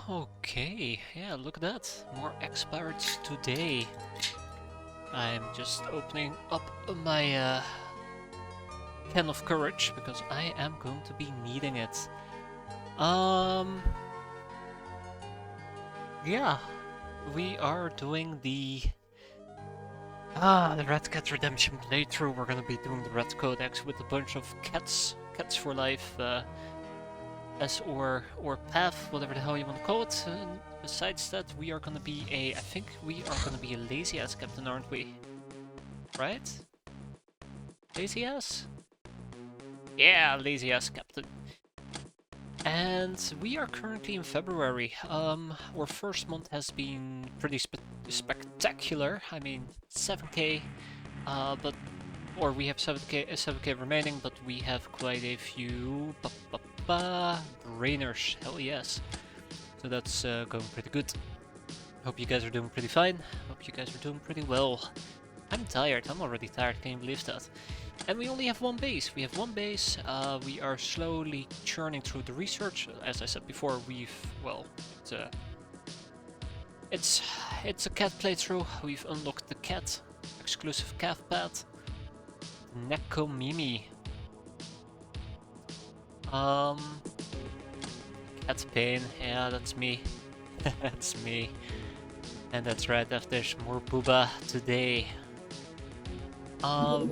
Okay, yeah, look at that. More X-piratez today. I'm just opening up my can of courage because I am going to be needing it. Um, yeah, we are doing the Red Cat Redemption playthrough. We're gonna be doing the Red Codex with a bunch of cats for life, S or path, whatever the hell you want to call it. Besides that, we are gonna be I think we are gonna be a lazy ass captain, aren't we? Right? Lazy ass? Yeah, lazy ass captain. And we are currently in February. Our first month has been pretty spectacular. I mean, 7k, but or we have 7k remaining, but we have quite a few brainers. Hell yes. So that's going pretty good. Hope you guys are doing pretty fine. Hope you guys are doing pretty well. I'm tired. I'm already tired. Can you believe that? And we only have one base. We have one base. We are slowly churning through the research. As I said before, it's a it's a cat playthrough. We've unlocked the cat exclusive cat path, Neko Mimi. Cat pain. Yeah, that's me. That's me. And that's right. There's more booba today.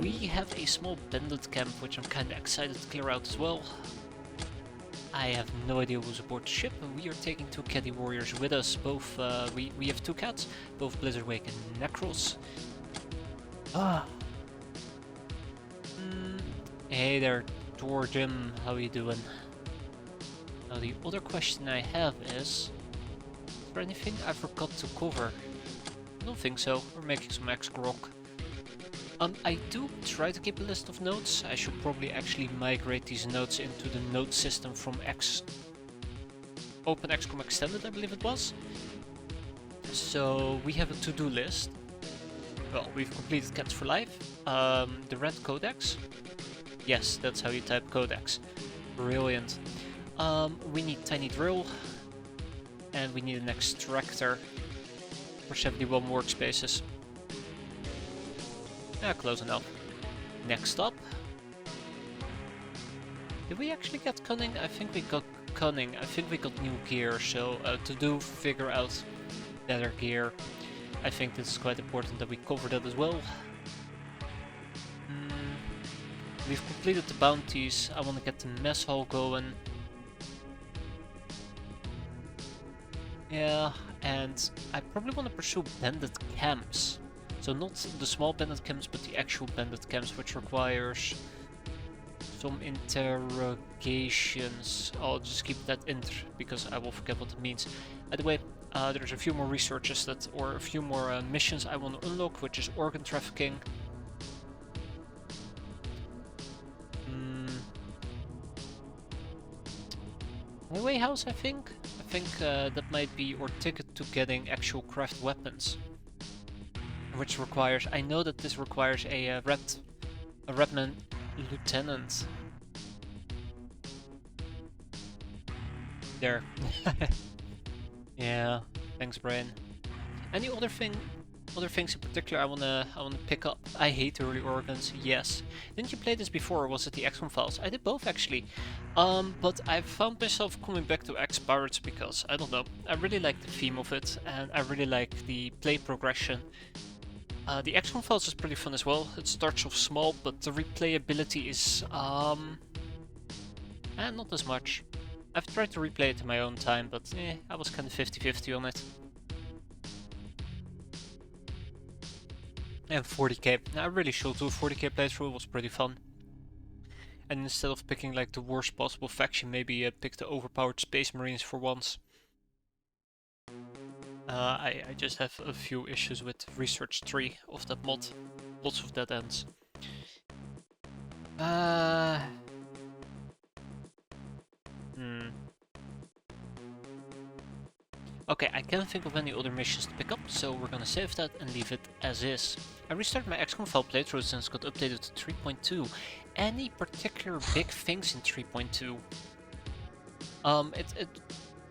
We have a small bandit camp, which I'm kinda excited to clear out as well. I have no idea who's aboard the ship, and we are taking two catty warriors with us. Both, we have two cats, both Blizzardwake and Necros. Ah. Hey there, Dorjim, how you doing? Now the other question I have is there anything I forgot to cover? I don't think so. We're making some X-grog. I do try to keep a list of notes. I should probably actually migrate these notes into the note system from OpenXCOM Extended, I believe it was. So we have a to-do list. Well, we've completed Cats for Life. The Red Codex. Yes, that's how you type Codex. Brilliant. We need Tiny Drill. And we need an extractor for 71 workspaces. Yeah, close enough. Next up. Did we actually get Cunning? I think we got Cunning. I think we got new gear, so figure out better gear. I think this is quite important that we cover that as well. We've completed the bounties. I want to get the mess hall going. Yeah, and I probably want to pursue bandit camps. So not the small bandit camps, but the actual bandit camps, which requires some interrogations. I'll just keep that because I will forget what it means. By the way, there's a few more researches or a few more missions I want to unlock, which is organ trafficking. Highway house, I think. I think that might be our ticket to getting actual craft weapons. Which requires, I know that this requires a Redman Lieutenant. There. Yeah, thanks Brian. Any other things in particular I wanna pick up? I hate early organs, yes. Didn't you play this before, or was it the XCOM files? I did both actually. But I found myself coming back to X-piratez because, I don't know, I really like the theme of it, and I really like the play progression. The XCOM files is pretty fun as well. It starts off small, but the replayability is not as much. I've tried to replay it in my own time, but I was kind of 50-50 on it. And 40k. I really should do a 40k playthrough, it was pretty fun. And instead of picking like the worst possible faction, maybe pick the overpowered Space Marines for once. I just have a few issues with Research 3 of that mod. Lots of dead ends. Okay, I can't think of any other missions to pick up, so we're gonna save that and leave it as is. I restarted my XCOM file playthrough since it got updated to 3.2. Any particular big things in 3.2?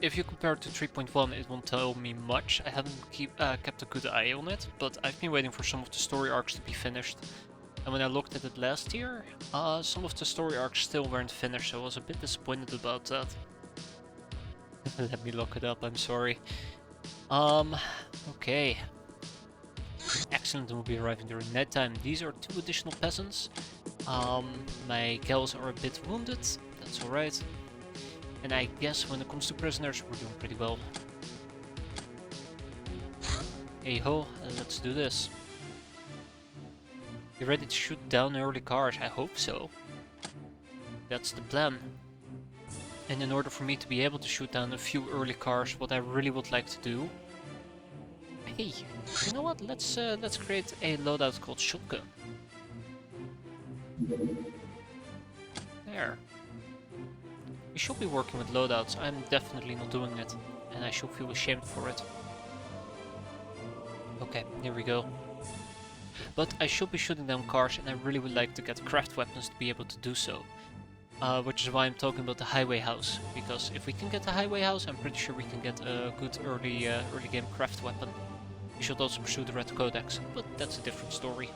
if you compare it to 3.1, it won't tell me much. I haven't kept a good eye on it, but I've been waiting for some of the story arcs to be finished. And when I looked at it last year, some of the story arcs still weren't finished, so I was a bit disappointed about that. Let me look it up, I'm sorry. Okay. Excellent, will be arriving during nighttime. These are 2 additional peasants. My gals are a bit wounded, that's alright. And I guess when it comes to prisoners, we're doing pretty well. Hey ho, let's do this. You ready to shoot down early cars? I hope so. That's the plan. And in order for me to be able to shoot down a few early cars, what I really would like to do... Hey, you know what? Let's create a loadout called Shotgun. There. We should be working with loadouts. I'm definitely not doing it. And I should feel ashamed for it. Okay, here we go. But I should be shooting down cars, and I really would like to get craft weapons to be able to do so. Which is why I'm talking about the highway house, because if we can get the highway house, I'm pretty sure we can get a good early game craft weapon. We should also pursue the Red Codex, but that's a different story.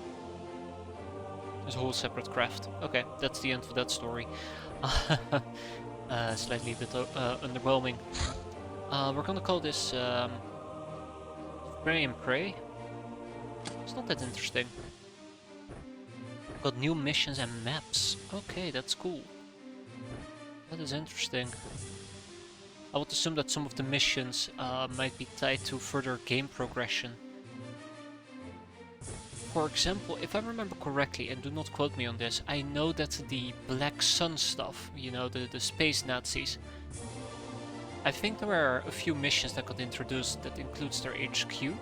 There's a whole separate craft. Okay, that's the end of that story. Slightly a bit underwhelming. We're gonna call this Spray and Pray. It's not that interesting. Got new missions and maps. Okay, that's cool. That is interesting. I would assume that some of the missions might be tied to further game progression. For example, if I remember correctly, and do not quote me on this, I know that the Black Sun stuff, you know, the space Nazis, I think there were a few missions that got introduced that includes their HQ.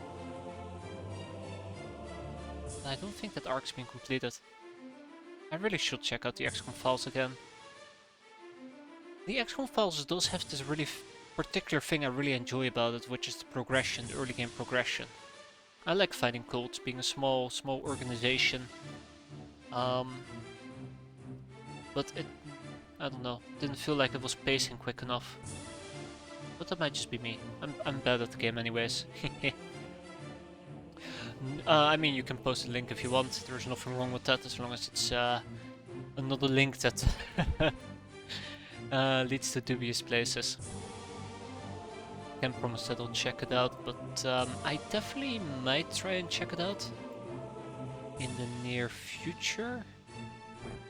I don't think that arc's been completed. I really should check out the XCOM files again. The XCOM files does have this really particular thing I really enjoy about it, which is the progression, the early game progression. I like fighting cults, being a small organization. But it, I don't know, didn't feel like it was pacing quick enough. But that might just be me. I'm bad at the game anyways. I mean, you can post a link if you want, there's nothing wrong with that as long as it's another link that leads to dubious places. Can't promise that I'll check it out, but I definitely might try and check it out in the near future,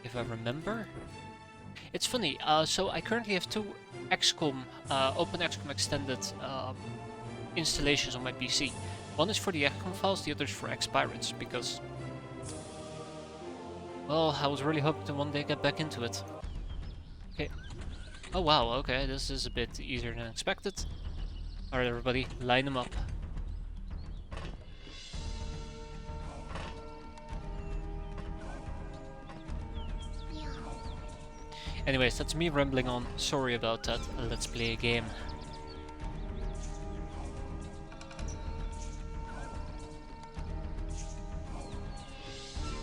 if I remember. It's funny, so I currently have 2 XCOM, Open XCOM Extended installations on my PC. One is for the XCOM files, the other is for X-piratez, because... well, I was really hoping to one day get back into it. Okay. Oh wow, okay, this is a bit easier than expected. Alright everybody, line them up. Anyways, that's me rambling on. Sorry about that. Let's play a game.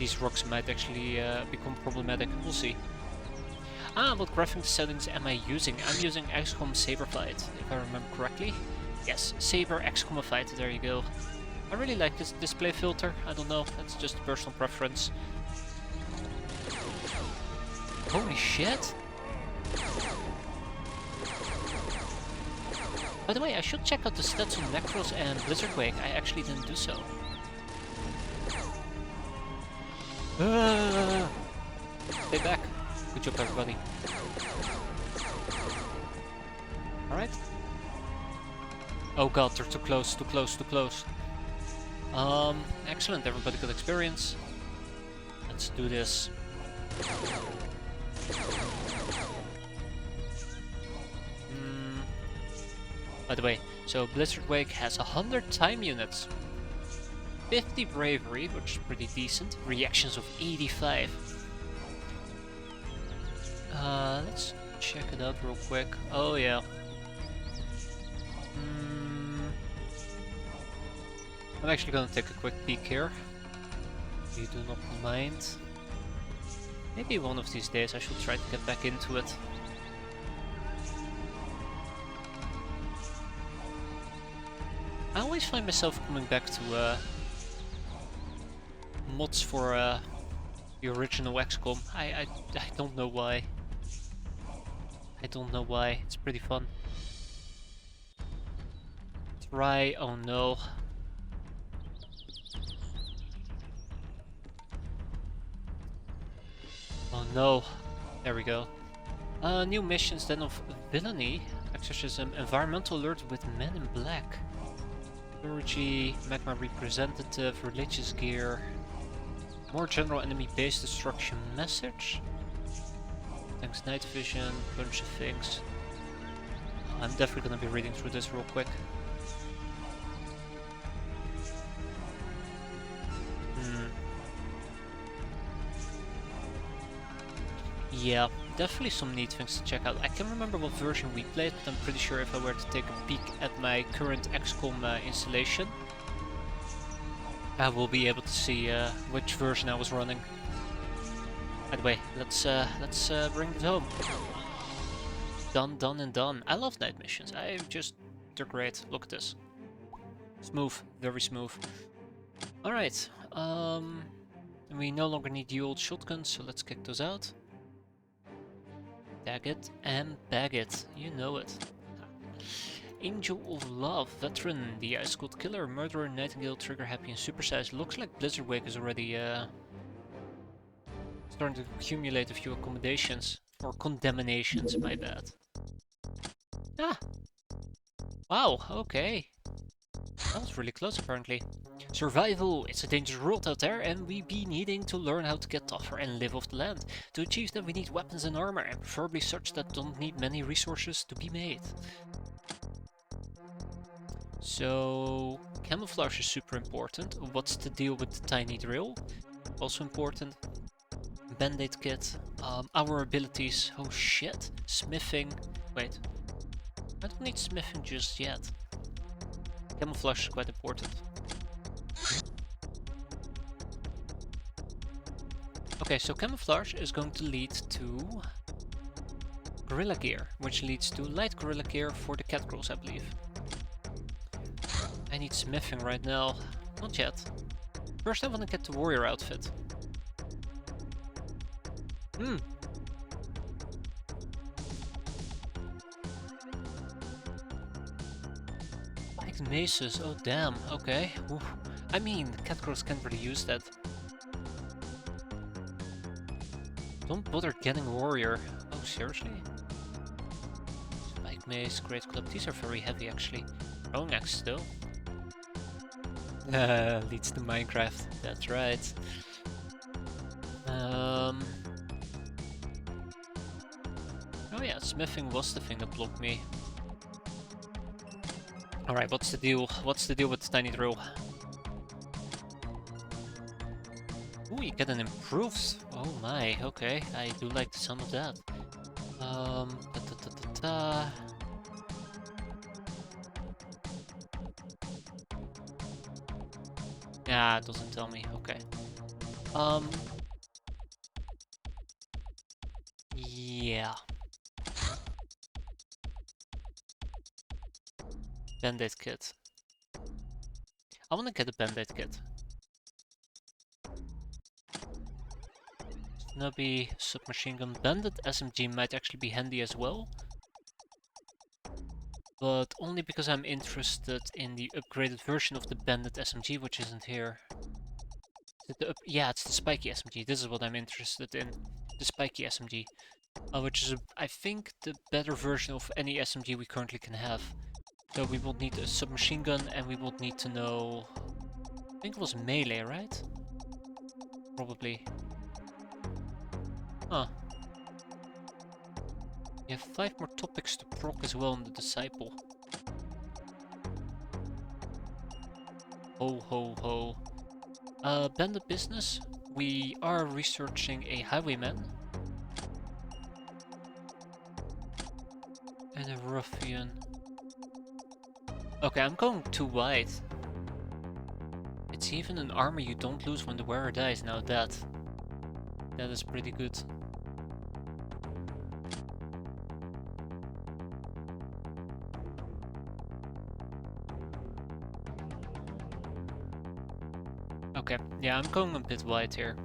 These rocks might actually become problematic. We'll see. What graphics settings am I using? I'm using XCOM Saberfight, if I remember correctly. Yes, Saber XCOMified, there you go. I really like this display filter. I don't know, that's just a personal preference. Holy shit! By the way, I should check out the stats on Necros and Blizzard Wake. I actually didn't do so. Stay back. Good job, everybody. Alright. Oh god, they're too close, too close, too close. Excellent, everybody got experience. Let's do this. By the way, so Blizzard Wake has 100 time units. 50 bravery, which is pretty decent. Reactions of 85. Let's check it out real quick. Oh yeah. I'm actually gonna take a quick peek here. If you do not mind. Maybe one of these days I should try to get back into it. I always find myself coming back to mods for the original XCOM. I don't know why. I don't know why. It's pretty fun. Try. Oh no. Oh no. There we go. New missions then of villainy. Exorcism. Environmental alert with Men in Black. Clergy. Magma representative. Religious gear. More general enemy base destruction message. Thanks night vision. Bunch of things. I'm definitely gonna be reading through this real quick. Yeah, definitely some neat things to check out. I can't remember what version we played, but I'm pretty sure if I were to take a peek at my current XCOM installation, I will be able to see which version I was running. By the way, let's bring it home. Done, done, and done. I love night missions. They're great. Look at this. Smooth, very smooth. Alright, we no longer need the old shotguns, so let's kick those out. Tag it and bag it, you know it. Angel of Love, Veteran, the Ice Cold Killer, Murderer, Nightingale, Trigger Happy, and Supersize. Looks like Blizzard Wake is already starting to accumulate a few accommodations. Or condemnations, my bad. Ah! Wow, okay. That was really close apparently. Survival! It's a dangerous world out there and we be needing to learn how to get tougher and live off the land. To achieve that we need weapons and armor, and preferably such that don't need many resources to be made. So, camouflage is super important. What's the deal with the tiny drill? Also important. Band-aid kit. Our abilities. Oh shit. Smithing. Wait. I don't need smithing just yet. Camouflage is quite important. Okay, so camouflage is going to lead to gorilla gear, which leads to light gorilla gear for the cat girls, I believe. I need smithing right now. Not yet. First I want to get the warrior outfit. Like maces, oh damn, okay. Oof. I mean, cat girls can't really use that. Don't bother getting warrior. Oh, seriously? Spike mace, great club, these are very heavy actually. Throwing axe still. Leads to Minecraft, that's right. Oh yeah, smithing was the thing that blocked me. Alright, what's the deal? What's the deal with the tiny drill? Ooh, you get an improved. Oh my, okay. I do like the sound of that. Yeah, it doesn't tell me. Okay. Yeah. Band-aid kit. I wanna get a band-aid kit. Snubby, submachine gun, bandit SMG might actually be handy as well. But only because I'm interested in the upgraded version of the bandit SMG, which isn't here. Is it yeah, it's the spiky SMG. This is what I'm interested in. The spiky SMG. Which is, I think, the better version of any SMG we currently can have. So we will need a submachine gun and we will need to know... I think it was melee, right? Probably. Huh. You have 5 more topics to proc as well in the Disciple. Ho ho ho. Bandit business. We are researching a highwayman. And a ruffian. Okay, I'm going too wide. It's even an armor you don't lose when the wearer dies. Now that is pretty good. Okay, yeah, I'm going a bit wide here.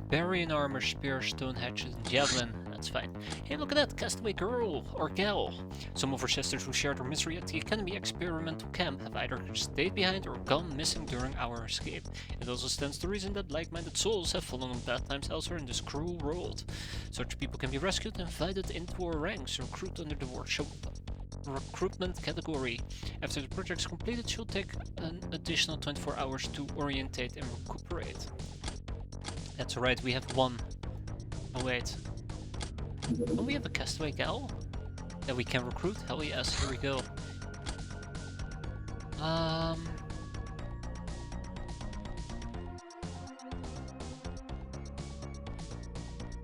Barbarian armor, spear, stone hatchet, and javelin. That's fine. Hey, look at that castaway girl or gal. Some of our sisters who shared our misery at the Academy experimental camp have either stayed behind or gone missing during our escape. It also stands to reason that like-minded souls have fallen on bad times elsewhere in this cruel world. Such people can be rescued and invited into our ranks, recruited under the workshop recruitment category. After the project is completed, it should take an additional 24 hours to orientate and recuperate. That's alright, we have one. Oh wait. Don't we have a castaway gal that we can recruit? Hell yes, here we go.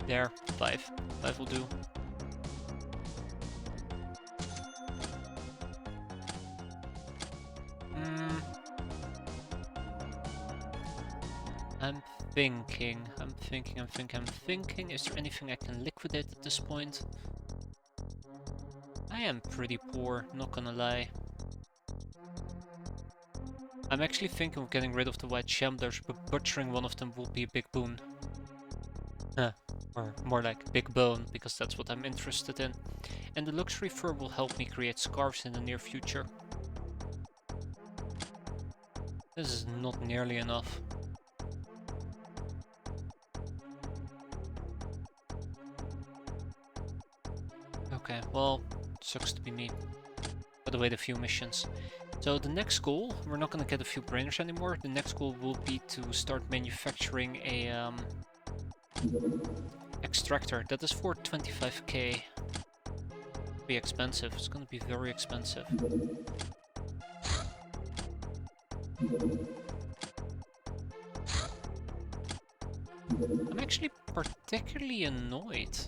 There, 5. 5 will do. I'm thinking. Is there anything I can liquidate at this point? I am pretty poor, not gonna lie. I'm actually thinking of getting rid of the white shamblers, but butchering one of them will be a big boon. Or more like big bone, because that's what I'm interested in. And the luxury fur will help me create scarves in the near future. This is not nearly enough. Okay, well, sucks to be me. Gotta wait a few missions. So the next goal, we're not gonna get a few brainers anymore. The next goal will be to start manufacturing a extractor. That is for 25k. Be expensive. It's gonna be very expensive. I'm actually particularly annoyed.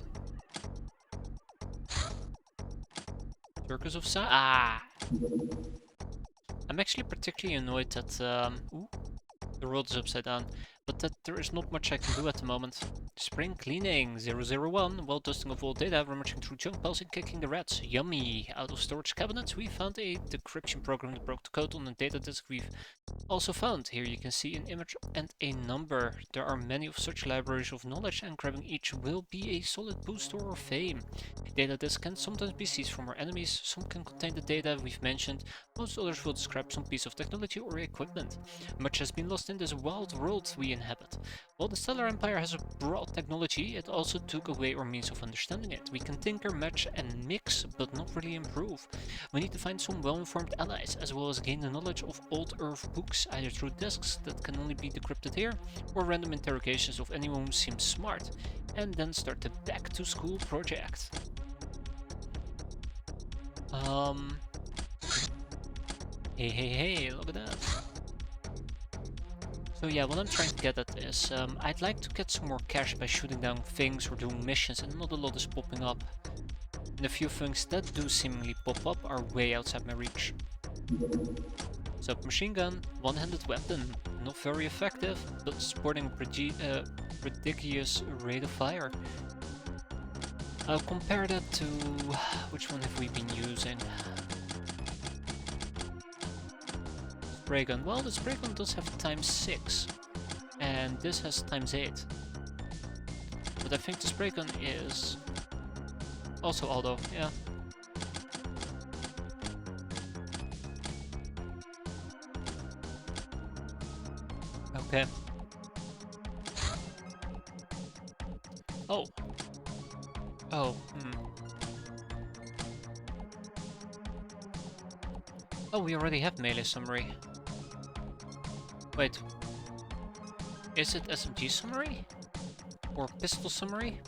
Circus of Sa- Ah! I'm actually particularly annoyed that ooh, the world is upside down, but that there is not much I can do at the moment. Spring cleaning 001. While dusting of old data, rummaging through junk piles and kicking the rats. Yummy! Out of storage cabinets, we found a decryption program that broke the code on the data disk we've also found. Here you can see an image and a number. There are many of such libraries of knowledge, and grabbing each will be a solid boost to our fame. Data disks can sometimes be seized from our enemies, some can contain the data we've mentioned, most others will describe some piece of technology or equipment. Much has been lost in this wild world we inhabit. While the Stellar Empire has a broad technology, it also took away our means of understanding it. We can tinker, match and mix, but not really improve. We need to find some well-informed allies, as well as gain the knowledge of old Earth books, either through disks that can only be decrypted here, or random interrogations of anyone who seems smart, and then start the back to school project. Hey, look at that. So yeah, what I'm trying to get at is, I'd like to get some more cash by shooting down things or doing missions, and not a lot is popping up. And a few things that do seemingly pop up are way outside my reach. Submachine gun, one-handed weapon, not very effective, but sporting a prodigious rate of fire. I'll compare that to... which one have we been using? Spray gun. Well, the spray gun does have ×6, and this has ×8. But I think the spray gun is also auto, yeah. Okay. Oh. Oh, Oh, we already have melee summary. Wait. Is it SMG summary? Or pistol summary?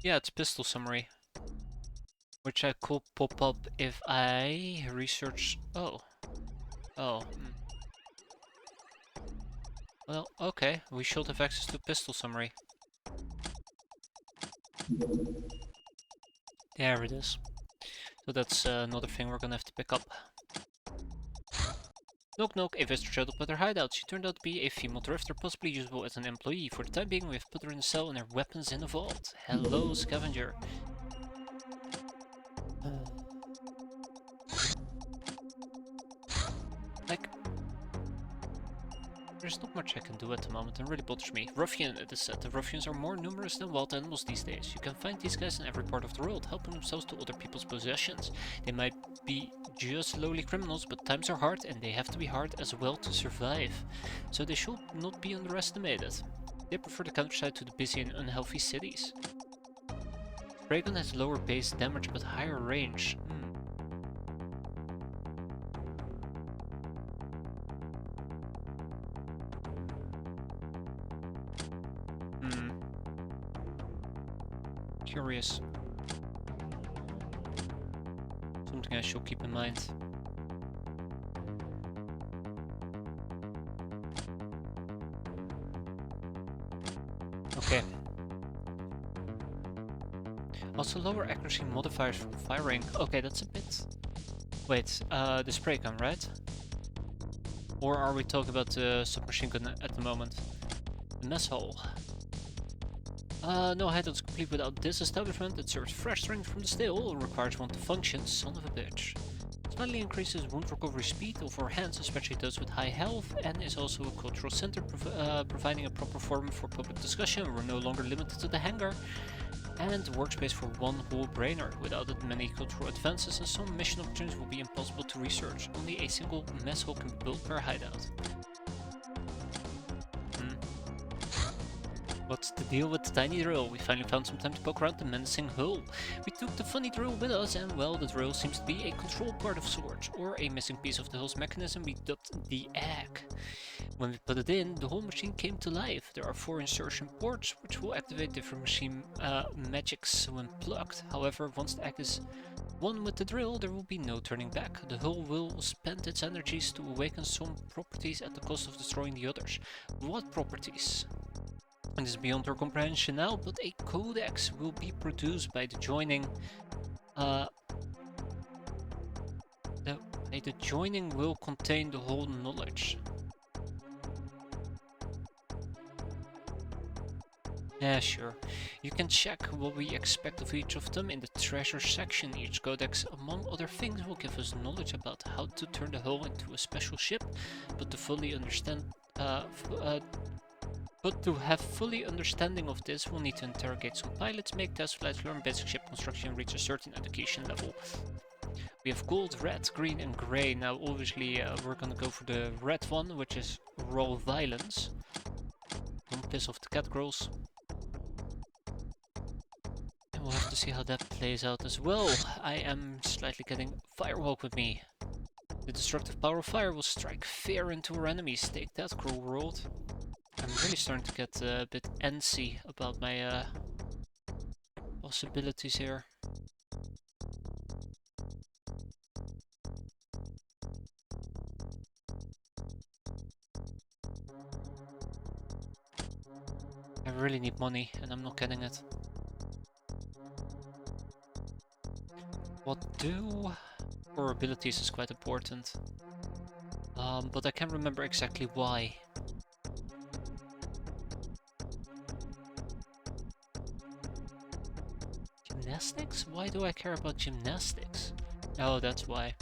Yeah, it's pistol summary. Which I could pop up if I research... Oh. Well, okay. We should have access to pistol summary. There it is. So that's another thing we're gonna have to pick up. Knock knock, a visitor showed up at our hideout. She turned out to be a female drifter, possibly usable as an employee. For the time being, we have put her in a cell and her weapons in a vault. Hello, scavenger. Like, there's not much I can do at the moment, and really bothers me. Ruffian, it is said. The ruffians are more numerous than wild animals these days. You can find these guys in every part of the world, helping themselves to other people's possessions. They might be just lowly criminals, but times are hard, and they have to be hard as well to survive. So they should not be underestimated. They prefer the countryside to the busy and unhealthy cities. Spray gun has lower base damage, but higher range. Curious. Something I should keep in mind. Okay. Also lower accuracy modifiers from firing. Okay, that's a bit... Wait, the spray gun, right? Or are we talking about the submachine gun at the moment? The mess hall. No hideout is complete without this establishment. It serves fresh strength from the stale, requires one to function, son of a bitch. Slightly increases wound recovery speed of our hands, especially those with high health, and is also a cultural center providing a proper forum for public discussion. We're no longer limited to the hangar. And workspace for one whole brainer. Without it, many cultural advances and some mission opportunities will be impossible to research. Only a single mess hall can be built per hideout. What's the deal with the tiny drill? We finally found some time to poke around the menacing hull. We took the funny drill with us, and well, the drill seems to be a control part of sorts, or a missing piece of the hull's mechanism we dubbed the egg. When we put it in, the whole machine came to life. There are 4 insertion ports, which will activate different machine magics when plugged. However, once the egg is one with the drill, there will be no turning back. The hull will spend its energies to awaken some properties at the cost of destroying the others. What properties? And this is beyond our comprehension now, but a codex will be produced by the joining. The joining will contain the whole knowledge. Yeah, sure. You can check what we expect of each of them in the treasure section. Each codex, among other things, will give us knowledge about how to turn the hull into a special ship, but to fully understand But to have fully understanding of this, we'll need to interrogate some pilots, make test flights, learn basic ship construction, and reach a certain education level. We have gold, red, green, and grey. Now, obviously, we're gonna go for the red one, which is raw violence. Don't piss off the cat girls. And we'll have to see how that plays out as well. I am slightly getting Firewalk with me. The destructive power of fire will strike fear into our enemies. Take that, cruel world. I'm really starting to get a bit antsy about my possibilities here. I really need money and I'm not getting it. What do for abilities is quite important. But I can't remember exactly why. Gymnastics? Why do I care about gymnastics? Oh, that's why.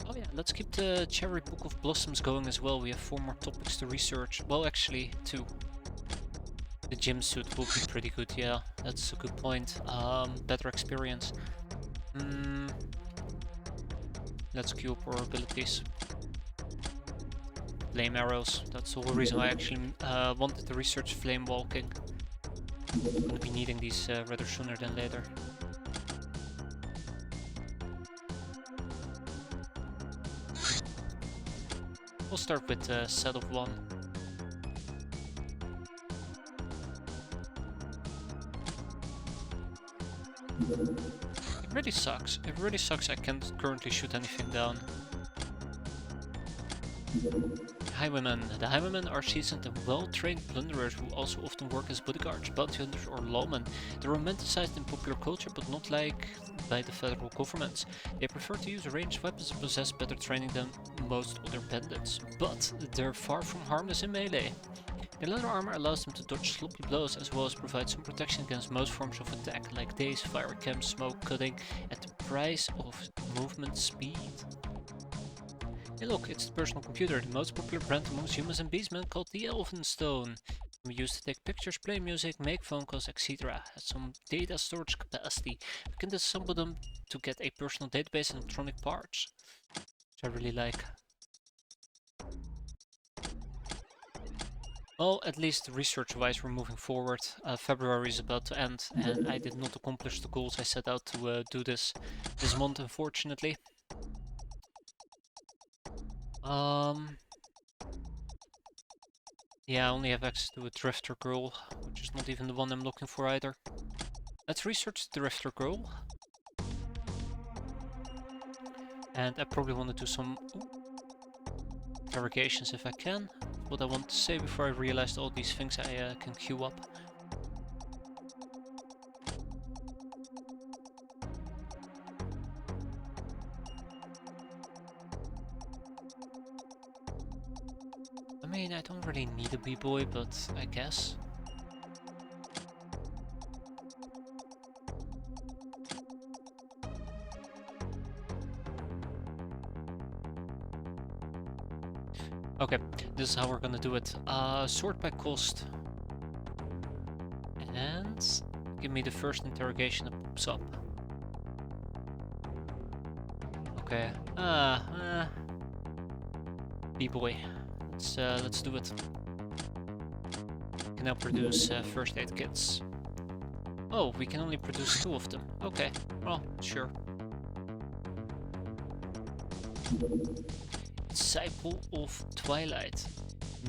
Oh yeah, let's keep the Cherry Book of Blossoms going as well. We have 4 more topics to research. Well, actually, 2. The gym suit will be pretty good, yeah. That's a good point. Better experience. Let's queue up our abilities. Flame arrows. That's the whole reason I actually wanted to research flame walking. I'm gonna be needing these rather sooner than later. We'll start with a set of 1. It really sucks. It really sucks I can't currently shoot anything down. highwaymen. The highwaymen are seasoned and well-trained plunderers who also often work as bodyguards, bounty hunters or lawmen. They're romanticized in popular culture but not like by the federal government. They prefer to use ranged weapons and possess better training than most other bandits, but they're far from harmless in melee. The leather armor allows them to dodge sloppy blows as well as provide some protection against most forms of attack like daze, fire camp, smoke, cutting, at the price of movement speed. Hey look, it's the personal computer, the most popular brand amongst humans and beastmen called the Elvenstone. We use to take pictures, play music, make phone calls, etc. Has some data storage capacity. We can disassemble them to get a personal database and electronic parts, which I really like. Well, at least research-wise we're moving forward. February is about to end and I did not accomplish the goals I set out to do this month, unfortunately. Yeah, I only have access to a drifter girl, which is not even the one I'm looking for either. Let's research the drifter girl. And I probably want to do some interrogations if I can. What I want to say before I realized all these things I can queue up. I mean, I don't really need a b-boy, but I guess. Okay, this is how we're gonna do it. Sort by cost. And give me the first interrogation that pops up. Okay. B-boy. Let's do it. Can now produce first aid kits. Oh, we can only produce 2 of them. Okay, well, sure. Disciple of Twilight.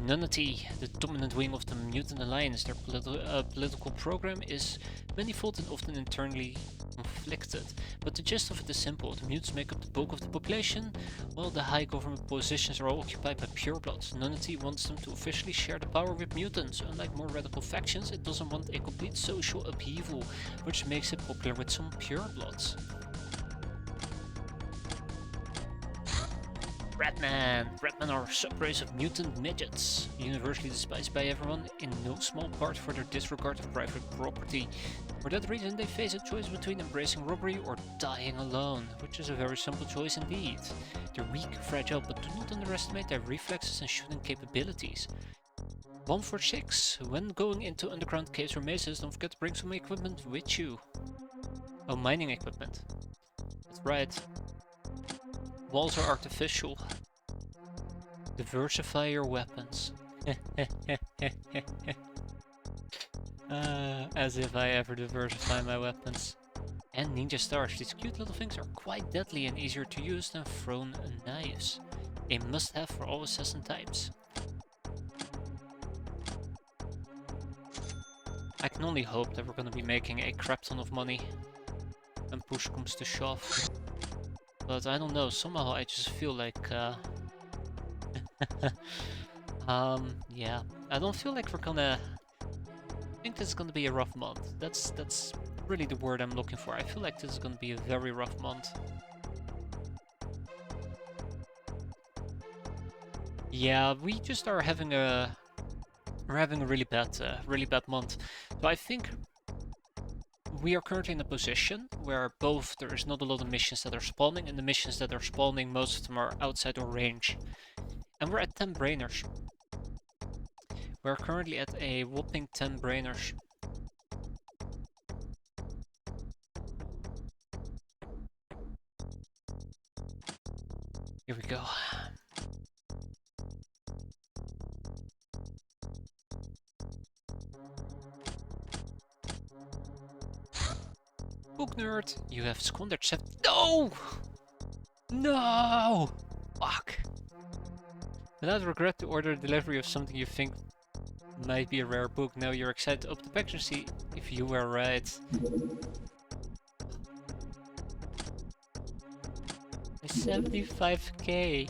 Nunity, the dominant wing of the Mutant Alliance. Their political program is manifold and often internally conflicted, but the gist of it is simple. The mutants make up the bulk of the population, while the high government positions are all occupied by purebloods. Nunity wants them to officially share the power with mutants. Unlike more radical factions, it doesn't want a complete social upheaval, which makes it popular with some purebloods. Ratmen are a subrace of mutant midgets, universally despised by everyone, in no small part for their disregard of private property. For that reason, they face a choice between embracing robbery or dying alone, which is a very simple choice indeed. They're weak, fragile, but do not underestimate their reflexes and shooting capabilities. 1 for 6. When going into underground caves or mazes, don't forget to bring some equipment with you. Oh, mining equipment. That's right. Walls are artificial. Diversify your weapons. As if I ever diversify my weapons. And ninja stars. These cute little things are quite deadly and easier to use than thrown knives. A must-have for all assassin types. I can only hope that we're gonna be making a crap ton of money when push comes to shove. But I don't know, somehow I just feel like, yeah, I don't feel like we're gonna, I think this is gonna be a rough month. That's really the word I'm looking for. I feel like this is gonna be a very rough month. Yeah, we just are having a, we're having a really bad month. So I think we are currently in a position where both there is not a lot of missions that are spawning, and the missions that are spawning, most of them are outside our range. And we're at 10 brainers. We're currently at a whopping 10 brainers. Here we go. Book nerd, you have squandered 7. No! No! Fuck. Without regret to order delivery of something you think might be a rare book. Now you're excited to open the package and see if you were right. 75k.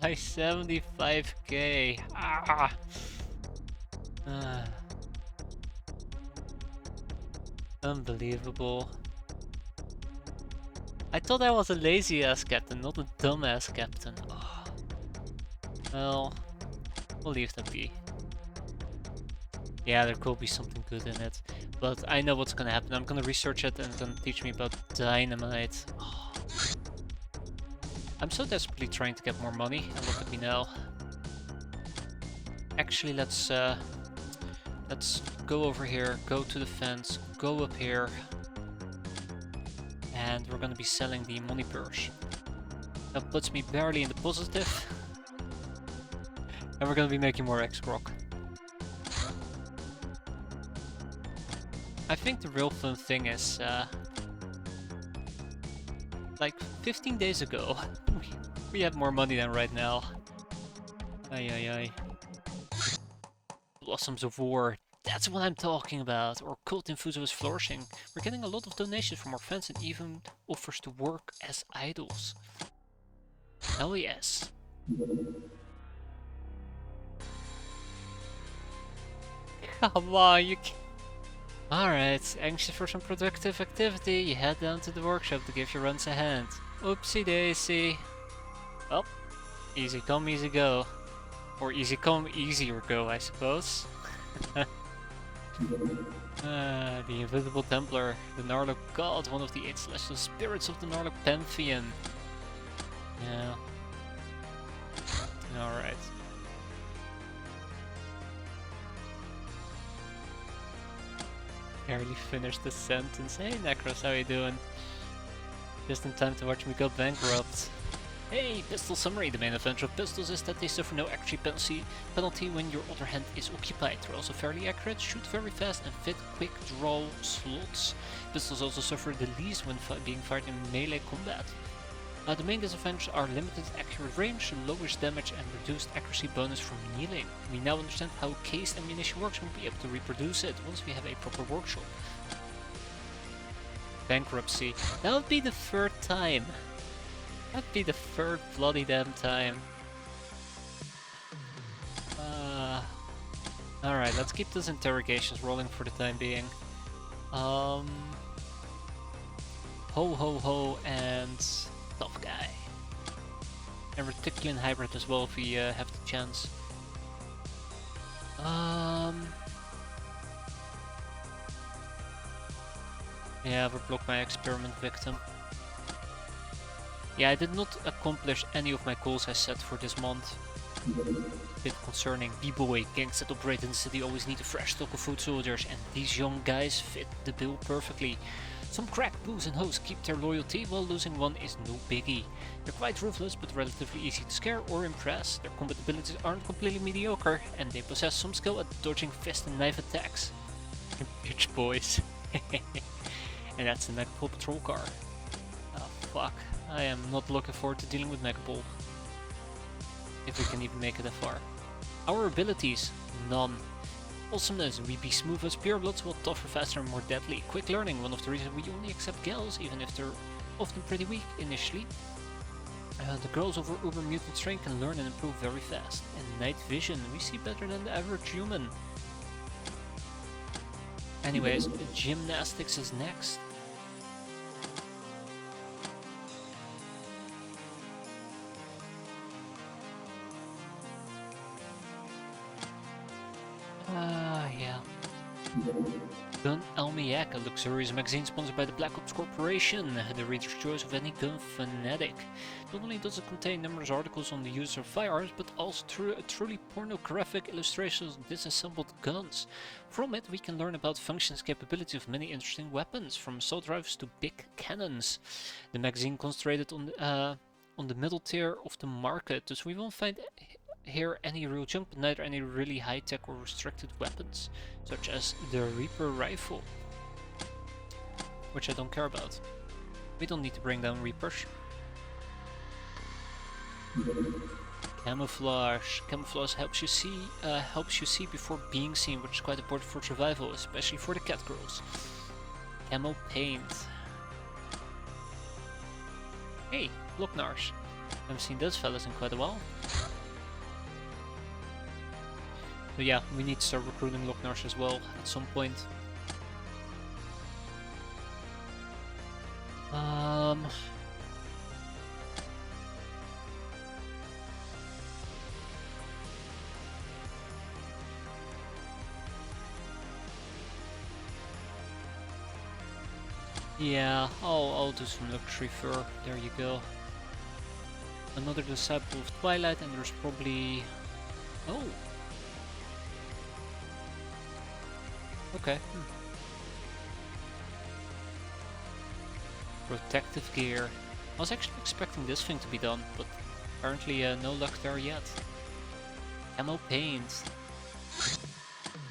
My 75k. Ah. Ah. Unbelievable. I thought I was a lazy ass captain, not a dumb ass captain. Oh. Well, we'll leave that be. Yeah, there could be something good in it. But I know what's gonna happen. I'm gonna research it and it's gonna teach me about dynamite. Oh. I'm so desperately trying to get more money, and look at me now. Actually, let's go over here, go to the fence, go up here. And we're gonna be selling the money purse. That puts me barely in the positive. And we're gonna be making more X-Rock. I think the real fun thing is, like 15 days ago, we had more money than right now. Ay ay ay. Blossoms of War, that's what I'm talking about. Or Cult Infuso is flourishing. We're getting a lot of donations from our fans and even offers to work as idols. Hell yes. Come on, you can't. Alright, anxious for some productive activity, you head down to the workshop to give your runs a hand. Oopsie daisy. Well, easy come, easy go. Or easy come, easier go, I suppose. The Invisible Templar, the Narlock God, one of the 8 celestial spirits of the Narlock Pantheon. Yeah. Alright. Barely finished the sentence. Hey Necros, how you doing? Just in time to watch me go bankrupt. Hey, Pistol Summary. The main advantage of pistols is that they suffer no actual penalty when your other hand is occupied. They're also fairly accurate, shoot very fast and fit quick draw slots. Pistols also suffer the least when being fired in melee combat. The main disadvantages are limited accurate range, lowest damage and reduced accuracy bonus from kneeling. We now understand how cased ammunition works and we'll be able to reproduce it once we have a proper workshop. Bankruptcy. That would be the 3rd time. That'd be the 3rd bloody damn time. Alright, let's keep those interrogations rolling for the time being. Ho ho ho and tough guy. And Reticulan Hybrid as well if we have the chance. Yeah, overblock my experiment victim. Yeah, I did not accomplish any of my goals I set for this month. A bit concerning. B-boy, gangs that operate in the city always need a fresh stock of foot soldiers, and these young guys fit the bill perfectly. Some crack booze and hoes keep their loyalty, while losing one is no biggie. They're quite ruthless, but relatively easy to scare or impress. Their combat abilities aren't completely mediocre, and they possess some skill at dodging fist and knife attacks. Bitch boys. And that's the Megapol patrol car. Oh fuck, I am not looking forward to dealing with Megapol. If we can even make it that far. Our abilities, none. Awesomeness, we be smooth as purebloods, while tougher, faster and more deadly. Quick learning, one of the reasons we only accept gals, even if they're often pretty weak initially. The girls over uber mutant strength can learn and improve very fast. And night vision, we see better than the average human. Anyways, gymnastics is next. Yeah. Gun Almiak, a luxurious magazine sponsored by the Black Ops Corporation, the reader's choice of any gun fanatic. Not only does it contain numerous articles on the use of firearms, but also truly pornographic illustrations of disassembled guns. From it, we can learn about functions and capabilities of many interesting weapons, from assault rifles to big cannons. The magazine concentrated on the middle tier of the market, thus we won't find here any real junk, but neither any really high-tech or restricted weapons, such as the Reaper rifle, which I don't care about. We don't need to bring down Reapers. Camouflage. Camouflage helps you see before being seen, which is quite important for survival, especially for the cat girls. Camo paint. Hey, look Nars. Haven't seen those fellas in quite a while. But yeah, we need to start recruiting Locknars as well at some point. Yeah, I'll do some luxury fur. There you go. Another disciple of Twilight, and there's probably... Oh! Okay. Protective gear. I was actually expecting this thing to be done, but apparently no luck there yet. Camo paint.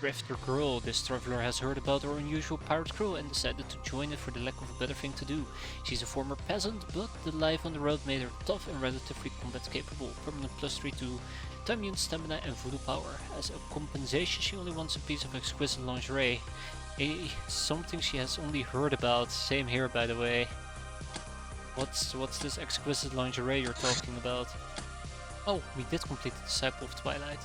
Drifter girl. This traveler has heard about our unusual pirate crew and decided to join it for the lack of a better thing to do. She's a former peasant, but the life on the road made her tough and relatively combat capable. Permanent +3 to immune, stamina and voodoo power. As a compensation, she only wants a piece of exquisite lingerie. Something she has only heard about. Same here, by the way. What's this exquisite lingerie you're talking about? Oh, we did complete the Disciple of Twilight.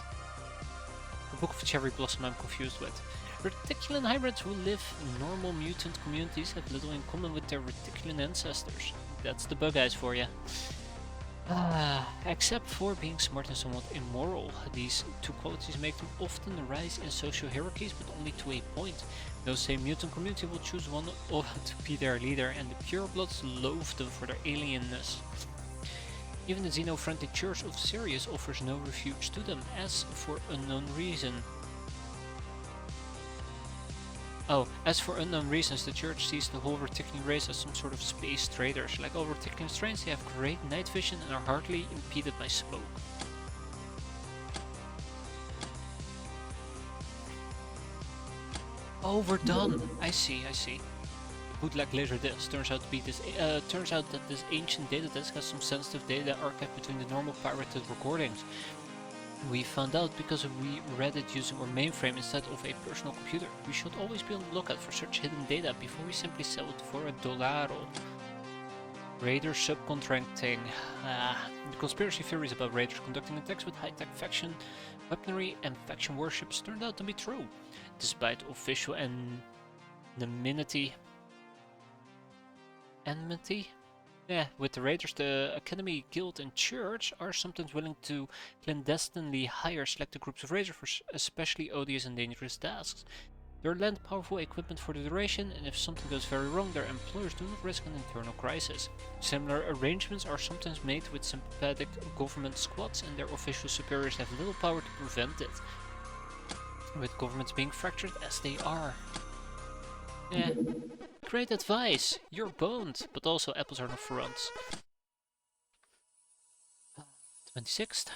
The Book of Cherry Blossom I'm confused with. Reticulan hybrids who live in normal mutant communities have little in common with their reticulan ancestors. That's the bug eyes for you. Except for being smart and somewhat immoral. These two qualities make them often rise in social hierarchies, but only to a point. No same mutant community will choose one to be their leader, and the purebloods loathe them for their alienness. Even the Xeno-friendly Church of Sirius offers no refuge to them, as for unknown reason. As for unknown reasons, the Church sees the whole Reticulan race as some sort of space traders. Like all Reticulan strains, they have great night vision and are hardly impeded by smoke. Oh, we're done. I see. Bootleg laser disc turns out that this ancient data disk has some sensitive data archived between the normal pirated recordings. We found out because we read it using our mainframe instead of a personal computer. We should always be on the lookout for such hidden data before we simply sell it for $1. Raider subcontracting. The conspiracy theories about raiders conducting attacks with high-tech faction weaponry and faction worships turned out to be true. Despite official enmity with the raiders, the Academy, Guild and Church are sometimes willing to clandestinely hire selected groups of raiders for especially odious and dangerous tasks. They lend powerful equipment for the duration, and if something goes very wrong, their employers do not risk an internal crisis. Similar arrangements are sometimes made with sympathetic government squads, and their official superiors have little power to prevent it. With governments being fractured as they are. Great advice! You're boned! But also apples are not for runs. 26th.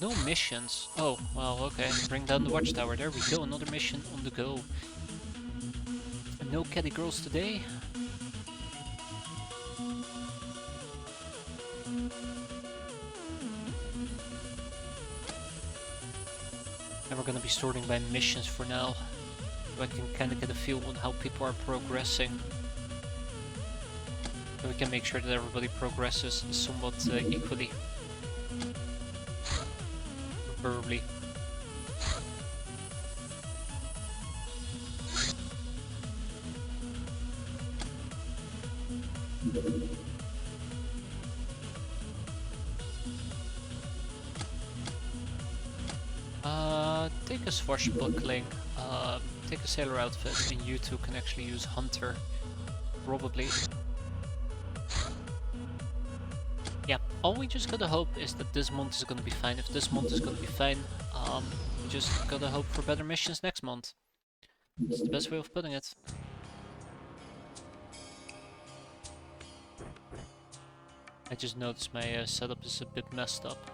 No missions. Oh, well, okay. Bring down the watchtower. There we go. Another mission on the go. No catty girls today. And we're gonna be sorting by missions for now. So I can kind of get a feel on how people are progressing. So we can make sure that everybody progresses somewhat equally. Preferably. Take a swashbuckling, take a sailor outfit, and you two can actually use hunter, probably. Yeah, all we just gotta hope is that this month is gonna be fine. If this month is gonna be fine, we just gotta hope for better missions next month. That's the best way of putting it. I just noticed my setup is a bit messed up.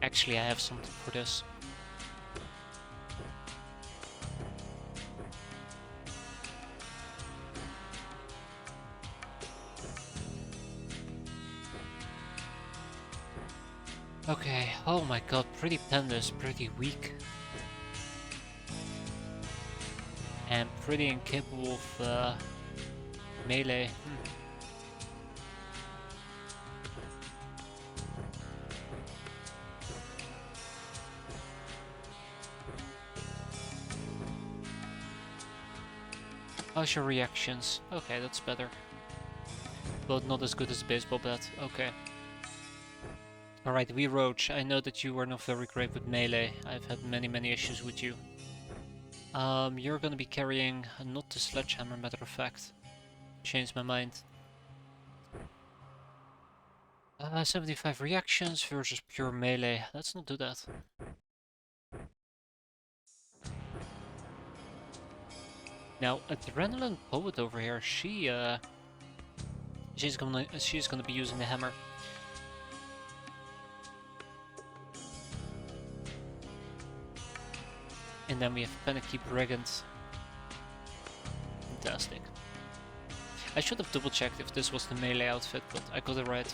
Actually, I have something for this. Okay, oh my god, pretty panda is pretty weak. And pretty incapable of melee. How's your reactions? Okay, that's better. But not as good as the baseball bat. Okay. Alright, we Roach. I know that you are not very great with melee. I've had many issues with you. You're gonna be carrying not the sledgehammer, matter of fact. Changed my mind. 75 reactions versus pure melee. Let's not do that. Now, Adrenaline Poet over here, she's gonna be using the hammer. And then we have Panicky Brigand. Fantastic. I should have double checked if this was the melee outfit, but I got it right.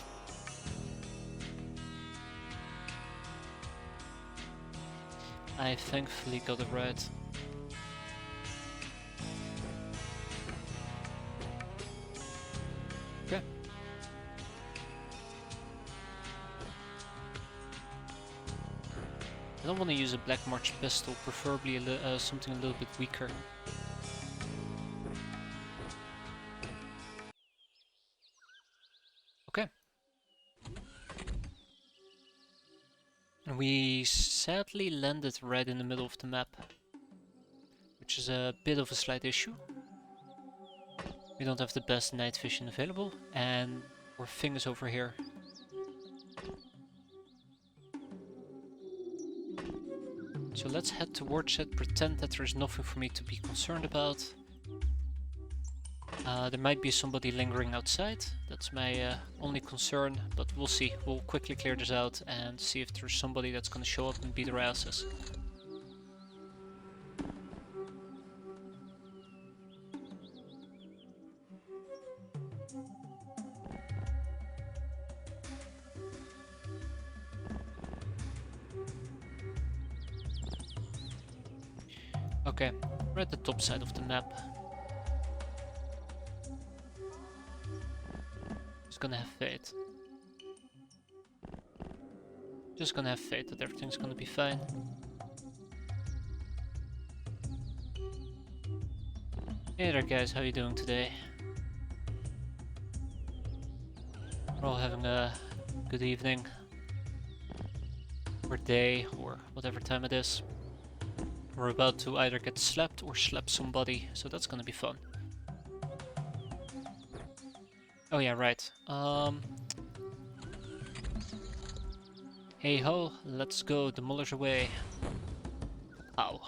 I thankfully got it right. Okay. I don't want to use a Black March pistol, preferably something a little bit weaker. Okay. And we sadly landed right in the middle of the map, which is a bit of a slight issue. We don't have the best night vision available, and our thing is over here. So let's head towards it, pretend that there's nothing for me to be concerned about. There might be somebody lingering outside, that's my only concern, but we'll see. We'll quickly clear this out and see if there's somebody that's gonna show up and beat our asses. Okay, we're at the top side of the map. Just gonna have faith. Just gonna have faith that everything's gonna be fine. Hey there guys, how you doing today? We're all having a good evening. Or day, or whatever time it is. We're about to either get slapped or slap somebody, so that's gonna be fun. Oh yeah, right. Hey ho, let's go, demolish away. Ow.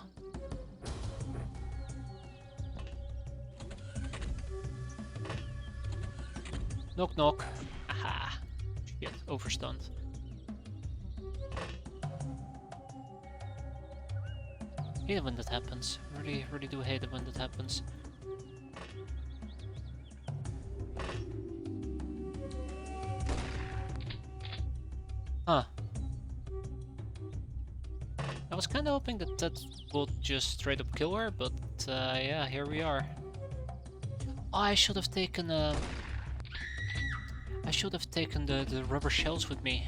Knock knock. Aha. Shit, overstunned. Hate it when that happens. Really do hate it when that happens. Huh. I was kinda hoping that that would just straight up kill her, but yeah, here we are. Oh, I should have taken the rubber shells with me.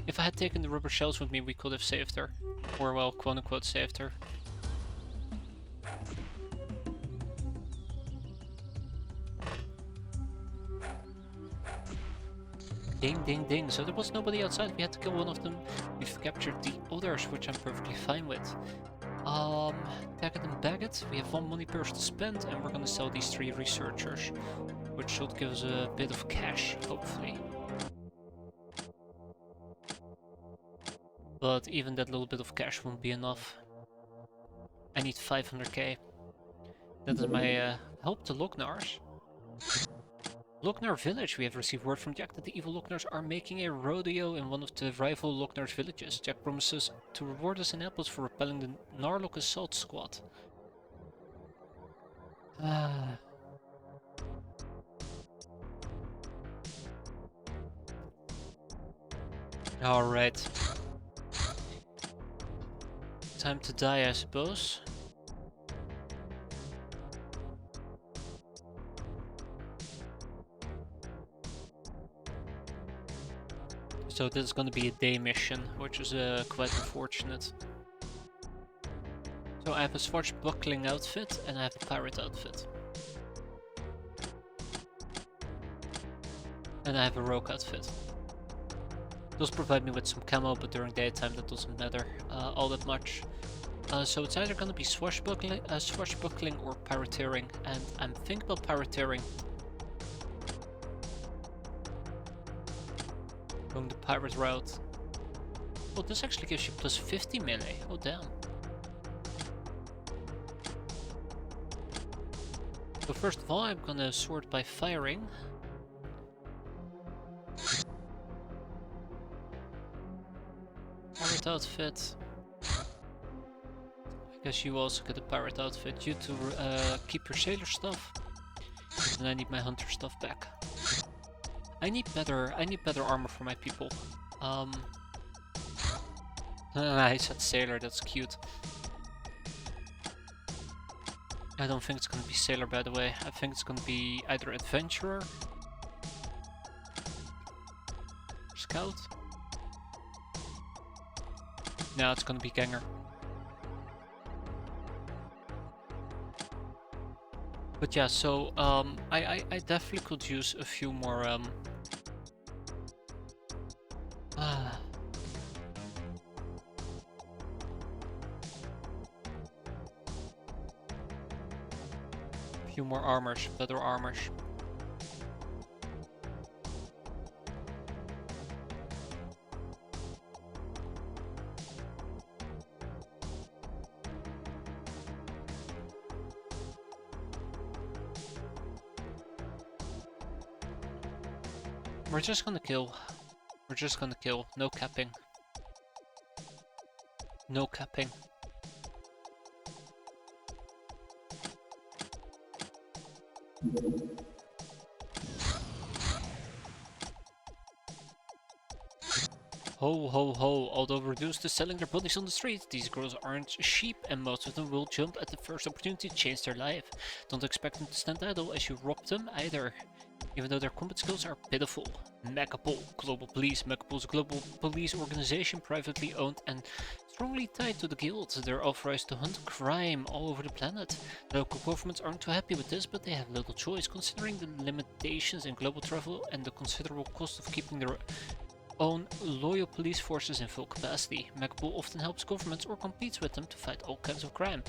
If I had taken the rubber shells with me, we could have saved her. Or, well, quote-unquote saved her. Ding, ding, ding. So there was nobody outside. We had to kill one of them. We've captured the others, which I'm perfectly fine with. Tag it and bag it. We have 1 money purse to spend, and we're gonna sell these 3 researchers, which should give us a bit of cash, hopefully. But even that little bit of cash won't be enough. I need 500k. That is my help to Loknars. Loknar village. We have received word from Jack that the evil Loknars are making a rodeo in one of the rival Loknars villages. Jack promises to reward us in apples for repelling the Narlock assault squad. Alright. Time to die, I suppose. So this is gonna be a day mission, which is quite unfortunate. So I have a swashbuckling outfit and I have a pirate outfit. And I have a rogue outfit. Those provide me with some camo, but during daytime that doesn't matter all that much. So it's either gonna be swashbuckling or pirateering, and I'm thinking about pirateering. Going the pirate route. Well, this actually gives you plus 50 melee. Oh damn. So first of all, I'm gonna sort by firing. Pirate outfit. I guess you also get a pirate outfit. You to keep your sailor stuff, and I need my hunter stuff back. I need better armor for my people. I said sailor. That's cute. I don't think it's gonna be sailor, by the way. I think it's gonna be either adventurer, scout. No, it's gonna be ganger. But yeah, so I definitely could use a few more few more armors, better armors. We're just gonna kill. We're just gonna kill. No capping. No capping. Ho ho ho, although reduced to selling their bodies on the street, these girls aren't sheep and most of them will jump at the first opportunity to change their life. Don't expect them to stand idle as you rob them either, even though their combat skills are pitiful. Megapol, Global Police. Megapol is a global police organization privately owned and strongly tied to the guilds. They're authorized to hunt crime all over the planet. The local governments aren't too happy with this, but they have little choice considering the limitations in global travel and the considerable cost of keeping their own loyal police forces in full capacity. Megapol often helps governments or competes with them to fight all kinds of crime,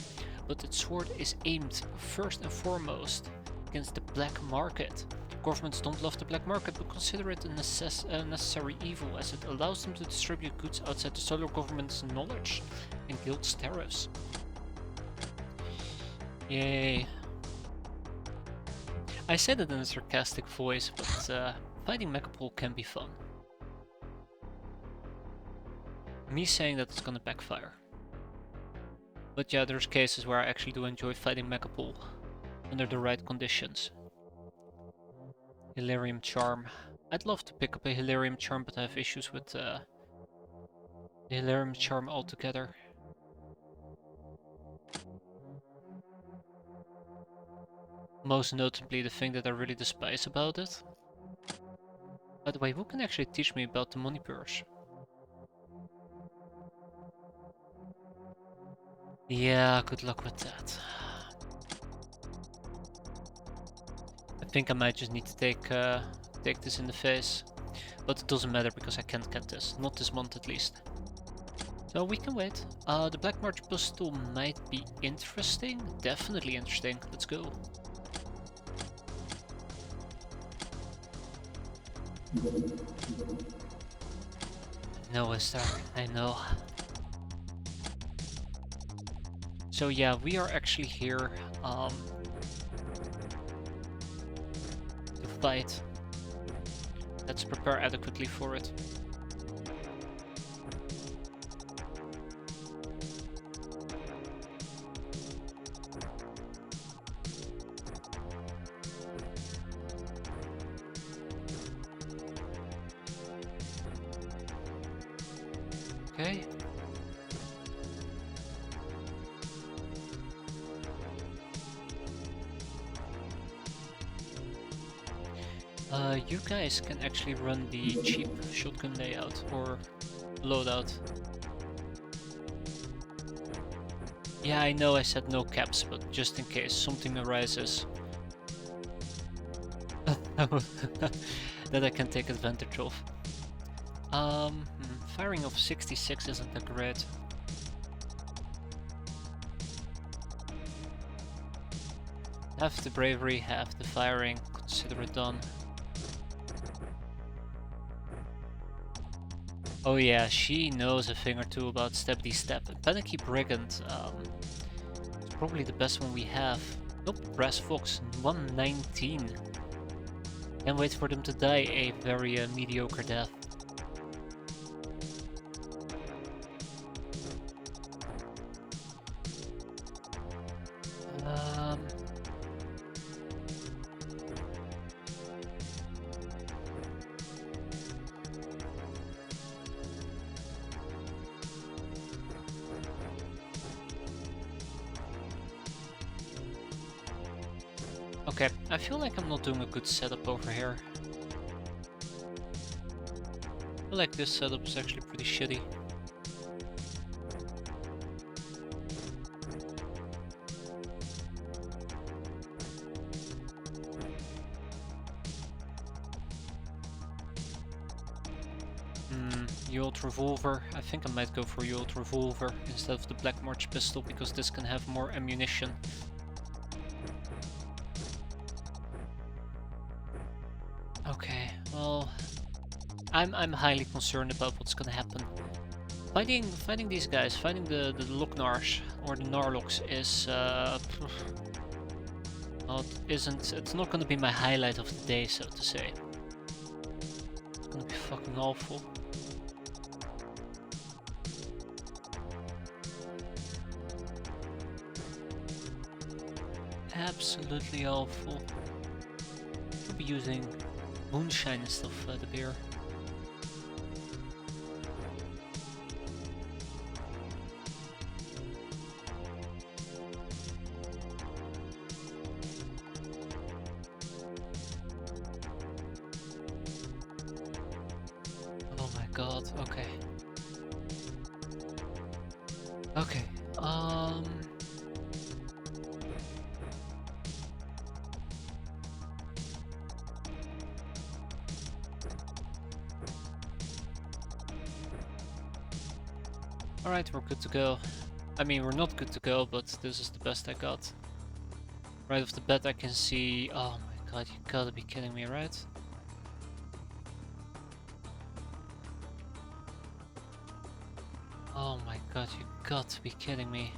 but its sword is aimed first and foremost against the black market. Governments don't love the black market but consider it a necessary evil as it allows them to distribute goods outside the solar government's knowledge and guilds tariffs. Yay. I said it in a sarcastic voice, but fighting Megapol can be fun. Me saying that it's gonna backfire. But yeah, there's cases where I actually do enjoy fighting Megapol under the right conditions. Hilarium Charm. I'd love to pick up a Hilarium Charm, but I have issues with the Hilarium Charm altogether. Most notably, the thing that I really despise about it. By the way, who can actually teach me about the money purse? Yeah, good luck with that. I think I might just need to take this in the face. But it doesn't matter because I can't get this. Not this month at least. So we can wait. The Black March pistol might be interesting. Definitely interesting. Let's go. No, Esther. I know. So yeah, we are actually here to fight. Let's prepare adequately for it. Okay. You guys can actually run the cheap shotgun layout or loadout. Yeah, I know I said no caps, but just in case something arises that I can take advantage of. Firing of 66 isn't that great. Half the bravery, half the firing, consider it done. Oh yeah, she knows a thing or two about Steppity Step. And Panicky Brigand, it's probably the best one we have. Nope, Brass Fox, 119. Can't wait for them to die a very mediocre death. Okay, I feel like I'm not doing a good setup over here. I feel like this setup is actually pretty shitty. Old revolver. I think I might go for the old revolver instead of the Black March pistol because this can have more ammunition. Okay, well, I'm highly concerned about what's gonna happen. Fighting these guys, fighting the Locknars or the Narlocks is it's not gonna be my highlight of the day, so to say. It's gonna be fucking awful. Absolutely awful. I'll be using moonshine instead of the beer. Oh my god, okay. Okay, alright, we're good to go. I mean, we're not good to go, but this is the best I got. Right off the bat I can see... Oh my god, you gotta be kidding me, right? Oh my god, you got to be kidding me.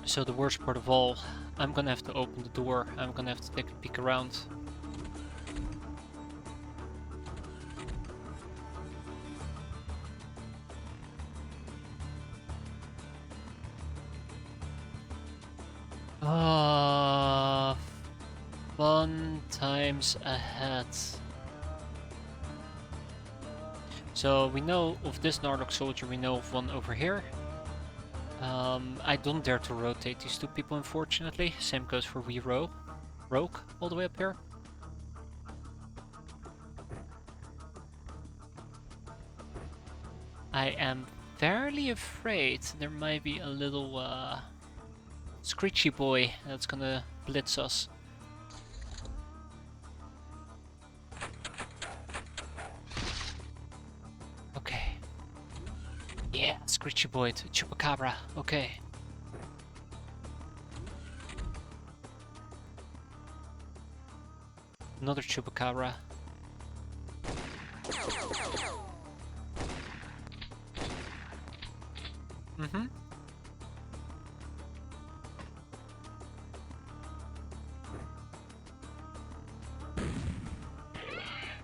So the worst part of all, I'm gonna have to open the door, I'm gonna have to take a peek around. Fun times ahead. So we know of this Narlock soldier, we know of one over here. I don't dare to rotate these two people, unfortunately. Same goes for Rogue, all the way up here. I am fairly afraid there might be a little screechy boy that's gonna blitz us. Okay. Yeah, screechy boy, chupacabra, okay. Another chupacabra. Mm-hmm.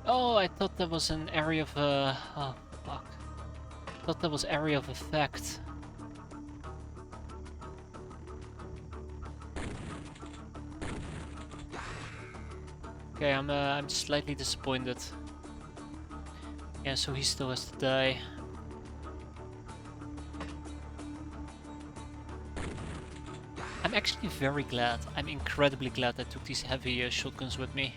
Oh, I thought that was an area of oh, fuck. Thought that was area of effect. Okay, I'm slightly disappointed. Yeah, so he still has to die. I'm actually very glad. I'm incredibly glad I took these heavy shotguns with me.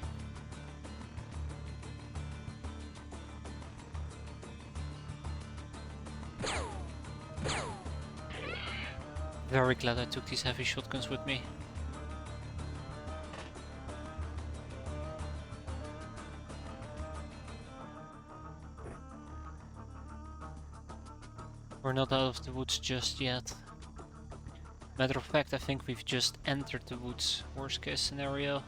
Very glad I took these heavy shotguns with me. We're not out of the woods just yet. Matter of fact, I think we've just entered the woods. Worst case scenario.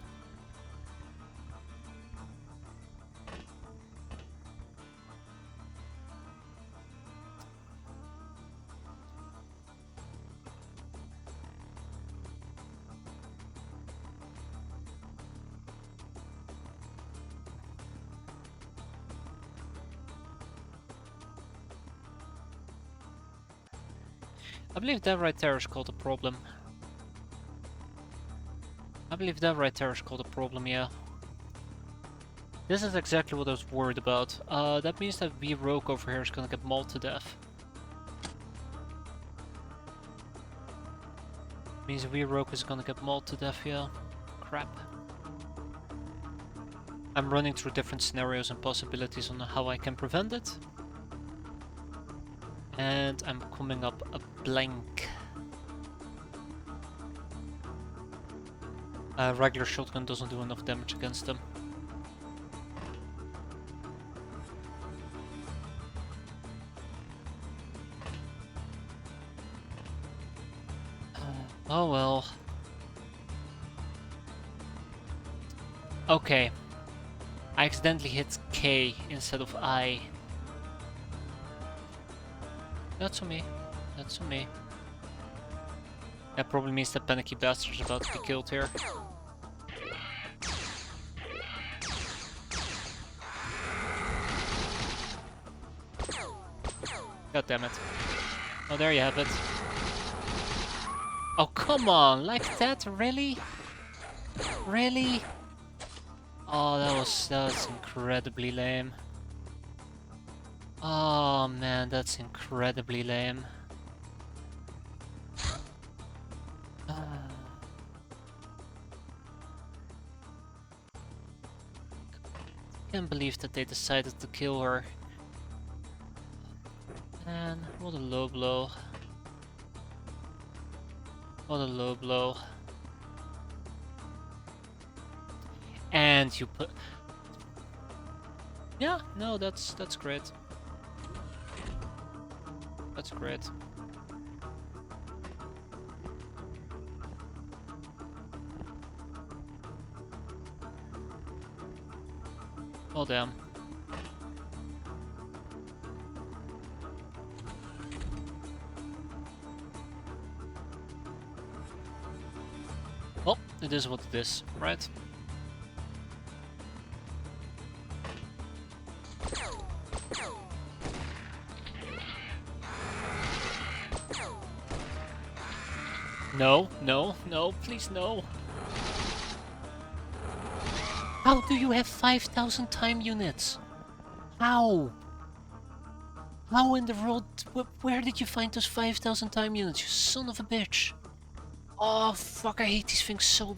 I believe that right there is called a problem. I believe that right there is called a problem, yeah. This is exactly what I was worried about. That means that V Rogue over here is gonna get mauled to death. Means V Rogue is gonna get mauled to death, yeah. Crap. I'm running through different scenarios and possibilities on how I can prevent it. And I'm coming up a blank. Regular shotgun doesn't do enough damage against them. Oh well. Okay. I accidentally hit K instead of I. That's on me. That's on me. That probably means that Panicky Bastard's about to be killed here. God damn it. Oh, there you have it. Oh, come on! Like that? Really? Really? Oh, that's incredibly lame. Oh man, that's incredibly lame. Can't believe that they decided to kill her. Man, what a low blow. What a low blow. And you put... Yeah, no, that's great. That's great. Oh damn. Well, it is what it is, right? No, no, no, please no. How do you have 5,000 time units? How? How in the world? Where did you find those 5,000 time units, you son of a bitch? Oh fuck, I hate these things so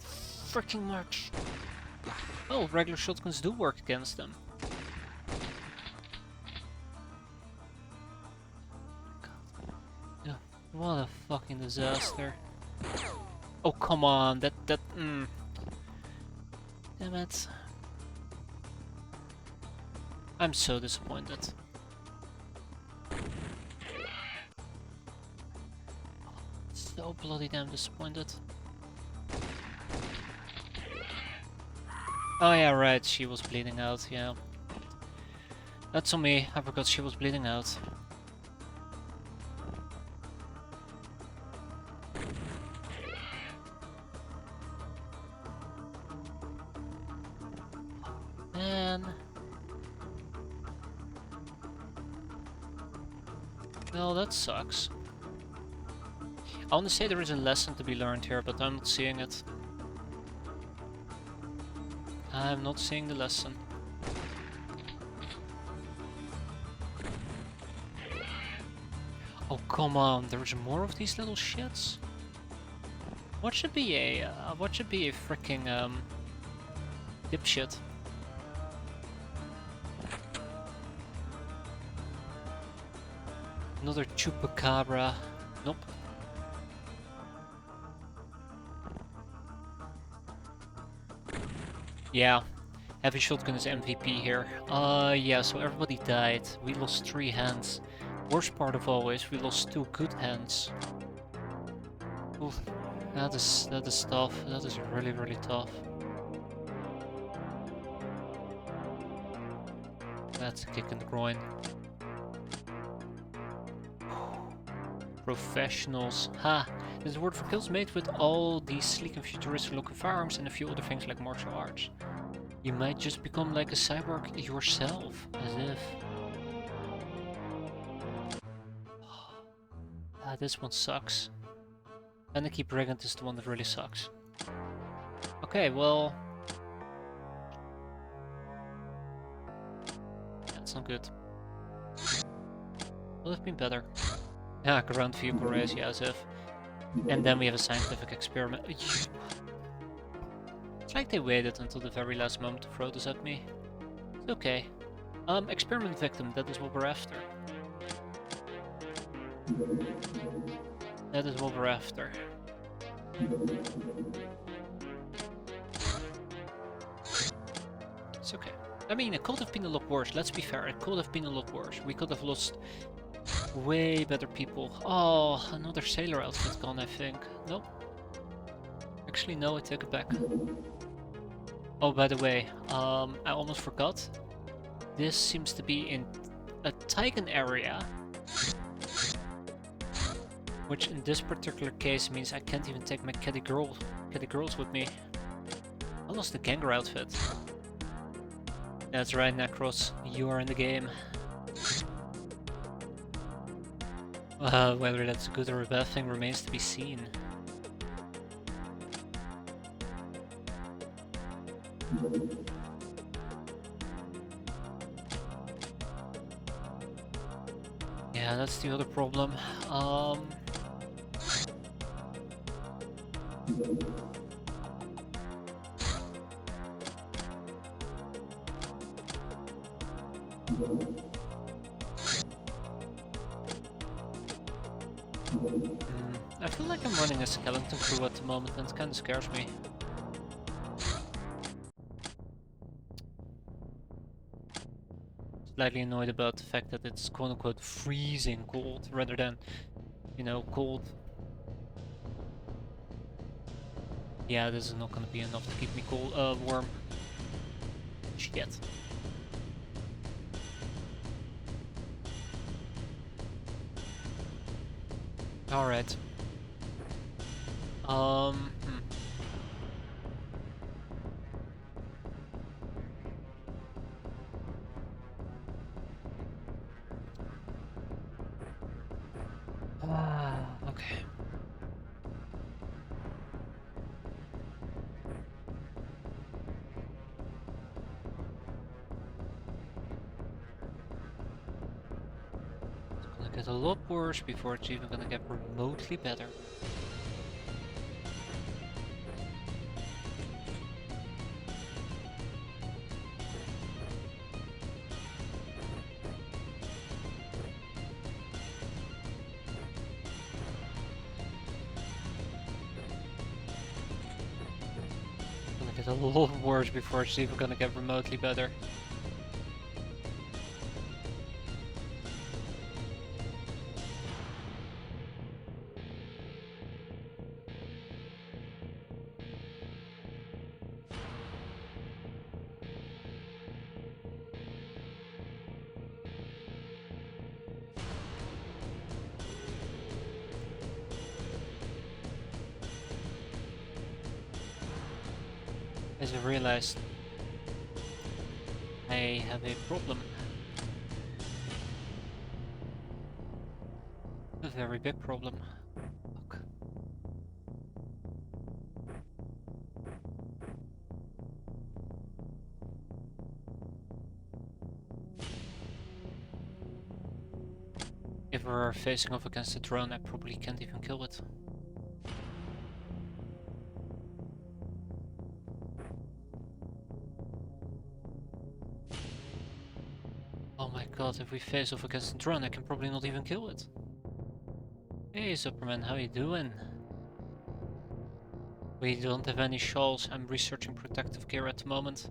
freaking much. Oh, regular shotguns do work against them. God. Yeah, what a fucking disaster. Oh come on, that damn it. I'm so disappointed. So bloody damn disappointed. Oh yeah, right, she was bleeding out, yeah. That's on me, I forgot she was bleeding out. Man. Well, that sucks. I want to say there is a lesson to be learned here, but I'm not seeing it. I'm not seeing the lesson. Oh, come on, there's more of these little shits? What should be a freaking dipshit? Another chupacabra. Nope. Yeah, heavy shotgun is MVP here. Yeah, so everybody died. We lost 3 hands. Worst part of all is we lost 2 good hands. Oof, that is tough. That is really, really tough. That's a kick in the groin. Professionals. Ha! This is a word for kills made with all these sleek and futuristic looking firearms and a few other things like martial arts. You might just become like a cyborg yourself, as if. Ah, this one sucks. And the Keep Brigand is the one that really sucks. Okay, well. That's not good. Will have been better. Yeah, ground vehicle race, yeah, as if. And then we have a scientific experiment. It's like they waited until the very last moment to throw this at me. It's okay. Experiment victim, that is what we're after. That is what we're after. It's okay. I mean, it could have been a lot worse, let's be fair, it could have been a lot worse. We could have lost way better people. Oh, another sailor outfit gone, I think. Nope. Actually, no, I take it back. Oh, by the way, I almost forgot. This seems to be in a Tigan area. Which in this particular case means I can't even take my caddy girls with me. I lost the Ganger outfit. That's right, Necros. You are in the game. Whether that's a good or a bad thing remains to be seen. Yeah, that's the other problem. I feel like I'm running a skeleton crew at the moment and it kinda scares me. Slightly annoyed about the fact that it's quote-unquote freezing cold rather than, you know, cold. Yeah, this is not gonna be enough to keep me cool, warm. Shit. Alright. Okay. It's gonna get a lot worse before it's even gonna get remotely better. It's a lot worse before it's even gonna get remotely better. As I realized, I have a problem. A very big problem. Fuck. If we're facing off against a drone, I probably can't even kill it. Oh my god, if we face off against a drone, I can probably not even kill it. Hey Superman, how you doing? We don't have any shawls. I'm researching protective gear at the moment.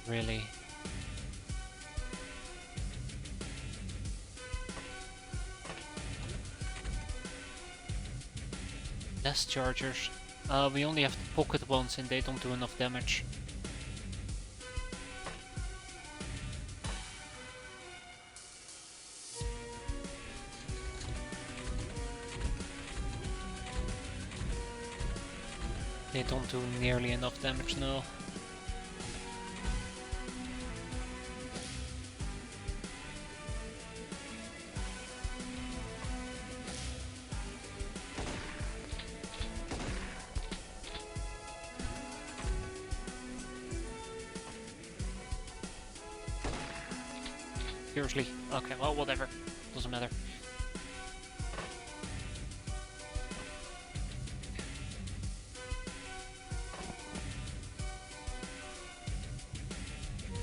Really? Less chargers. We only have the pocket ones and they don't do enough damage. They don't do nearly enough damage, no. Seriously? Okay, well, whatever. Doesn't matter.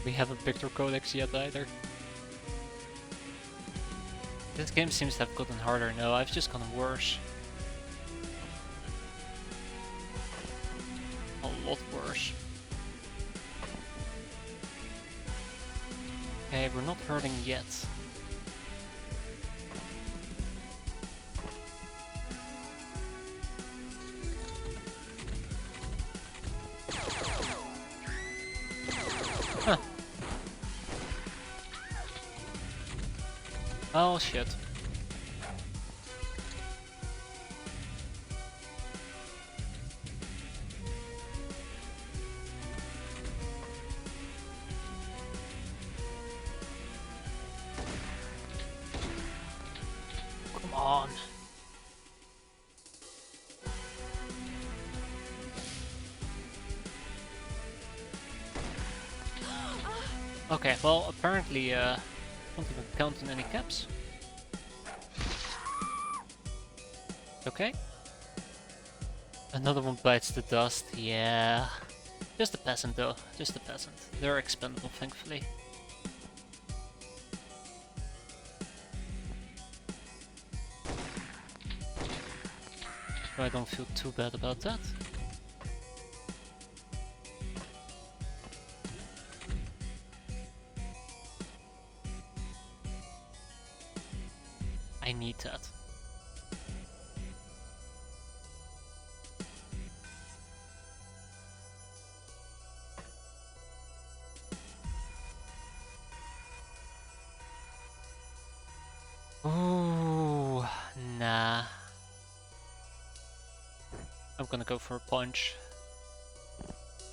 We haven't picked our codex yet either. This game seems to have gotten harder. No, I've just gotten worse. A lot worse. Okay, we're not hurting yet. Huh. Oh shit. Come on. Okay, well, apparently, don't even count on any caps. Okay. Another one bites the dust, yeah. Just a peasant though, just a peasant. They're expendable, thankfully. I don't feel too bad about that. I need that. Ooh, nah. I'm gonna go for a punch.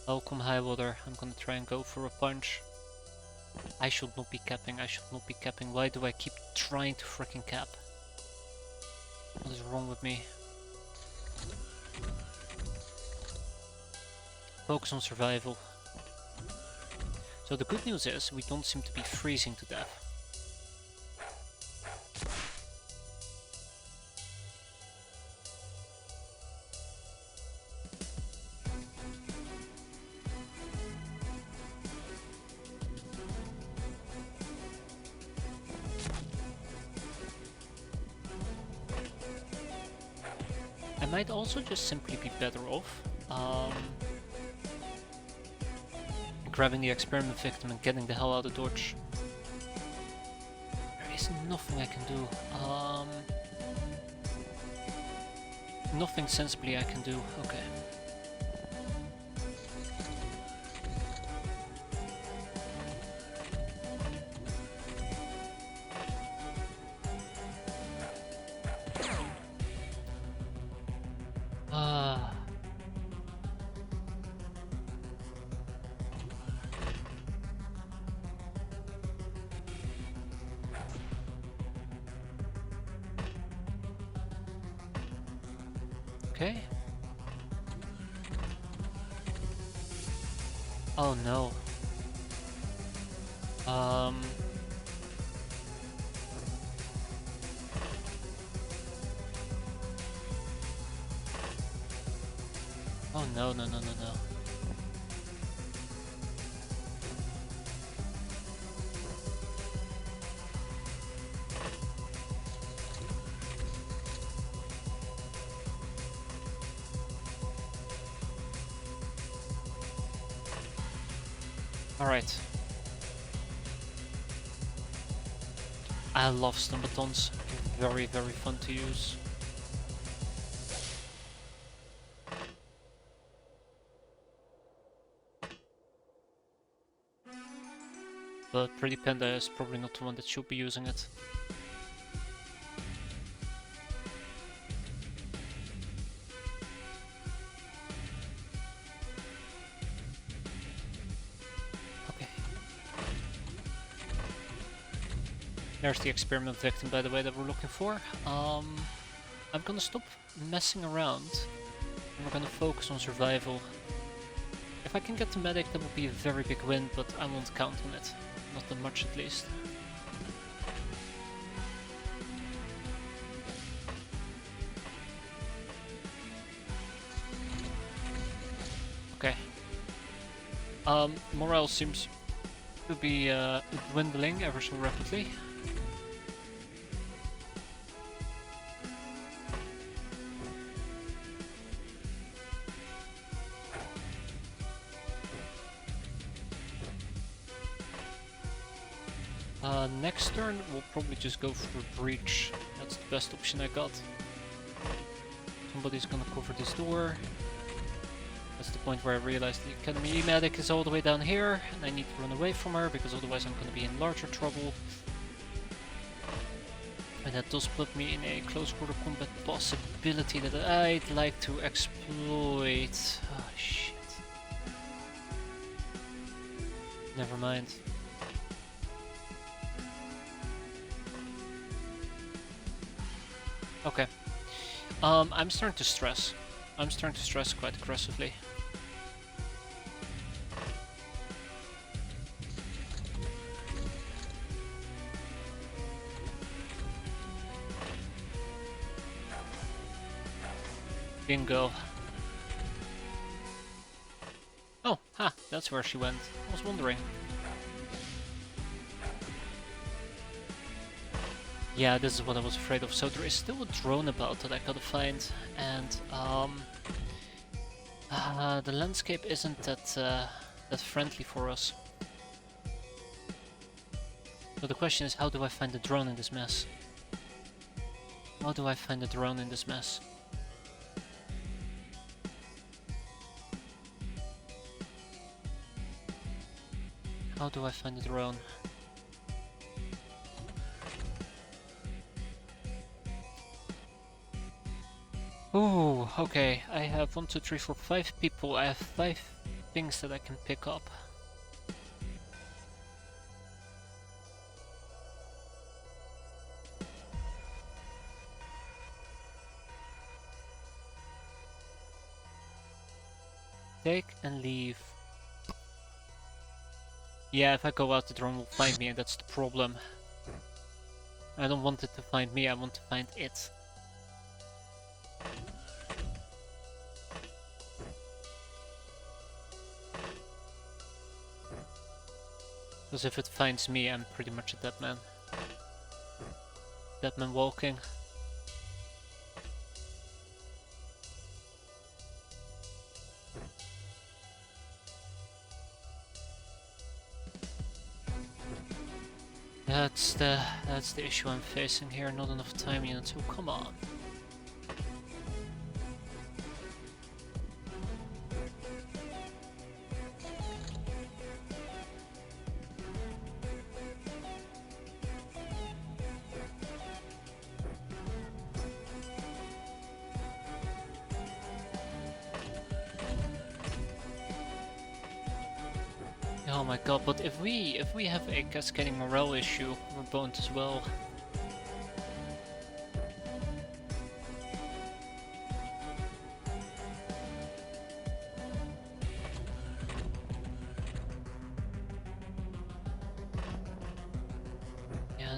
Oh, come high water, I'm gonna try and go for a punch. I should not be capping, I should not be capping. Why do I keep trying to freaking cap? What is wrong with me? Focus on survival. So the good news is, we don't seem to be freezing to death. I might also just simply be better off grabbing the experiment victim and getting the hell out of Dodge. There is nothing I can do. Nothing sensibly I can do. Okay. Okay. Oh no. Oh no, no, no, no, no. Alright. I love stun batons. Very, very fun to use. But Pretty Panda is probably not the one that should be using it. Okay. There's the experiment victim, by the way, that we're looking for. I'm gonna stop messing around, and we're gonna focus on survival. If I can get the medic, that would be a very big win, but I won't count on it. Not that much, at least. Okay. Morale seems to be dwindling ever so rapidly. Next turn, we'll probably just go for a breach. That's the best option I got. Somebody's gonna cover this door. That's the point where I realized the Academy medic is all the way down here, and I need to run away from her, because otherwise I'm gonna be in larger trouble. And that does put me in a close quarter combat possibility that I'd like to exploit. Oh shit. Never mind. Okay. I'm starting to stress. I'm starting to stress quite aggressively. Bingo. Oh, ha, that's where she went. I was wondering. Yeah, this is what I was afraid of. So there is still a drone about that I gotta find, and the landscape isn't that friendly for us. So the question is, how do I find the drone in this mess? How do I find the drone in this mess? How do I find the drone? Ooh, okay. I have 1, 2, 3, 4, 5 people. I have 5 things that I can pick up. Take and leave. Yeah, if I go out, the drone will find me, and that's the problem. I don't want it to find me, I want to find it. Because if it finds me, I'm pretty much a dead man. Dead man walking. That's the issue I'm facing here. Not enough time yet, so come on. Oh my god, but if we have a cascading morale issue, we're boned as well.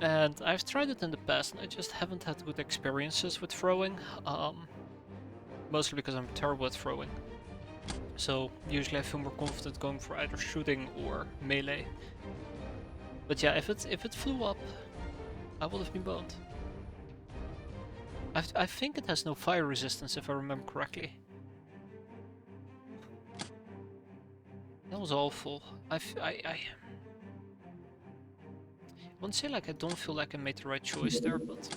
And I've tried it in the past, and I just haven't had good experiences with throwing. Mostly because I'm terrible at throwing. So usually I feel more confident going for either shooting or melee. But yeah, if it flew up, I would have been boned. I think it has no fire resistance if I remember correctly. That was awful. I wouldn't say like I don't feel like I made the right choice there, but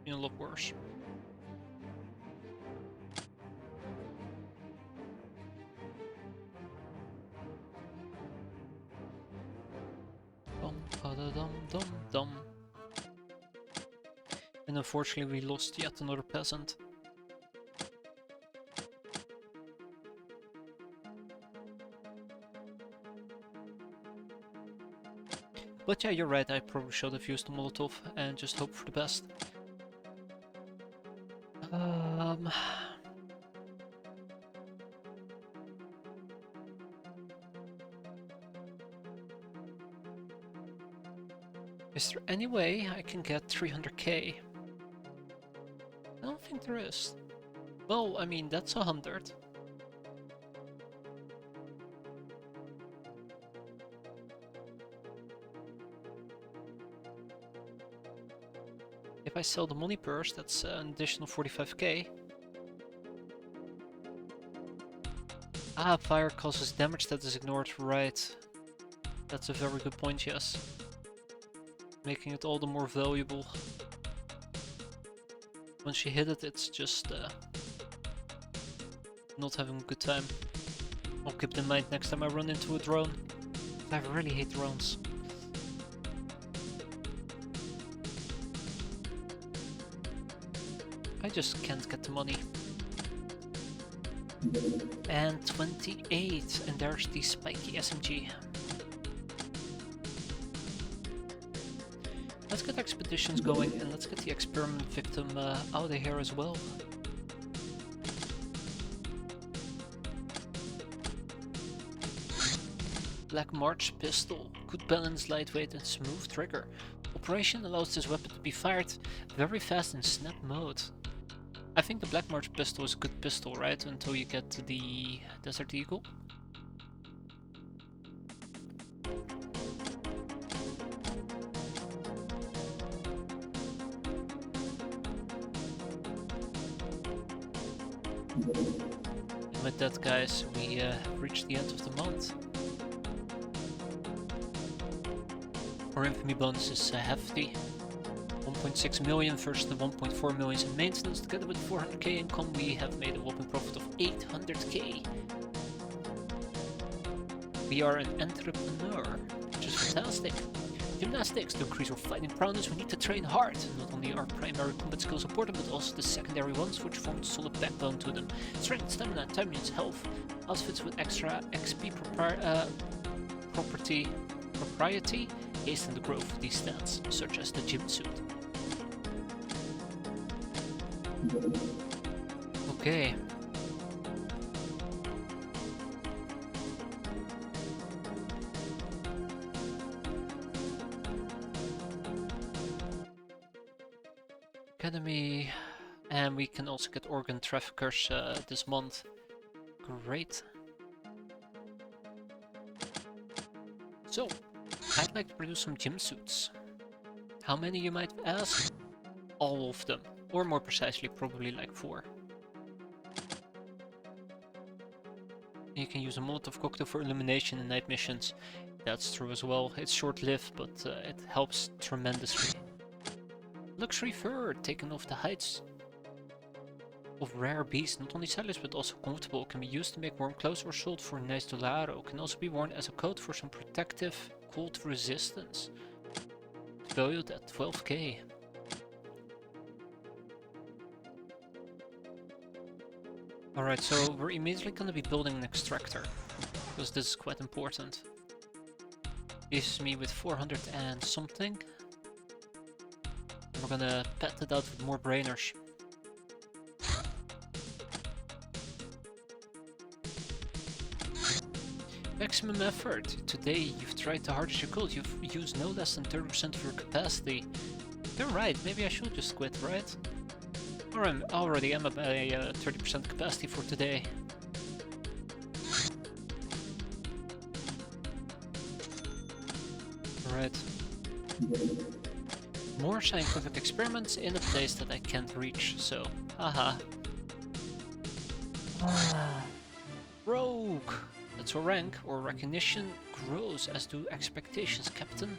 a lot worse. Dum da dum dum dum. And unfortunately we lost yet another peasant. But yeah, you're right, I probably should have used the Molotov and just hope for the best. Is there any way I can get 300k? I don't think there is. Well, I mean, that's 100. If I sell the money purse, that's an additional 45k. Ah, fire causes damage that is ignored, right. That's a very good point, yes. Making it all the more valuable. Once you hit it, it's just not having a good time. I'll keep it in mind next time I run into a drone. I really hate drones. I just can't get the money. And 28, and there's the spiky SMG. Let's get expeditions going, and let's get the experiment victim out of here as well. Black March pistol. Good balance, lightweight and smooth trigger. Operation allows this weapon to be fired very fast in snap mode. I think the Black March pistol is a good pistol, right? Until you get to the Desert Eagle. And with that, guys, we reached the end of the month. Our infamy bonus is hefty. 1.6 million versus the 1.4 million in maintenance. Together with 400k income, we have made a whopping profit of 800k. We are an entrepreneur, which is fantastic. Gymnastics. To increase our fighting prowess, we need to train hard. Not only our primary combat skills important, but also the secondary ones, which form a solid backbone to them. Strength, stamina, temperance, health. Outfits with extra XP propriety hasten the growth of these stats, such as the gym suit. Okay. Academy, and we can also get organ traffickers this month. Great. So, I'd like to produce some gym suits. How many, you might ask? All of them. Or more precisely, probably like 4. You can use a Molotov cocktail for illumination in night missions. That's true as well. It's short-lived, but it helps tremendously. Luxury fur, taken off the hides of rare beasts. Not only stylish, but also comfortable. Can be used to make warm clothes or sold for a nice dollar. Can also be worn as a coat for some protective cold resistance. Valued at 12k. Alright, so we're immediately going to be building an extractor, because this is quite important. Leaves me with 400 and something. And we're gonna pad it out with more brainers. Maximum effort. Today you've tried the hardest you could. You've used no less than 30% of your capacity. You're right, maybe I should just quit, right? Or I already am at a 30% capacity for today. Right. More scientific experiments in a place that I can't reach, so haha. Rogue! That's your rank, or recognition grows as do expectations, Captain.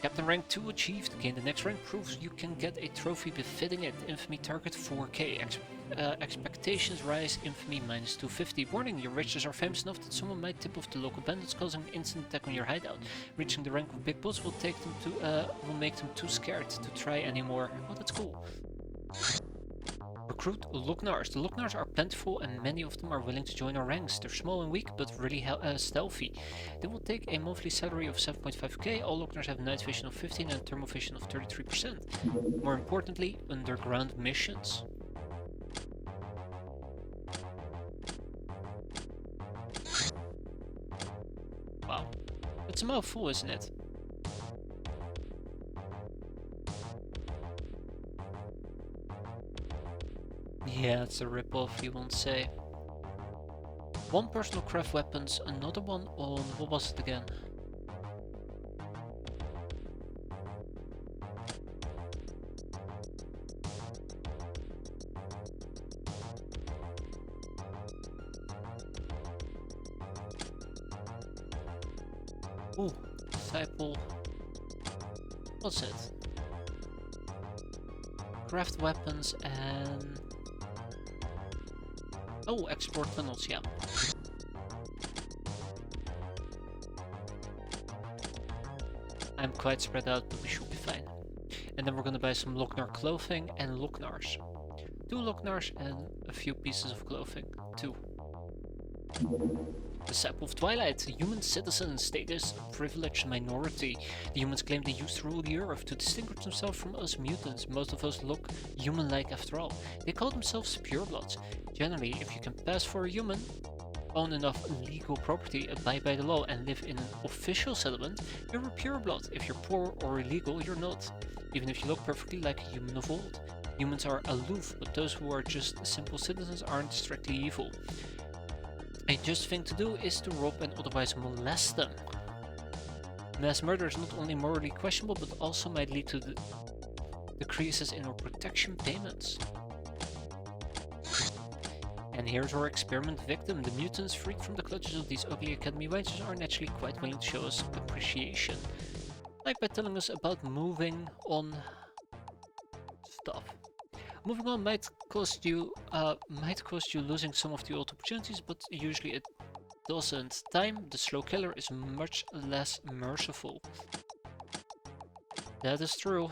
Captain rank 2 achieved. Gain the next rank proves you can get a trophy befitting it. Infamy target 4k. Expectations rise. Infamy minus 250. Warning, your riches are famous enough that someone might tip off the local bandits, causing an instant attack on your hideout. Reaching the rank of big boss will make them too scared to try anymore. Oh, that's cool. Recruit Looknars. The Looknars are plentiful and many of them are willing to join our ranks. They're small and weak but really stealthy. They will take a monthly salary of 7.5k. All Looknars have night vision of 15 and thermal vision of 33%. More importantly, underground missions. Wow. It's a mouthful, isn't it? Yeah, it's a rip-off, you won't say. One personal craft weapons, another one on... what was it again? Ooh, disciple... what's it? Craft weapons and... oh, export tunnels, yeah. I'm quite spread out, but we should be fine. And then we're gonna buy some Lochnar clothing and Lochnars. 2 Lochnars and a few pieces of clothing. 2. Disciple of Twilight, a human citizen, status, privileged minority. The humans claim they used to rule the earth to distinguish themselves from us mutants. Most of us look human-like after all. They call themselves purebloods. Generally, if you can pass for a human, own enough legal property, abide by the law, and live in an official settlement, you're a pureblood. If you're poor or illegal, you're not. Even if you look perfectly like a human of old. Humans are aloof, but those who are just simple citizens aren't strictly evil. A just thing to do is to rob and otherwise molest them. Mass murder is not only morally questionable, but also might lead to decreases in our protection payments. And here's our experiment victim. The mutants freed from the clutches of these ugly academy wenches are naturally quite willing to show us appreciation. Like by telling us about moving on stuff. Moving on might cost you losing some of the old opportunities, but usually it doesn't. Time, the slow killer, is much less merciful. That is true.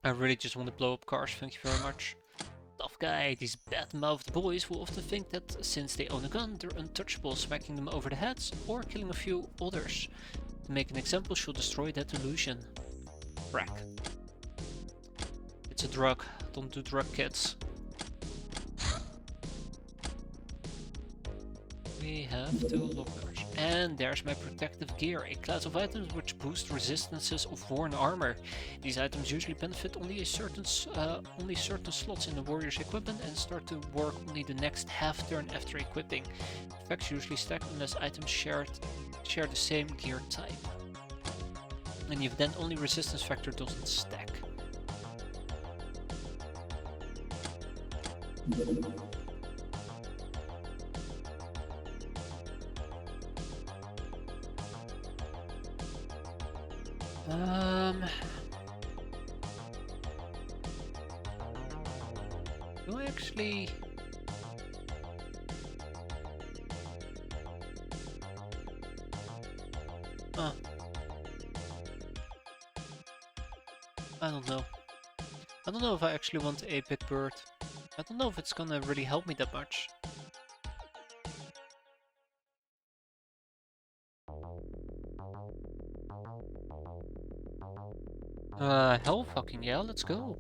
I really just want to blow up cars, thank you very much. Tough guy, these bad-mouthed boys will often think that since they own a gun, they're untouchable, smacking them over the heads or killing a few others. To make an example should destroy that illusion. Crack. It's a drug. Don't do drug, kids. We have 2 lockers. And there's my protective gear, a class of items which boost resistances of worn armor. These items usually benefit only certain slots in the warrior's equipment and start to work only the next half turn after equipping. Effects usually stack unless items share the same gear type. And if then only resistance factor doesn't stack. Do I actually... I don't know. I don't know if I actually want a big bird. I don't know if it's gonna really help me that much. Hell fucking yeah, let's go.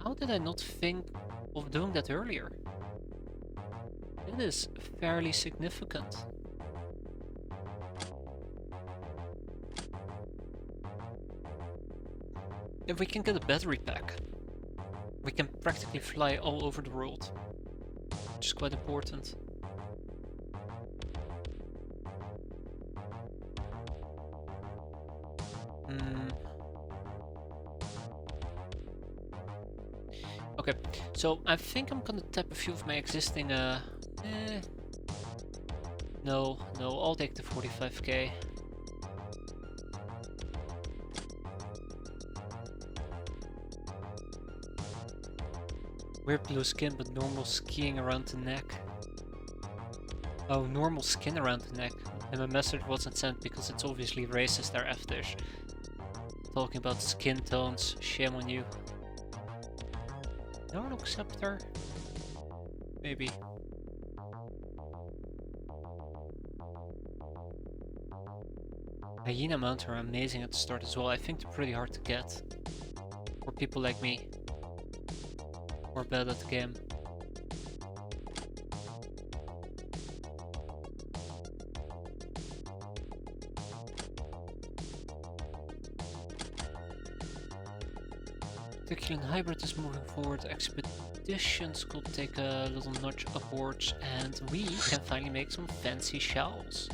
How How did I not think of doing that earlier? It is fairly significant. If we can get a battery pack, we can practically fly all over the world, which is quite important. Okay, so I think I'm gonna tap a few of my existing, no, I'll take the 45k. Weird blue skin, but normal skiing around the neck. Oh, normal skin around the neck. And my message wasn't sent because it's obviously racist there after. Talking about skin tones, shame on you. No acceptor? Maybe. Hyena mounts are amazing at the start as well. I think they're pretty hard to get. For people like me. Or bad at the game. Particularly hybrid is moving forward. Expeditions could take a little nudge upwards, and we can finally make some fancy shells.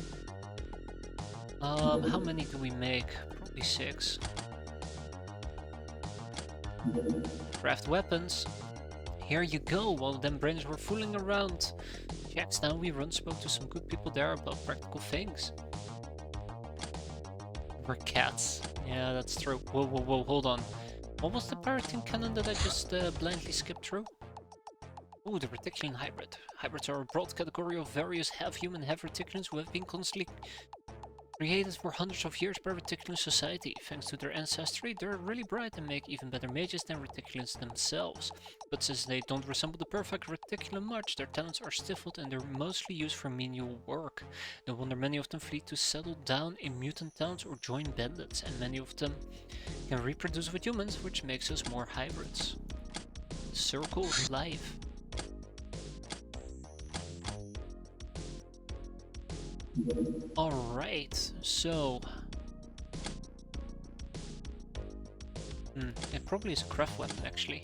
How many do we make? Probably 6. Craft weapons. Here you go. While them brains were fooling around. Checks down we run spoke to some good people there about practical things. We're cats. Yeah, that's true. Whoa, hold on. What was the pirating cannon that I just blindly skipped through? Ooh, the reticulan hybrid. Hybrids are a broad category of various half-human, half-reticulans who have been constantly created for hundreds of years by reticulan society. Thanks to their ancestry, they're really bright and make even better mages than reticulans themselves. But since they don't resemble the perfect reticulan much, their talents are stifled and they're mostly used for menial work. No wonder many of them flee to settle down in mutant towns or join bandits, and many of them can reproduce with humans, which makes us more hybrids. Circle of life. Alright, so... it probably is a craft weapon, actually.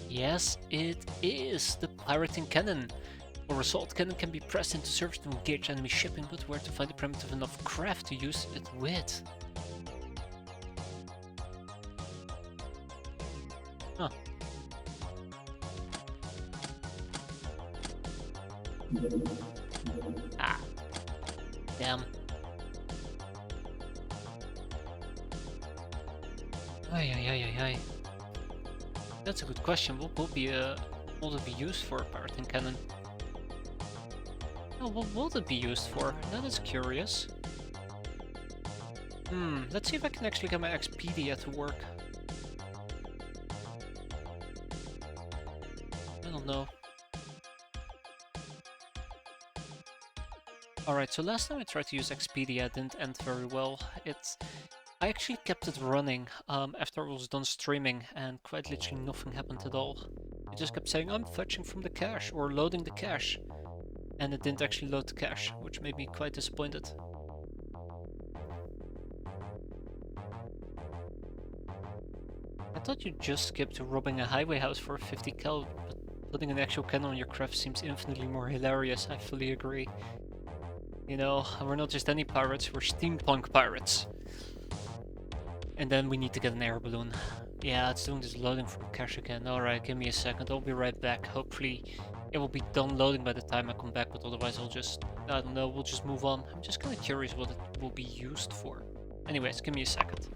Yes, it is! The pirating cannon! Or assault cannon can be pressed into service to engage enemy shipping, but where to find a primitive enough craft to use it with? Huh. Ah. Damn. Ay. That's a good question. What will it be used for, a pirating cannon? Oh, what will it be used for? That is curious. Let's see if I can actually get my X-piratez to work. I don't know. Alright, so last time I tried to use X-piratez, it didn't end very well. I actually kept it running after I was done streaming, and quite literally nothing happened at all. It just kept saying, I'm fetching from the cache, or loading the cache. And it didn't actually load the cache, which made me quite disappointed. I thought you'd just skip to robbing a highway house for 50 cal, but putting an actual cannon on your craft seems infinitely more hilarious. I fully agree. You know, we're not just any pirates, we're steampunk pirates. And then we need to get an air balloon. Yeah, it's doing this loading from cache again. Alright, give me a second, I'll be right back. Hopefully it will be done loading by the time I come back, but otherwise I'll just, I don't know, we'll just move on. I'm just kind of curious what it will be used for. Anyways, give me a second.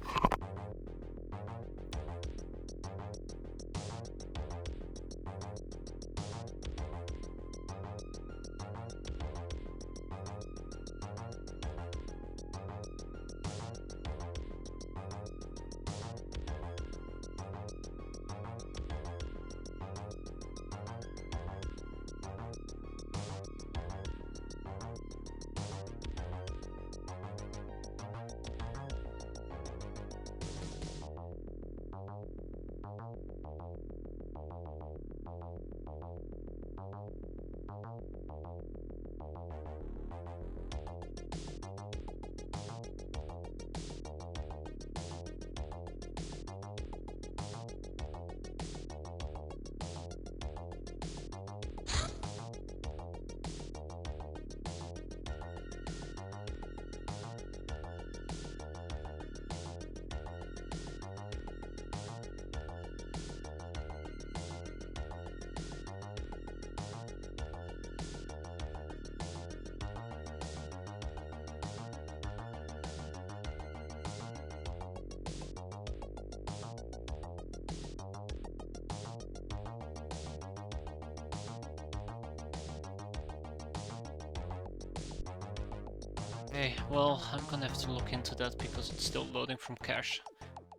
Okay, well, I'm gonna have to look into that because it's still loading from cache,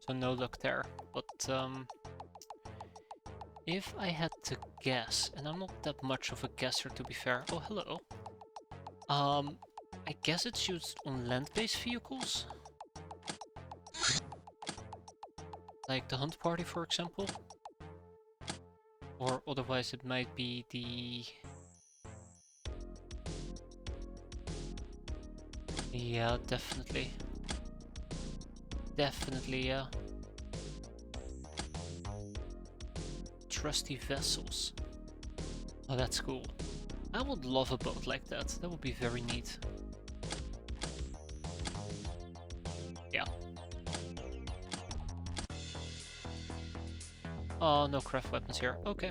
so no luck there. But if I had to guess, and I'm not that much of a guesser to be fair. Oh, hello. I guess it's used on land-based vehicles, like the hunt party, for example. Or otherwise, it might be the. Yeah, definitely. Definitely, yeah. Trusty vessels. Oh, that's cool. I would love a boat like that. That would be very neat. Yeah. Oh, no craft weapons here. Okay.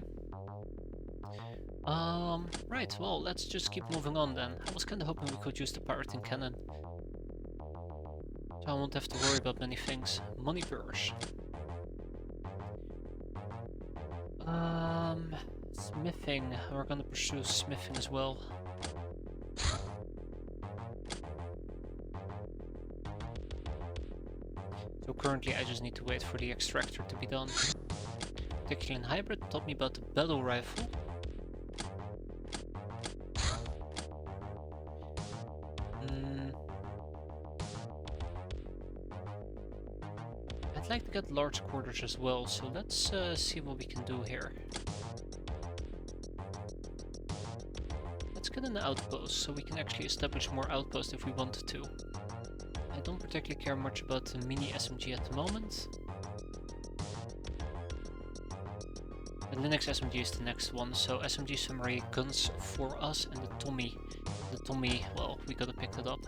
Right, well, let's just keep moving on then. I was kinda hoping we could use the pirating cannon. So I won't have to worry about many things. Money purse. Smithing. We're gonna pursue smithing as well. So currently I just need to wait for the extractor to be done. Particularly in hybrid taught me about the battle rifle. I'd like to get large quarters as well, so let's see what we can do here. Let's get an outpost, so we can actually establish more outposts if we wanted to. I don't particularly care much about the mini SMG at the moment. The Linux SMG is the next one, so SMG summary guns for us, and the Tommy, well, we gotta pick that up.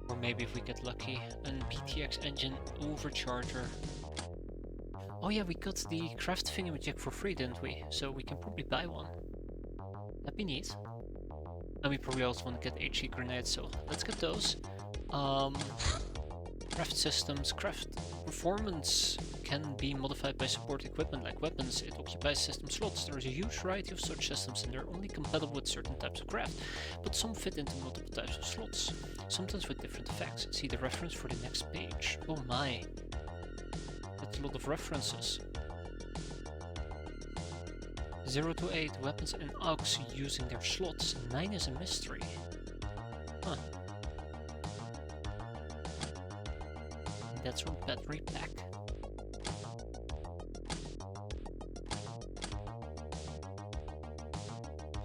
Or maybe if we get lucky, an PTX engine overcharger. Oh yeah, we got the craft thingamajig for free, didn't we? So we can probably buy one. That'd be neat. And we probably also want to get HE grenades, so let's get those. Craft systems, craft performance can be modified by support equipment like weapons. It occupies system slots. There is a huge variety of such systems and they're only compatible with certain types of craft, but some fit into multiple types of slots, sometimes with different effects. See the reference for the next page. Oh my, that's a lot of references. 0 to 8, weapons and AUX using their slots. 9 is a mystery. Huh. And that's from battery pack.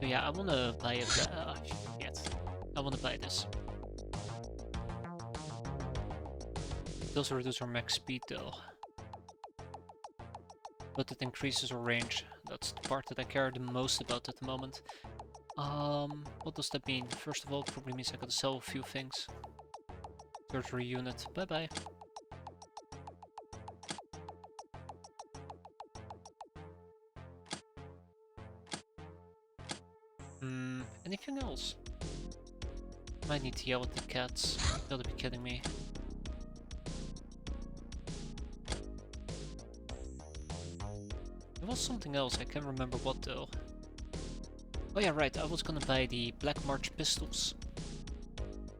So yeah, I wanna buy it. Shit. I wanna buy this. It does reduce our max speed though. But it increases our range. That's the part that I care the most about at the moment. What does that mean? First of all, it probably means I gotta sell a few things. Surgery unit, bye bye. Anything else? Might need to yell at the cats. You gotta be kidding me. There was something else, I can't remember what though. Oh yeah, right, I was gonna buy the Black March pistols.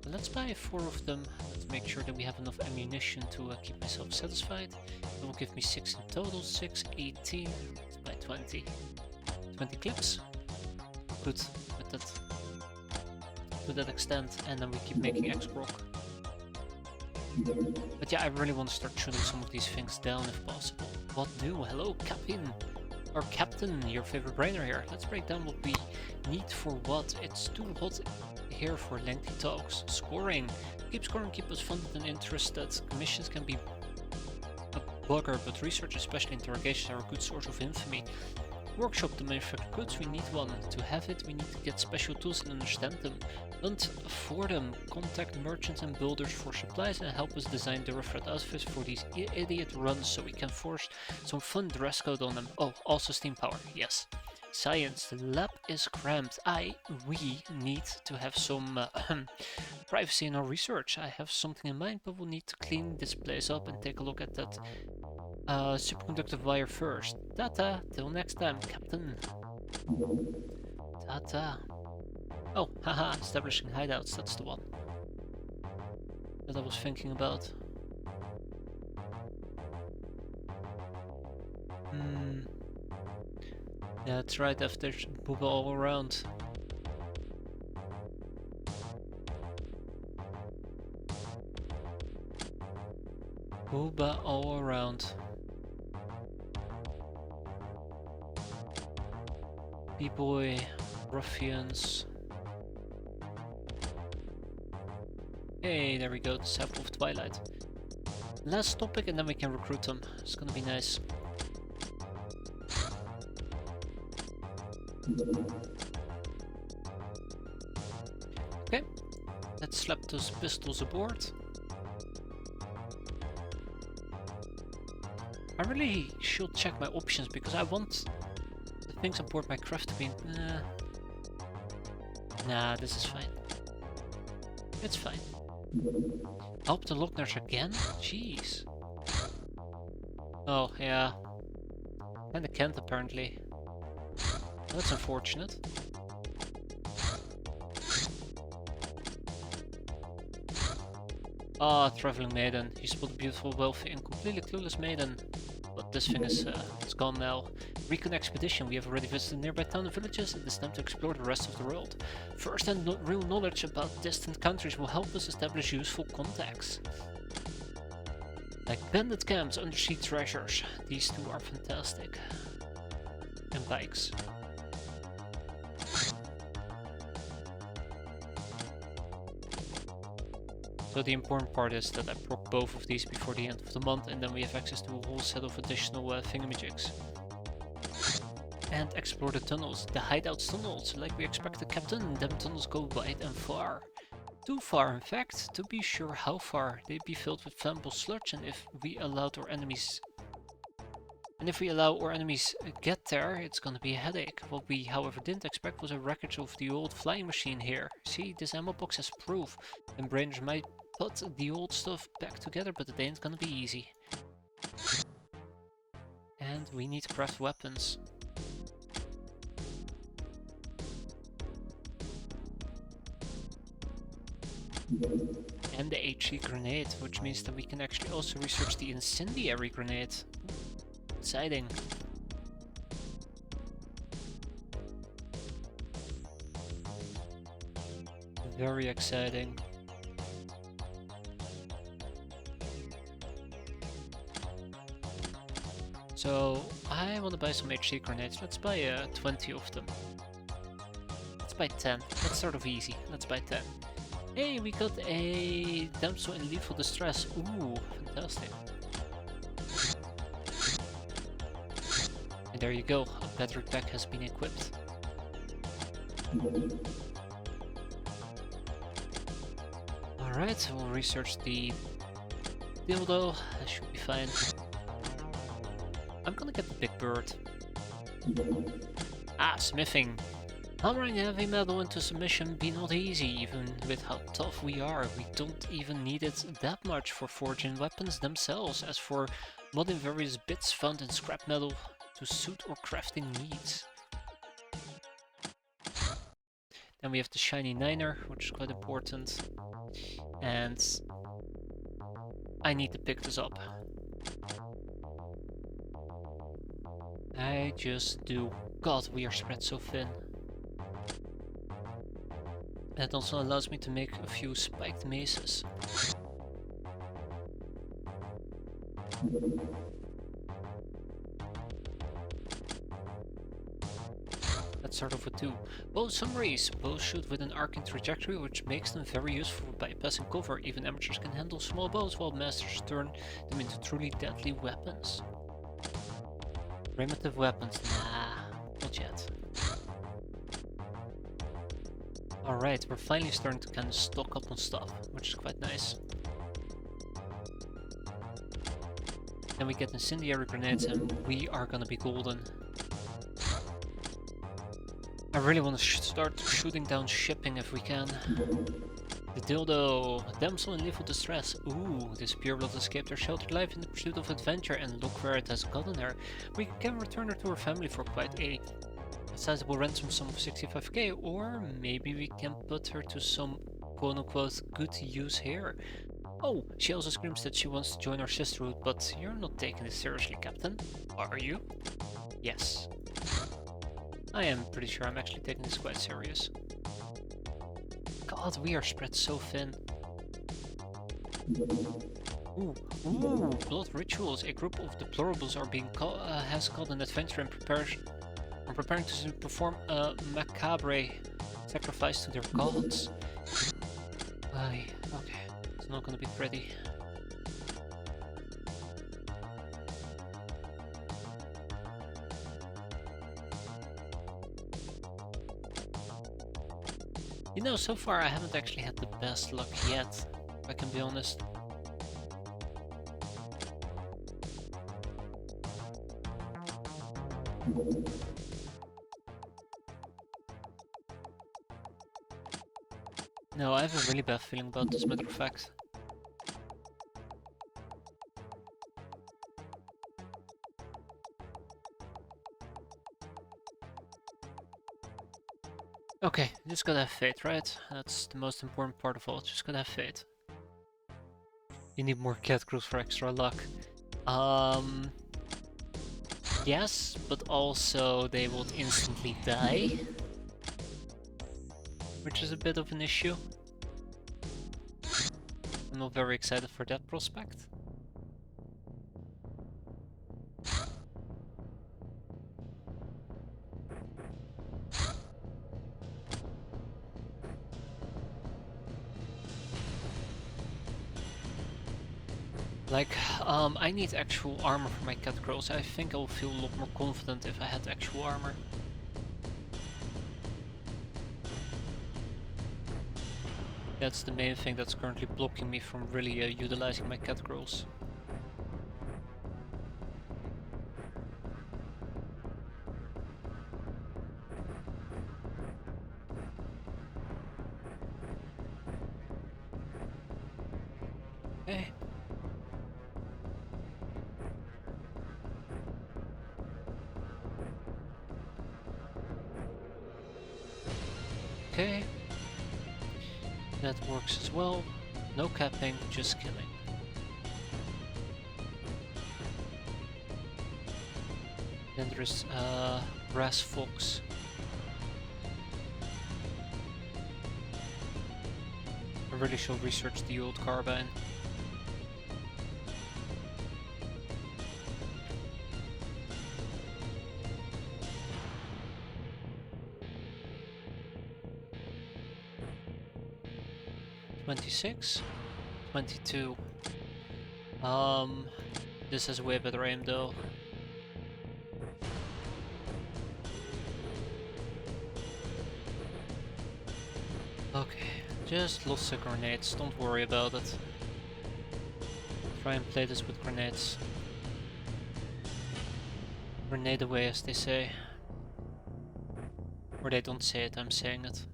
So let's buy 4 of them. Let's make sure that we have enough ammunition to keep myself satisfied. That will give me 6 in total, 6, 18, let's buy 20. 20 clips. Good, with that, to that extent, and then we keep making X-Brock. But yeah, I really want to start shooting some of these things down if possible. What new? Hello, Capin! Our captain, your favorite brainer here. Let's break down what we need for what. It's too hot here for lengthy talks. Scoring. Keep scoring, keep us funded and interested. Missions can be a bugger, but research, especially interrogations, are a good source of infamy. Workshop to manufacture goods, we need one. To have it, we need to get special tools and understand them. Hunt for them. Contact merchants and builders for supplies and help us design the rough outfits for these idiot runs so we can force some fun dress code on them. Oh, also steam power, yes. Science, the lab is cramped. We need to have some privacy in our research. I have something in mind, but we'll need to clean this place up and take a look at that superconductive wire first. Tata, till next time, Captain. Tata. Oh, haha, establishing hideouts, that's the one that I was thinking about. Yeah, that's right, if there's booba all around. Booba all around. B-boy, ruffians. Hey, there we go, the sample of Twilight. Last topic and then we can recruit them. It's gonna be nice. Okay, let's slap those pistols aboard. I really should check my options because I want the things aboard my craft to be... Nah, this is fine. It's fine. Help the Lockners again? Jeez. Oh, yeah. Kinda can't apparently. That's unfortunate. Ah, traveling maiden. You spot a beautiful, wealthy, and completely clueless maiden. But this thing is it's gone now. Recon expedition. We have already visited nearby town and villages. It is time to explore the rest of the world. First-hand real knowledge about distant countries will help us establish useful contacts. Like bandit camps, undersea treasures. These two are fantastic. And bikes. So the important part is that I proc both of these before the end of the month, and then we have access to a whole set of additional thingamajigs. And explore the tunnels, the hideouts tunnels. Like we expected, Captain, them tunnels go wide and far. Too far, in fact. To be sure how far. They'd be filled with flammable sludge, and if we allowed our enemies... get there, it's gonna be a headache. What we, however, didn't expect was a wreckage of the old flying machine here. See, this ammo box has proof. And brainers might put the old stuff back together, but it ain't gonna be easy. And we need to craft weapons. And the HE grenade, which means that we can actually also research the incendiary grenade. Exciting. Very exciting. So, I want to buy some HE grenades. Let's buy 20 of them. Let's buy 10. Let's start off easy. Let's buy 10. Hey, we got a damsel in lethal distress. Ooh, fantastic. And there you go, a battery pack has been equipped. Alright, we'll research the dildo, that should be fine. I'm gonna get the big bird. Ah, smithing. Hammering heavy metal into submission be not easy, even with how tough we are. We don't even need it that much for forging weapons themselves, as for modding various bits found in scrap metal to suit our crafting needs. Then we have the shiny niner, which is quite important. And I need to pick this up. I just do. God, we are spread so thin. That also allows me to make a few spiked maces. Let's start off with 2. Bow summaries. Bows shoot with an arcing trajectory, which makes them very useful for bypassing cover. Even amateurs can handle small bows, while masters turn them into truly deadly weapons. Primitive weapons? Nah, not yet. Alright, we're finally starting to kind of stock up on stuff, which is quite nice. Then we get incendiary grenades and we are gonna be golden. I really want to start shooting down shipping if we can. The dildo. Damsel in lethal distress. Ooh, this pure blood escaped her sheltered life in the pursuit of adventure, and look where it has gotten her. We can return her to her family for quite a sizable ransom sum of 65k, or maybe we can put her to some quote-unquote good use here. Oh, she also screams that she wants to join our sisterhood, but you're not taking this seriously, Captain, are you? Yes. I am pretty sure I'm actually taking this quite serious. God, we are spread so thin. Ooh, blood rituals. A group of deplorables are being has called an adventure and preparing to perform a macabre sacrifice to their gods. Aye, okay, it's not gonna be pretty. You know, so far I haven't actually had the best luck yet, if I can be honest. No, I have a really bad feeling about this, matter of fact. Okay, just gotta have faith, right? That's the most important part of all, just gotta have faith. You need more cat crews for extra luck. Yes, but also they would instantly die. Which is a bit of an issue. I'm not very excited for that prospect. Like, I need actual armor for my cat girls. I think I will feel a lot more confident if I had actual armor. That's the main thing that's currently blocking me from really utilizing my cat girls. Okay. Okay. That works as well. No capping, just killing. Then there's Brass Fox. I really should research the old carbine. $26, $22. This has way better aim though. Okay, just lost the grenades, don't worry about it. Try and play this with grenades. Grenade away, as they say. Or they don't say it, I'm saying it.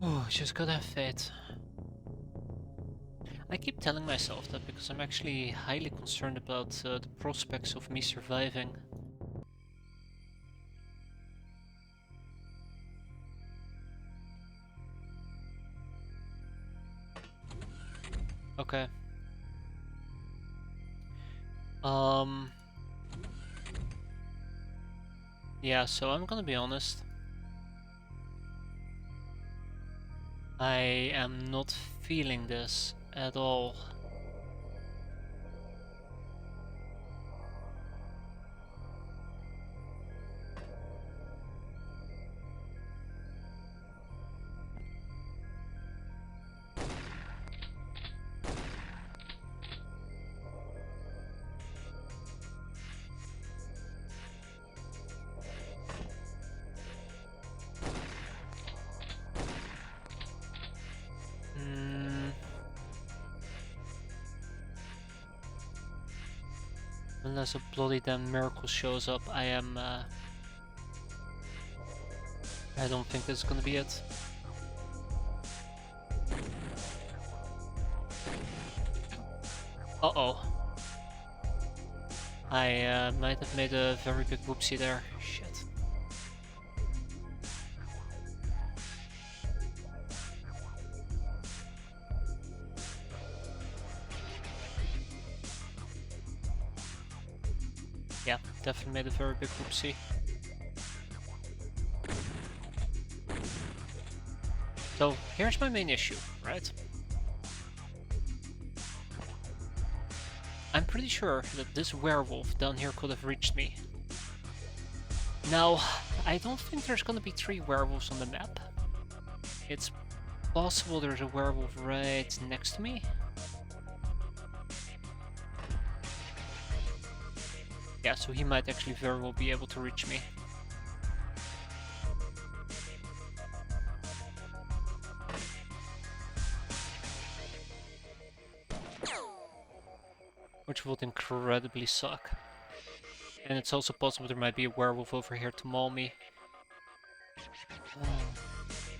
Oh, just gotta have faith. I keep telling myself that because I'm actually highly concerned about the prospects of me surviving. Okay. Yeah, so I'm gonna be honest. I am not feeling this at all. Hmm. Unless a bloody damn miracle shows up, I don't think this is gonna be it. Uh-oh. I might have made a very big whoopsie there. Shit. Yeah, definitely made a very big whoopsie. So, here's my main issue, right? I'm pretty sure that this werewolf down here could have reached me. Now, I don't think there's gonna be 3 werewolves on the map. It's possible there's a werewolf right next to me. Yeah, so he might actually very well be able to reach me. Which would incredibly suck. And it's also possible there might be a werewolf over here to maul me.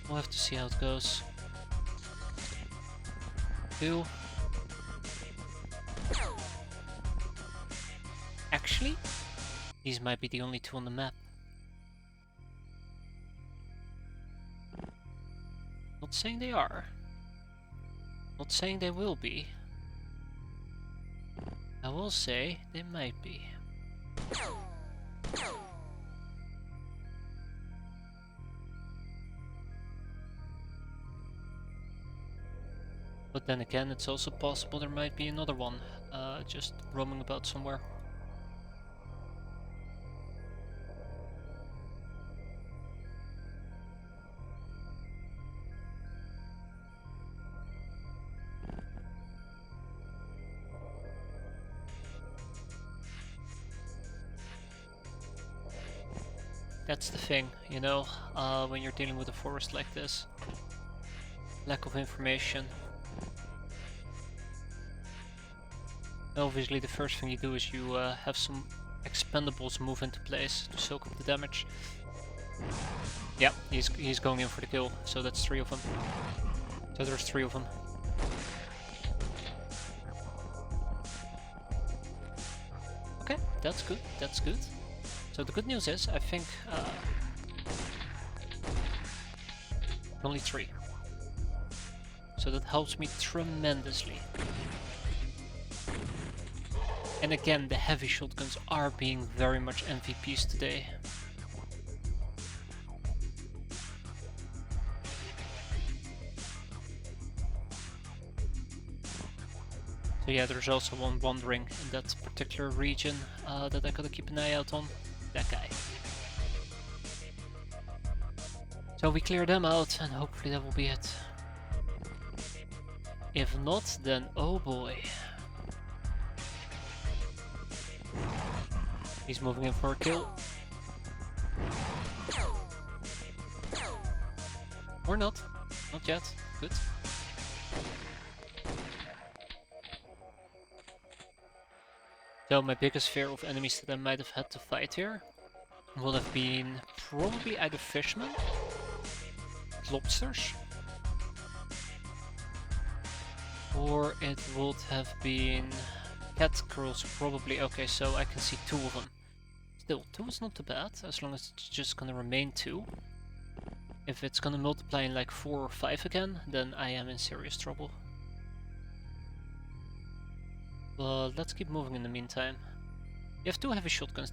We'll have to see how it goes. 2. Actually, these might be the only 2 on the map. Not saying they are. Not saying they will be. I will say they might be. But then again, it's also possible there might be another one, just roaming about somewhere. That's the thing, you know, when you're dealing with a forest like this. Lack of information. Obviously the first thing you do is you have some expendables move into place to soak up the damage. Yeah, he's going in for the kill, so that's 3 of them. So there's 3 of them. Okay, that's good, that's good. So the good news is, I think only 3. So that helps me tremendously. And again, the heavy shotguns are being very much MVPs today. So yeah, there's also one wandering in that particular region that I gotta keep an eye out on. That guy. So we clear them out and hopefully that will be it. If not, then oh boy. He's moving in for a kill. Or not. Not yet. Good. So my biggest fear of enemies that I might have had to fight here would have been probably either fishmen, lobsters, or it would have been cat girls probably. Okay, so I can see 2 of them. Still, 2 is not too bad, as long as it's just gonna remain 2. If it's gonna multiply in like 4 or 5 again, then I am in serious trouble. But let's keep moving in the meantime. You have 2 heavy shotguns.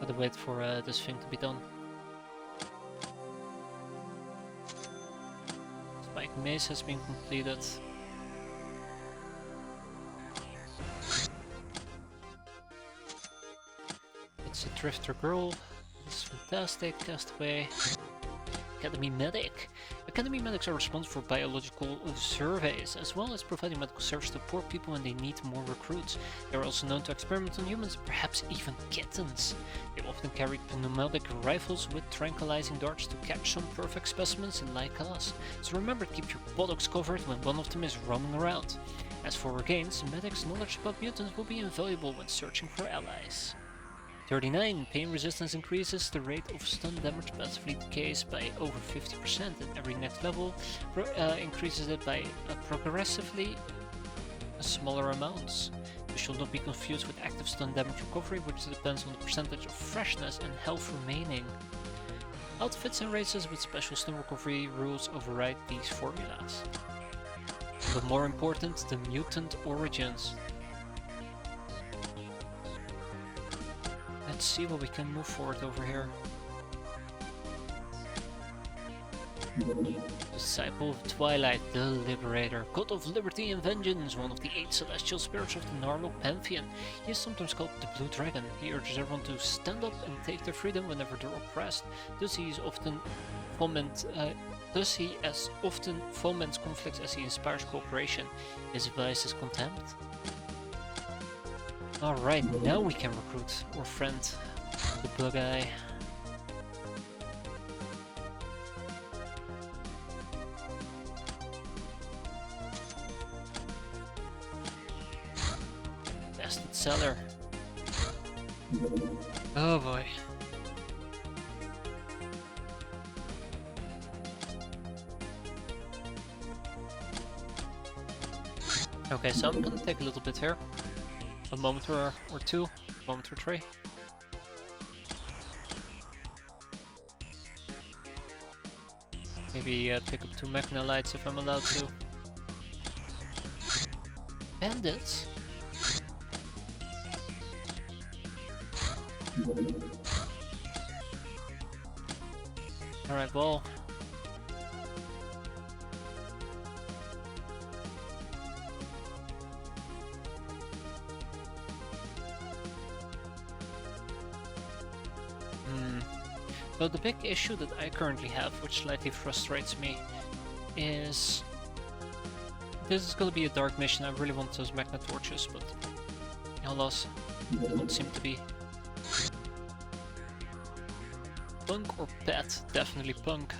Gotta wait for this thing to be done. Spike Maze has been completed. It's a Drifter Girl. This is fantastic. Castaway. Academy Medic. Academy Medics are responsible for biological surveys, as well as providing medical service to poor people when they need more recruits. They are also known to experiment on humans, perhaps even kittens. They often carry pneumatic rifles with tranquilizing darts to catch some perfect specimens like us. So remember to keep your buttocks covered when one of them is roaming around. As for regains, medics' knowledge about mutants will be invaluable when searching for allies. 39. Pain resistance increases the rate of stun damage passively decays by over 50%, and every next level increases it by progressively smaller amounts. This should not be confused with active stun damage recovery, which depends on the percentage of freshness and health remaining. Outfits and races with special stun recovery rules override these formulas. But more important, the mutant origins. Let's see what we can move forward over here. Disciple of Twilight, the Liberator, God of Liberty and Vengeance, one of the 8 celestial spirits of the Narwhal Pantheon. He is sometimes called the Blue Dragon. He urges everyone to stand up and take their freedom whenever they're oppressed. Thus he as often foments conflicts as he inspires cooperation. His vice is contempt. Alright, now we can recruit our friend, the Bug Eye. Bested Seller. Oh boy. Okay, so I'm gonna take a little bit here. A moment or two, a moment or three. Maybe pick up 2 Mechanolites if I'm allowed to. Bandits? Alright, well. So the big issue that I currently have, which slightly frustrates me, is this is gonna be a dark mission. I really want those magnet torches, but alas, they don't seem to be. Punk or Pet? Definitely Punk.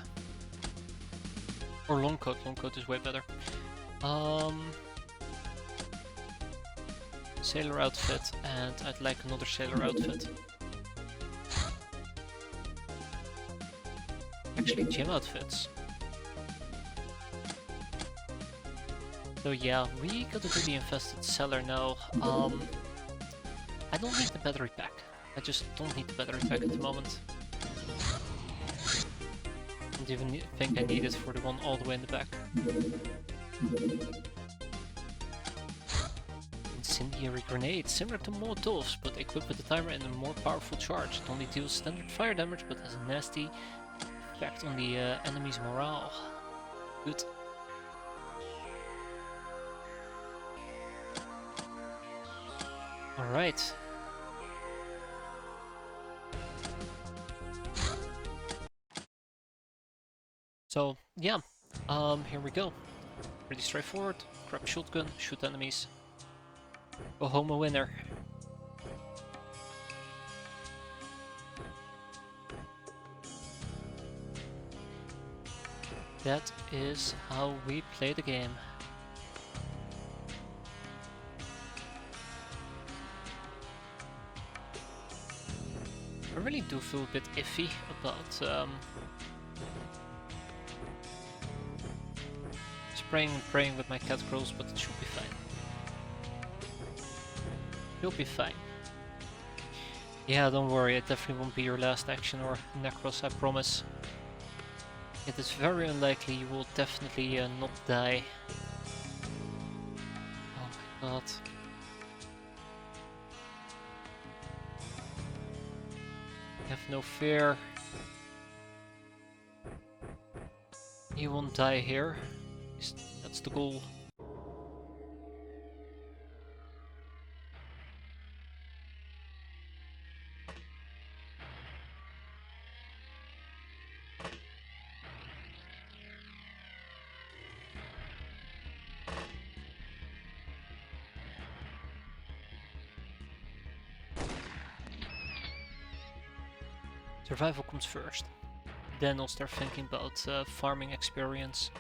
Or Long Coat. Long Coat is way better. Sailor outfit, and I'd like another sailor outfit. Actually, gym outfits. So yeah, we gotta do the infested cellar now. I don't need the battery pack. I just don't need the battery pack at the moment. Don't even think I need it for the one all the way in the back. Incendiary grenade, similar to Molotovs, but equipped with a timer and a more powerful charge. It only deals standard fire damage, but has a nasty effect on the enemy's morale. Good. Alright. So, yeah. Here we go. Pretty straightforward. Grab a shotgun, shoot enemies. Go home a winner. That is how we play the game. I really do feel a bit iffy about spraying and praying with my cat crows, but it should be fine. You'll be fine. Yeah, don't worry, it definitely won't be your last action or Necros, I promise. It is very unlikely you will definitely not die. Oh my god. Have no fear. He won't die here. At least that's the goal. Survival comes first. Then I'll start thinking about farming experience.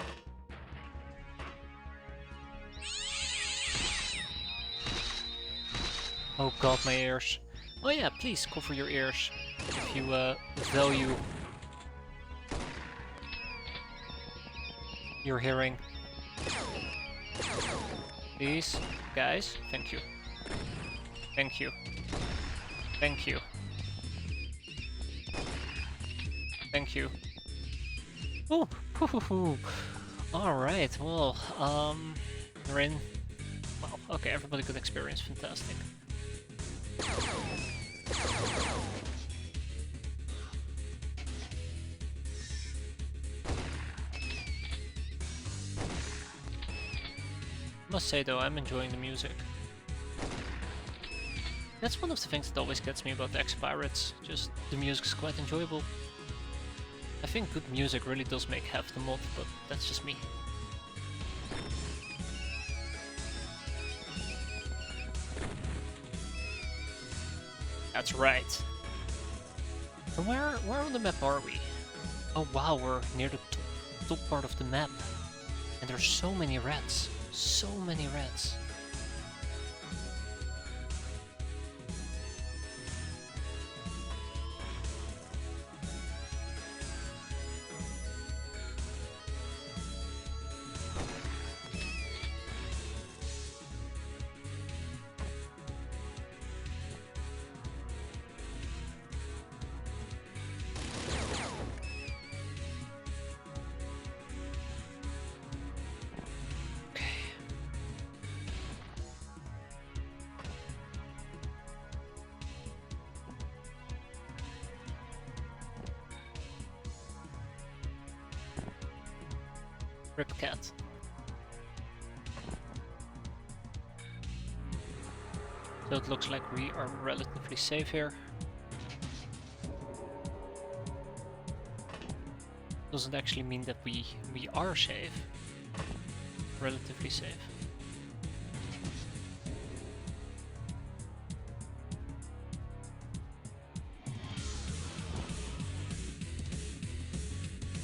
Oh god, my ears. Oh yeah, please cover your ears if you value your hearing. Please, guys, thank you. Thank you. Thank you. Thank you. Ooh, alright, well, we're in. Well, okay, everybody got experience, fantastic. Must say though, I'm enjoying the music. That's one of the things that always gets me about the X-piratez, just the music's quite enjoyable. I think good music really does make half the mod, but that's just me. That's right. So where on the map are we? Oh wow, we're near the top part of the map. And there's so many rats. So many rats. Rip cat. So it looks like we are relatively safe here. Doesn't actually mean that we are safe. Relatively safe.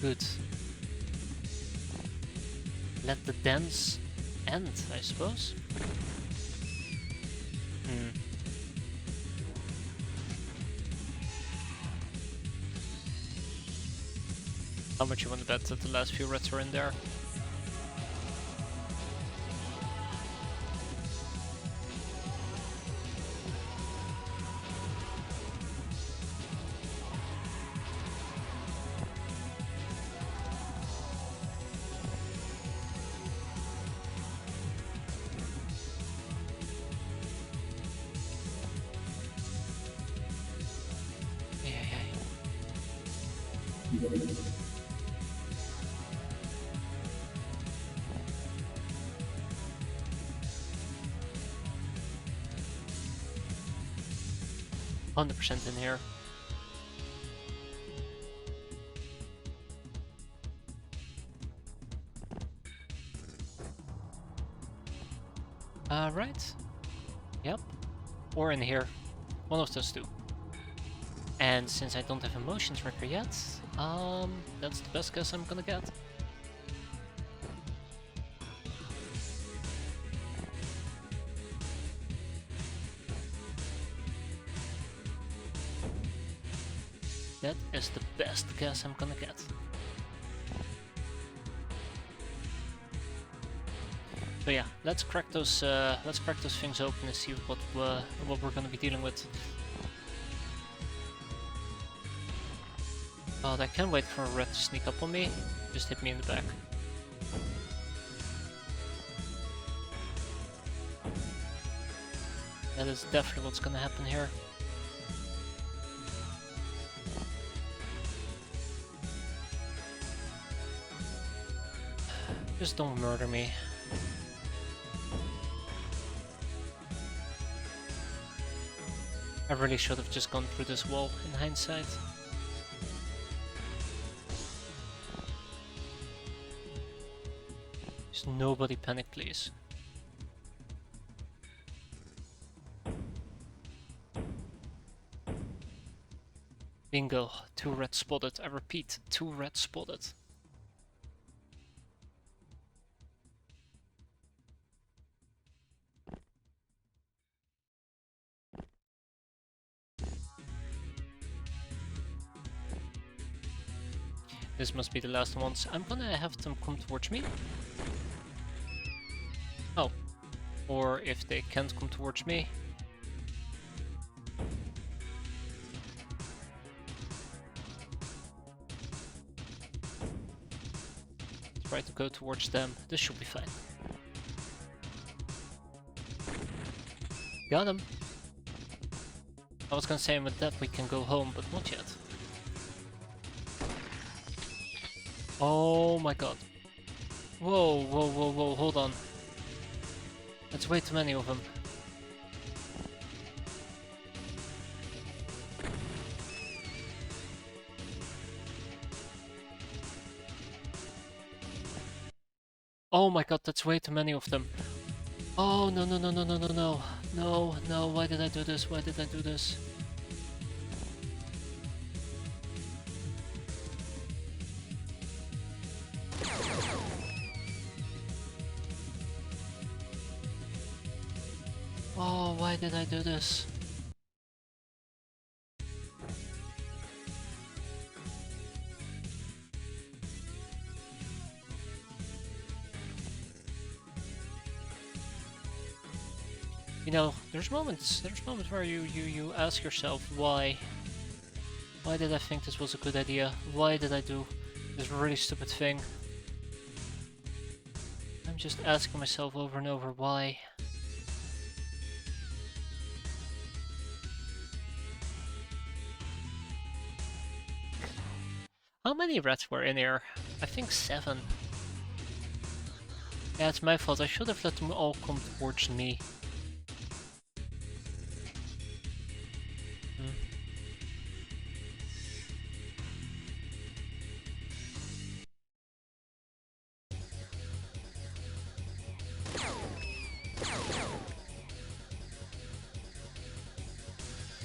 Good. Let the dance end, I suppose. How much you want to bet that the last few rats are in there? Yeah. 100% in here. Right. Yep. Or in here. One of those two. And since I don't have a motion tracker yet, that's the best guess I'm gonna get. That is the best guess I'm gonna get. So yeah, let's crack those things open and see what we're gonna be dealing with. Oh, I can't wait for a rat to sneak up on me. Just hit me in the back. That is definitely what's gonna happen here. Just don't murder me. I really should have just gone through this wall in hindsight. Just nobody panic, please. Bingo, 2 red spotted. I repeat, 2 red spotted. This must be the last ones. I'm gonna have them come towards me. Oh. Or if they can't come towards me. Try to go towards them. This should be fine. Got him. I was gonna say with that we can go home, but not yet. Oh my god. Whoa, whoa, whoa, whoa, hold on. That's way too many of them. Oh my god, that's way too many of them. Oh no no no no no no no. No, no, why did I do this? Why did I do this? Oh, why did I do this? You know, there's moments where you ask yourself why did I think this was a good idea? Why did I do this really stupid thing? I'm just asking myself over and over why. How many rats were in here? I think 7. Yeah, it's my fault. I should have let them all come towards me.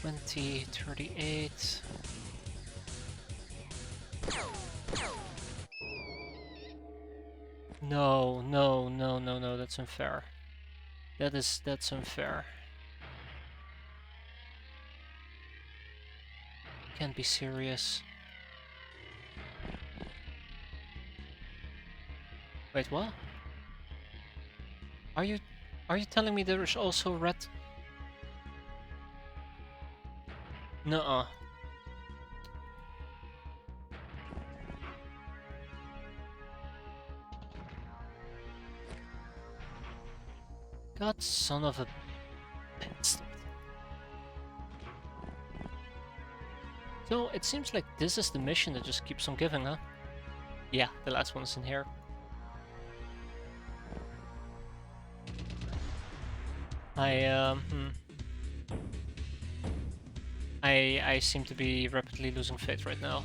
20, 38. No, no, no, no, no, that's unfair. That's unfair. Can't be serious. Wait, what? Are you telling me there's also red? Nuh-uh. God, son of a bitch. So, it seems like this is the mission that just keeps on giving, huh? Yeah, the last one's in here. I seem to be rapidly losing faith right now.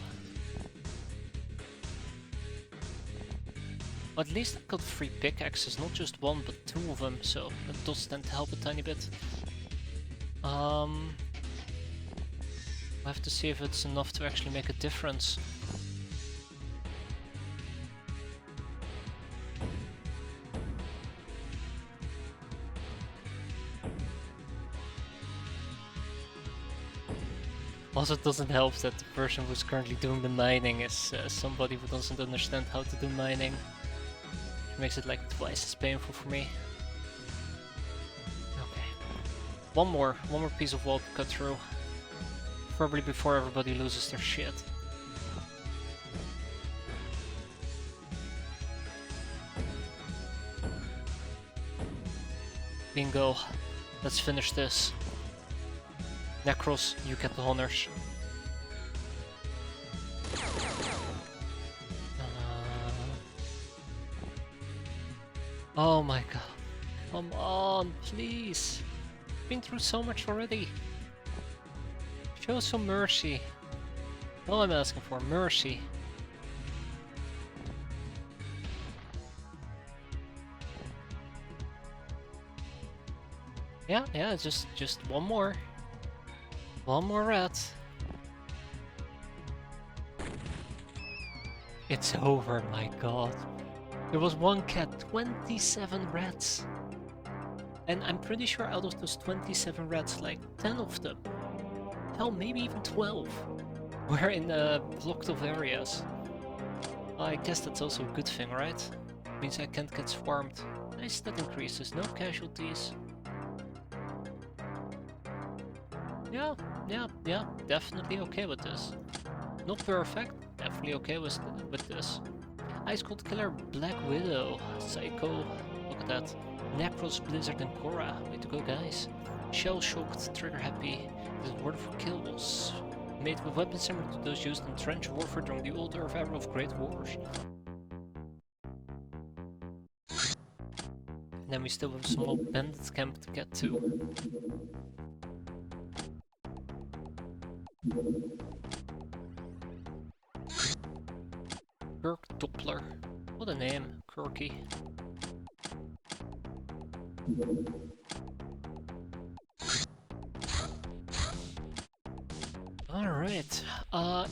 Well, at least I got 3 pickaxes, not just 1, but 2 of them, so that does tend to help a tiny bit. I have to see if it's enough to actually make a difference. Also, it doesn't help that the person who's currently doing the mining is somebody who doesn't understand how to do mining. It makes it like twice as painful for me. Okay. One more piece of wall to cut through. Probably before everybody loses their shit. Bingo. Let's finish this. Necros, you get the honors. Oh my god. Come on, please. Been through so much already. Show some mercy. All I'm asking for, mercy. Yeah, just one more. One more rat. It's over, my god. There was one cat, 27 rats. And I'm pretty sure out of those 27 rats, like 10 of them, hell, maybe even 12, were in blocked off areas. I guess that's also a good thing, right? Means I can't get swarmed. Nice, that increases, no casualties. Yeah, definitely okay with this. Not perfect, definitely okay with this. Ice Cold Killer, Black Widow, Psycho, look at that. Necros, Blizzard and Korra, way to go guys. Shell Shocked, Trigger Happy, this is word for kills. Made with weapons similar to those used in trench warfare during the old Earth era of Great Wars. And then we still have a small bandit camp to get to. Kirk Doppler. What a name, Kirky. Alright,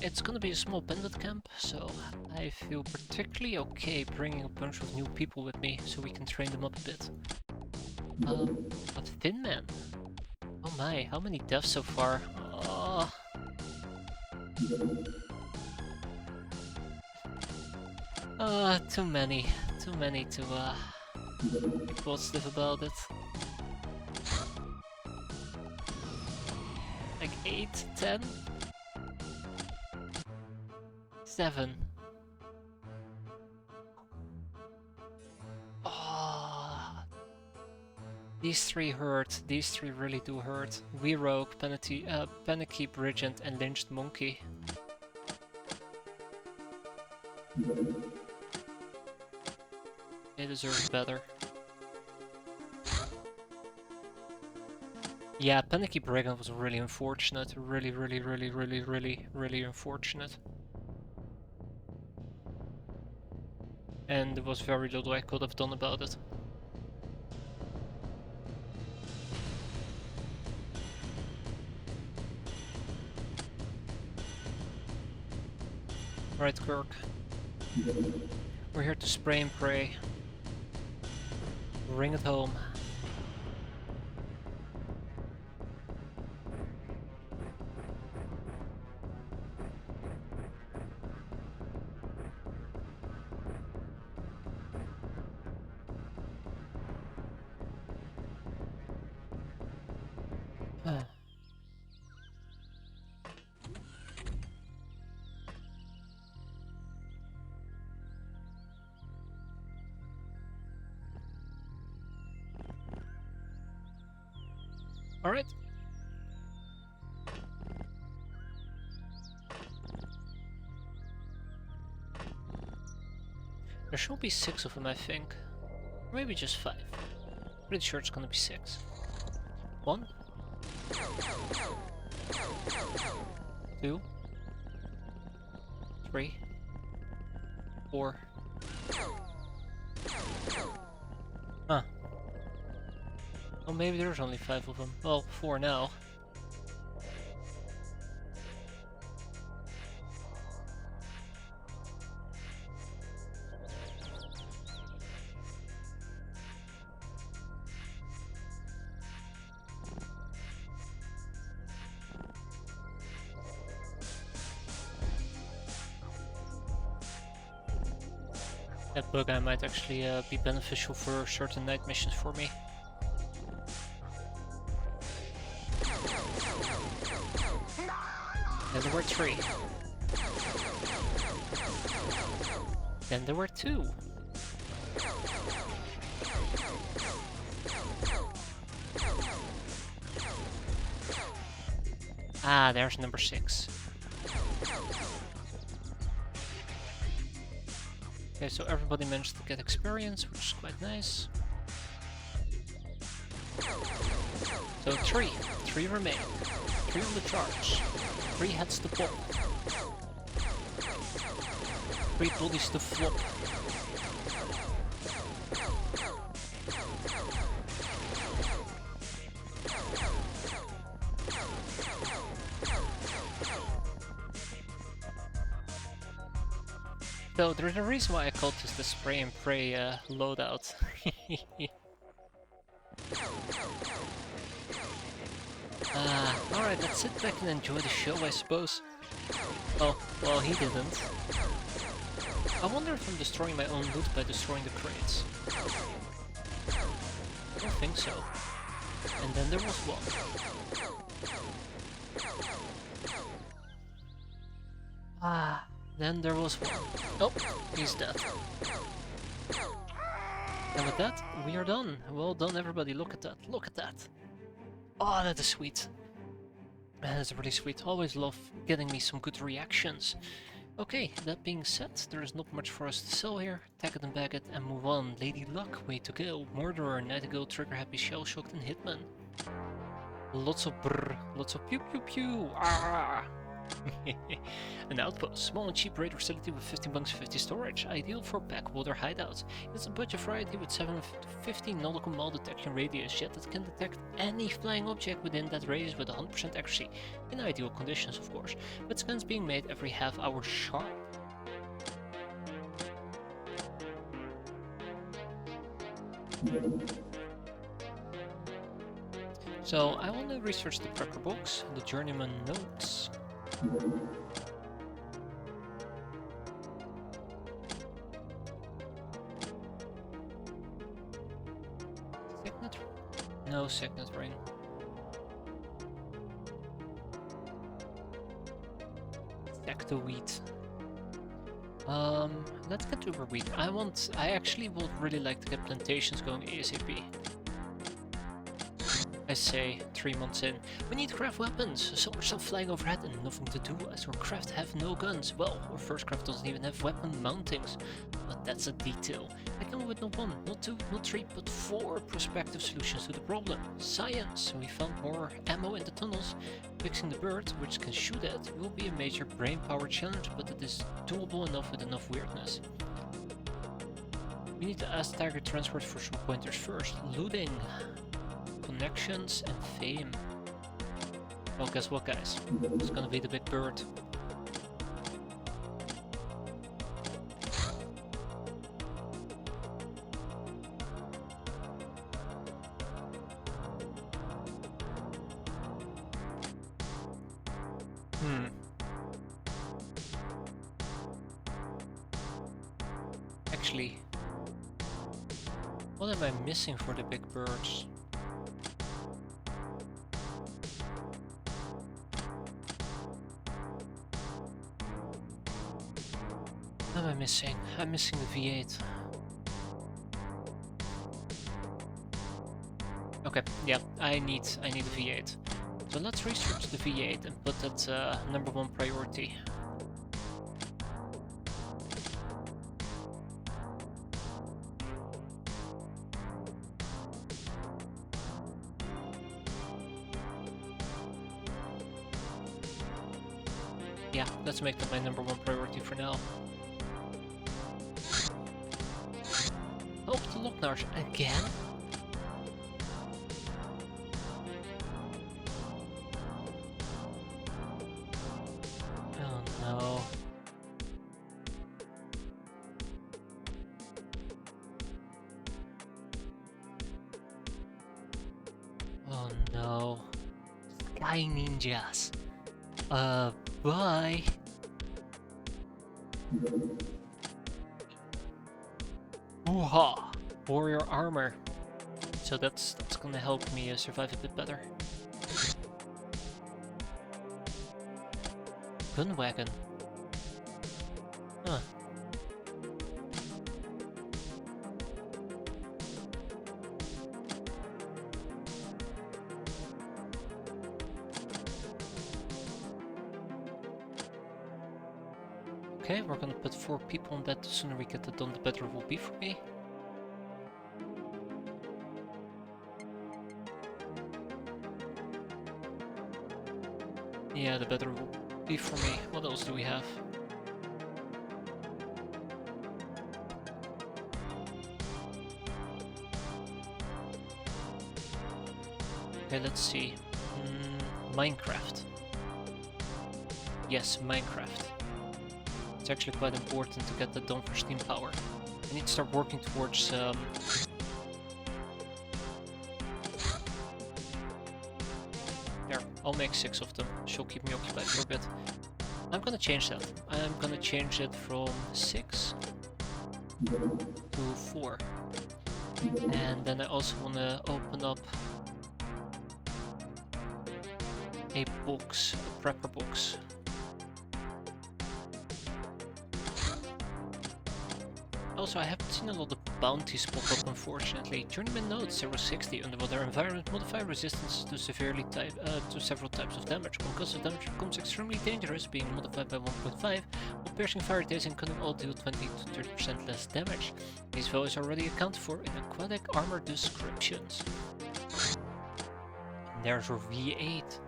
it's gonna be a small bandit camp, so I feel particularly okay bringing a bunch of new people with me so we can train them up a bit. A Thin Man. Oh my, how many deaths so far? Too many to be positive about it. Like 8, 10? 7. Oh, these three hurt. These three really do hurt. We Rogue, Panicky, Bridget, and Lynched Monkey. They deserve better. Yeah, Panicky Brigand was really unfortunate. Really unfortunate. And there was very little I could have done about it. Right, Kirk. We're here to spray and pray. Bring it home. Alright. There should be 6 of them, I think. Or maybe just 5. Pretty sure it's gonna be 6. 1. 2. 3. 4. Huh. Oh, maybe there's only 5 of them. Well, 4 now. That bug guy might actually be beneficial for certain night missions for me. Then there were 3. Then there were 2. Ah, there's number 6. Okay, so everybody managed to get experience, which is quite nice. So 3 remain. 3 on the charge. 3 heads to pop. 3 bodies to flop. So there's a reason why I called this the spray and pray loadout. Alright, let's sit back and enjoy the show, I suppose. Oh, well, he didn't. I wonder if I'm destroying my own loot by destroying the crates. I don't think so. And then there was one. Then there was one. Oh, he's dead. And with that, we are done. Well done, everybody. Look at that. Look at that. Oh, that is sweet. That is really sweet. Always love getting me some good reactions. Okay, that being said, there is not much for us to sell here. Tag it and bag it and move on. Lady Luck, Way to Kill, Murderer, Nightingale, Trigger Happy, Shell Shocked, and Hitman. Lots of brr, lots of pew pew pew. Ah! An outpost, small and cheap raid facility with 15 bunks, 50 storage, ideal for backwater hideouts. It's a budget variety with 750 nautical mile detection radius, yet it can detect any flying object within that radius with 100% accuracy, in ideal conditions of course, with scans being made every half hour sharp. So I want to research the prepper books, the journeyman notes. Signet? No signet ring. Secto wheat. Let's get to wheat. I actually would really like to get plantations going ASAP. I say 3 months in. We need to craft weapons. So much stuff flying overhead and nothing to do as our craft have no guns. Well, our first craft doesn't even have weapon mountings. But that's a detail. I come up with not 1, not 2, not 3, but 4 prospective solutions to the problem. Science. We found more ammo in the tunnels. Fixing the bird, which can shoot at, will be a major brain power challenge, but it is doable enough with enough weirdness. We need to ask Tiger Transport for some pointers first. Looting. Connections and fame. Well, guess what, guys? It's gonna be the big bird. Actually, what am I missing for the big birds? What am I missing? I'm missing the V8. Okay, yeah, I need a V8. So let's research the V8 and put that #1 priority. Yeah, let's make that my #1 priority for now. Help the Locknars again? Oh no. Oh no. Sky ninjas. Bye. Ooh-ha! Warrior armor. So that's gonna help me survive a bit better. Gun wagon. Huh. Okay, we're gonna put 4 people on that. The sooner we get that done, the better it will be for me. Yeah, the better it will be for me. What else do we have? Okay, let's see. Minecraft. Yes, Minecraft. It's actually quite important to get that done for Steam Power. I need to start working towards there, I'll make 6 of them. She'll keep me occupied for a bit. I'm gonna change that. I'm gonna change it from 6 to 4. And then I also wanna open up a box, a prepper box. Also, I haven't seen a lot of bounties pop up, unfortunately. Journeyman notes 060 underwater environment modify resistance to to several types of damage. Concussive damage becomes extremely dangerous, being modified by 1.5, while piercing fire days and cutting all deal 20 to 30% less damage. These values are already accounted for in aquatic armor descriptions. And there's our V8.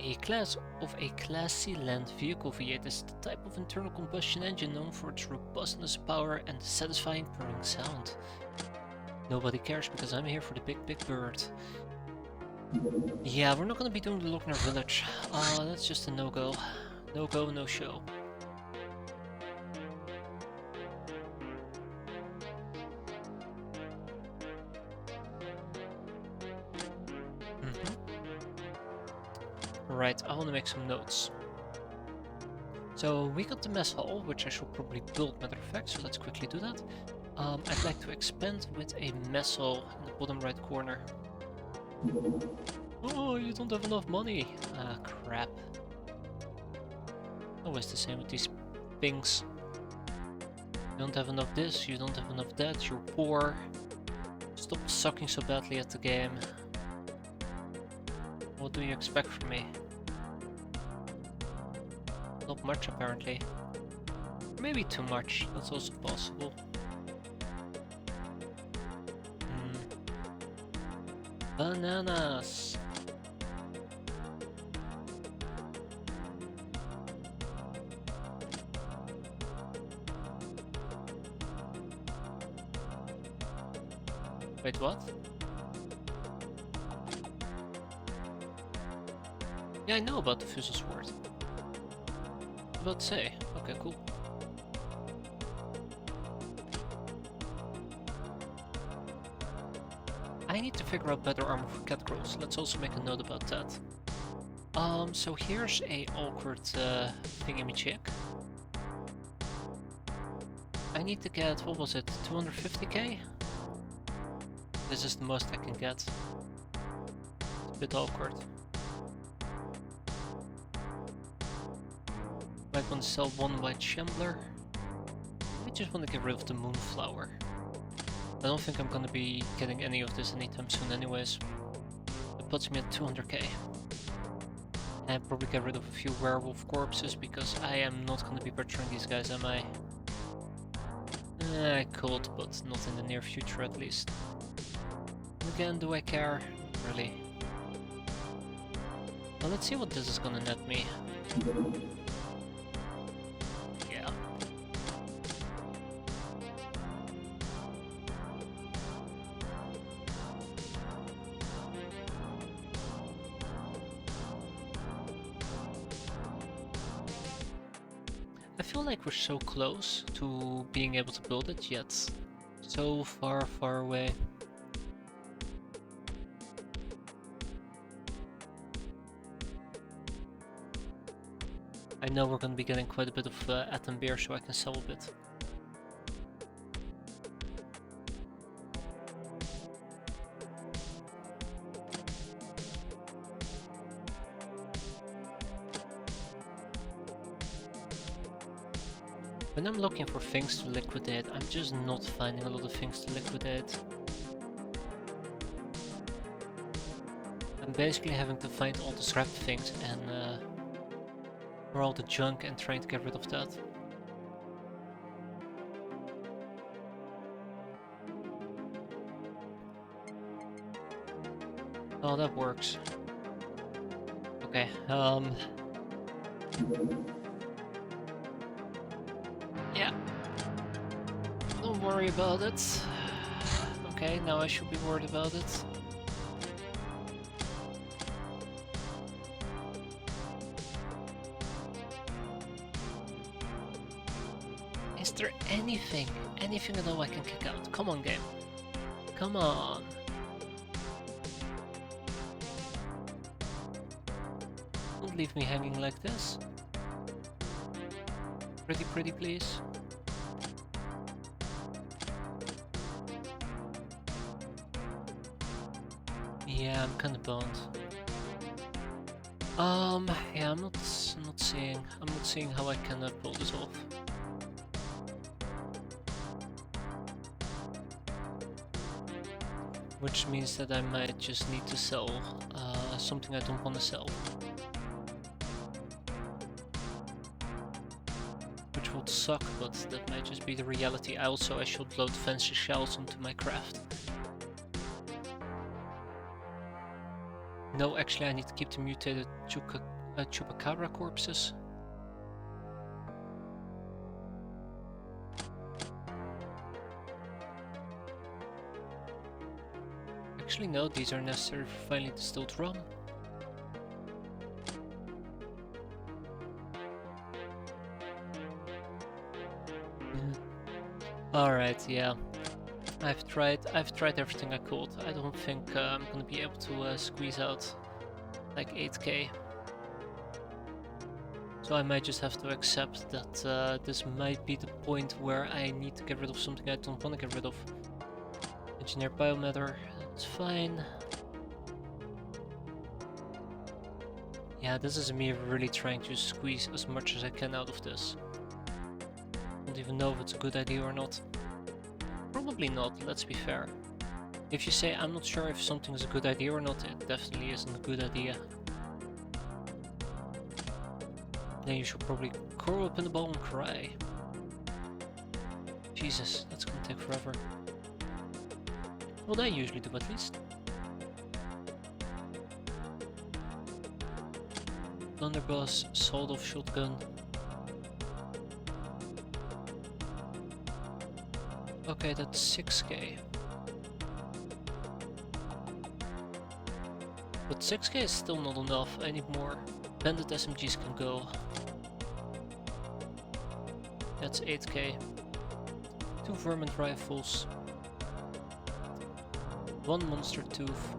A class of a Class C land vehicle. V8 is the type of internal combustion engine known for its robustness, power, and satisfying purring sound. Nobody cares because I'm here for the big bird. Yeah, we're not gonna be doing the Lochner village. That's just a no-go. No-go, no-show. Right, I want to make some notes. So we got the mess hall, which I should probably build, matter of fact, so let's quickly do that. I'd like to expand with a mess hall in the bottom right corner. Oh, you don't have enough money! Ah, crap. Always the same with these things. You don't have enough this, you don't have enough that, you're poor. Stop sucking so badly at the game. What do you expect from me? Not much, apparently. Maybe too much, that's also possible. Bananas! Wait, what? Yeah, I know about the Fusel Sword. About to say. Okay, cool. I need to figure out better armor for cat girls. Let's also make a note about that. So here's a awkward thingamajig. I need to get, what was it, 250k? This is the most I can get. It's a bit awkward. Might want to sell one white shambler. I just want to get rid of the moonflower. I don't think I'm gonna be getting any of this anytime soon anyways. It puts me at 200k. And probably get rid of a few werewolf corpses because I am not gonna be butchering these guys, am I? I could, but not in the near future at least. And again, do I care? Really? Well, let's see what this is gonna net me. Yeah. I feel like we're so close to being able to build it, yet so far away. I know we're gonna be getting quite a bit of atom beer, so I can sell a bit. When I'm looking for things to liquidate, I'm just not finding a lot of things to liquidate. I'm basically having to find all the scrap things and or all the junk and trying to get rid of that. Oh, that works. Okay, yeah, don't worry about it. Okay, now I should be worried about it. Is there anything at all I can kick out? Come on, game. Come on. Don't leave me hanging like this. Pretty please. Yeah, I'm kinda boned. Yeah, I'm not seeing how I can pull this off. Which means that I might just need to sell something I don't want to sell. Which would suck, but that might just be the reality. I should load fancy shells onto my craft. No, actually I need to keep the mutated chupacabra corpses. Actually no, these are necessary for finely distilled rum. Alright, yeah. I've tried everything I could. I don't think I'm gonna be able to squeeze out like 8k. So I might just have to accept that this might be the point where I need to get rid of something I don't want to get rid of. Engineered biomatter, that's fine. Yeah, this is me really trying to squeeze as much as I can out of this. Don't even know if it's a good idea or not. Probably not, let's be fair. If you say I'm not sure if something is a good idea or not, it definitely isn't a good idea. Then you should probably curl up in the ball and cry. Jesus, that's gonna take forever. Well, I usually do at least. Thunderboss, sawed-off shotgun. Okay, that's 6k. But 6k is still not enough, I need more. Bandit SMGs can go. That's 8k. 2 vermin rifles. 1 monster tooth.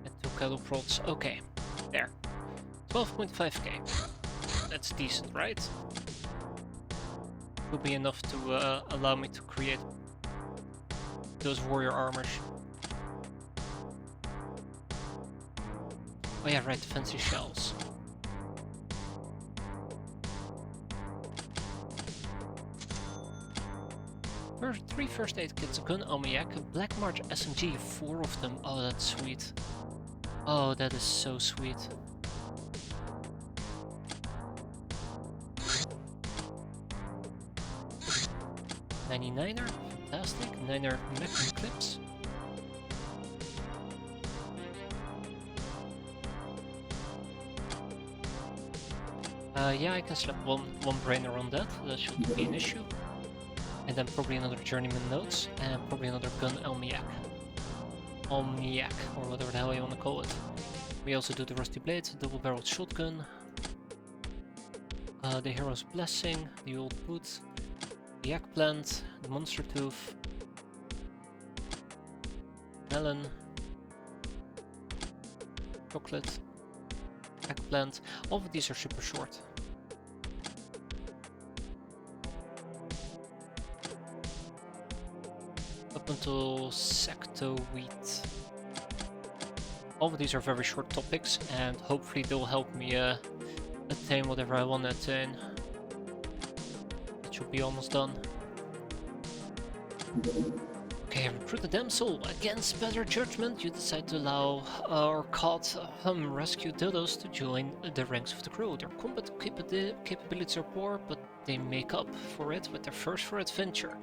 And 2 cattle prods. Okay, there. 12.5k. That's decent, right? Will be enough to allow me to create those warrior armors. Oh yeah, right, fancy shells. Three first aid kits, a gun Omiak, a Black March SMG, 4 of them. Oh, that's sweet. Oh, that is so sweet. $99er, fantastic. 9er Magnum clips. Yeah, I can slap one brainer on that. That shouldn't be an issue. And then probably another journeyman notes, and probably another gun Elmiak. Omniac, or whatever the hell you want to call it. We also do the Rusty Blade, double-barreled shotgun. The Hero's Blessing, the old boot, the eggplant, the monster tooth, melon, chocolate, eggplant. All of these are super short. Up until secto wheat. All of these are very short topics, and hopefully they'll help me attain whatever I want to attain. It should be almost done. Okay, recruit the damsel. Against better judgment, you decide to allow our cult rescue dildos to join the ranks of the crew. Their combat capabilities are poor, but they make up for it with their thirst for adventure.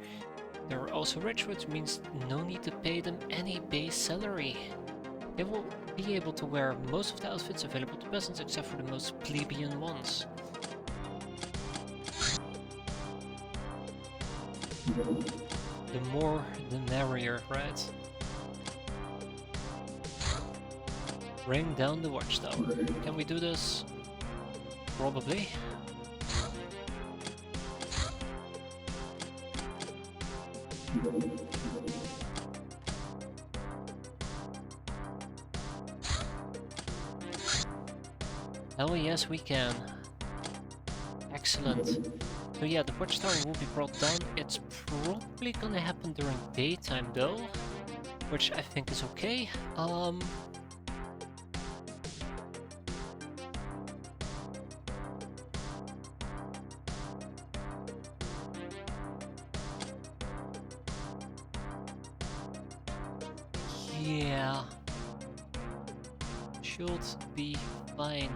They're also rich, which means no need to pay them any base salary. They will be able to wear most of the outfits available to peasants except for the most plebeian ones. The more the merrier, right? Bring down the watchtower. Can we do this? Probably. Oh yes, we can. Excellent. So yeah, the watchtower will be brought down. It's probably gonna happen during daytime though, which I think is okay. Yeah. Should be fine.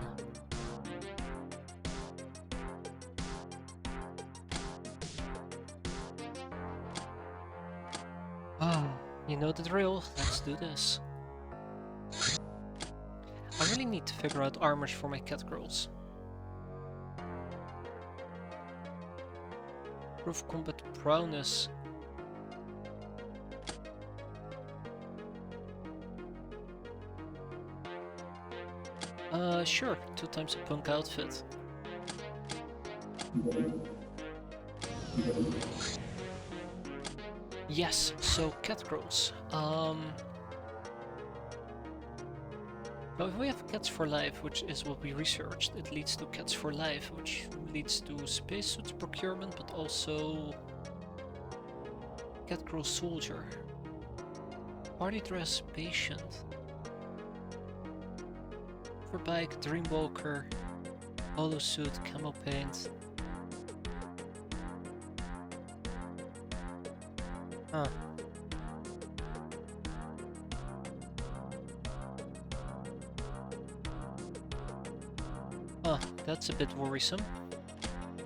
You know the drill, let's do this. I really need to figure out armors for my cat girls. Proof combat prowess. Sure, 2 times a punk outfit. Yes, so cat girls. Now if we have cats for life, which is what we researched, it leads to cats for life, which leads to spacesuits procurement, but also cat girl soldier, party dress patient, for bike dreamwalker, holo suit, camo paint. Huh. That's a bit worrisome.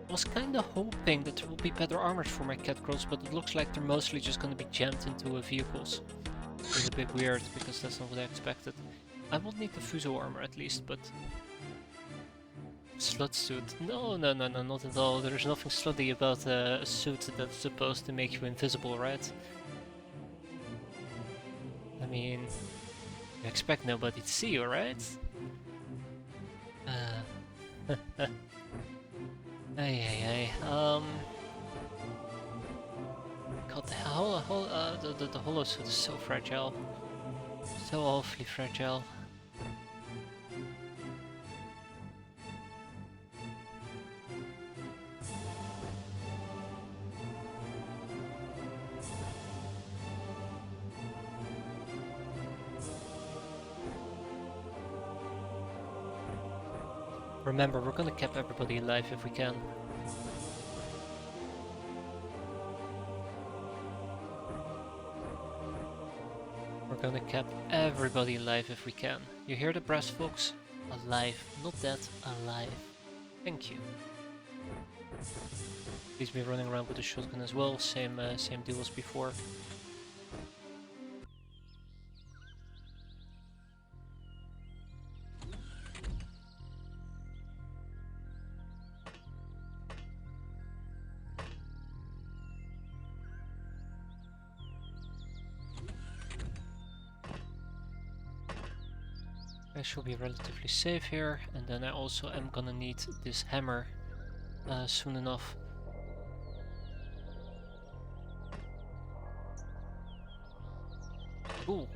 I was kinda hoping that there will be better armors for my cat girls, but it looks like they're mostly just gonna be jammed into vehicles. It's a bit weird, because that's not what I expected. I will need the Fuso armor at least, but... Slut suit? No, not at all. There's nothing slutty about a suit that's supposed to make you invisible, right? I mean... You expect nobody to see you, right? God, the holo suit is so fragile. So awfully fragile. Remember, we're gonna keep everybody alive if we can. We're gonna keep everybody alive if we can. You hear the brass, folks? Alive, not dead, alive. Thank you. Please be running around with a shotgun as well, same deal as before. I should be relatively safe here, and then I also am gonna need this hammer soon enough. Ooh.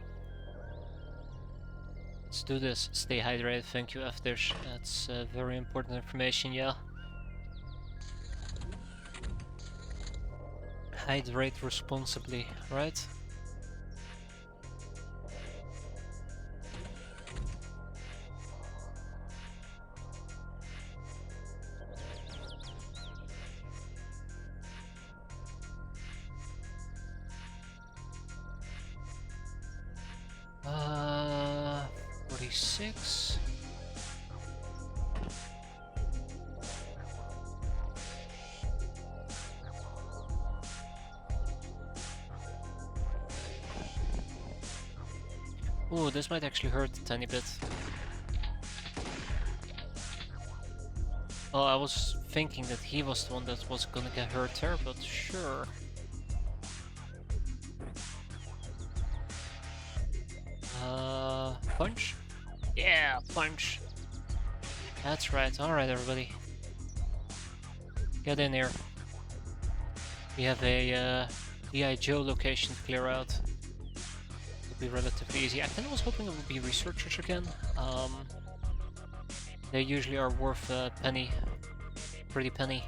Let's do this. Stay hydrated, thank you, Aftersh. That's very important information, yeah. Hydrate responsibly, right? Uh, 46. Ooh, this might actually hurt a tiny bit. Oh, I was thinking that he was the one that was gonna get hurt there, but sure. Punch? Yeah, punch. That's right. Alright, everybody. Get in here. We have a G.I. Joe location to clear out. It'll be relatively easy. I kind of was hoping it would be researchers again. They usually are worth a penny. Pretty penny.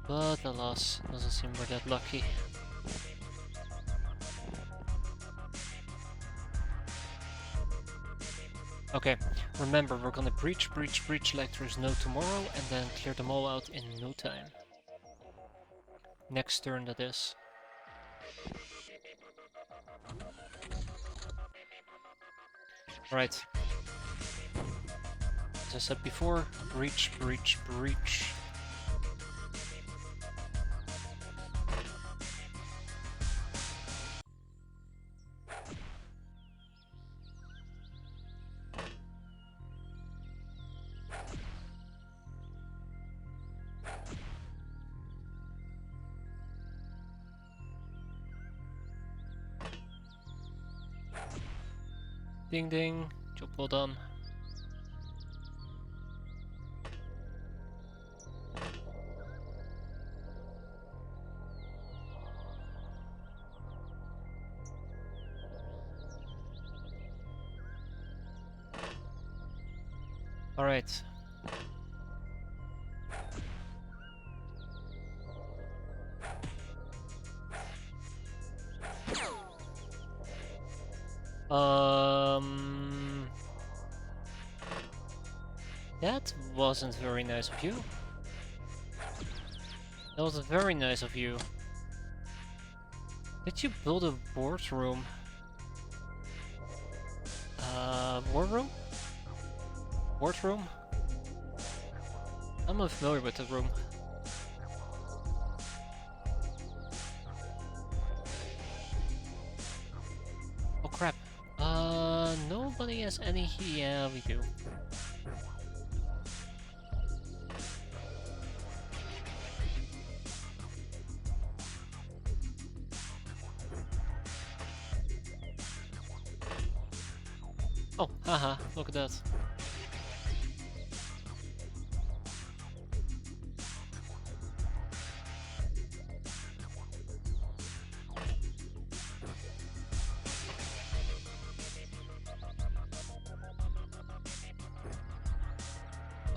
But alas, doesn't seem we're that lucky. Okay, remember, we're gonna breach like there's no tomorrow, and then clear them all out in no time. Next turn, that is. Right. As I said before, breach. Ding ding, job well done. Alright. That wasn't very nice of you. That was very nice of you. Did you build a boardroom? Boardroom? Boardroom? I'm not familiar with the room. Oh crap. Nobody has any. Yeah, we do. Oh, haha, look at that.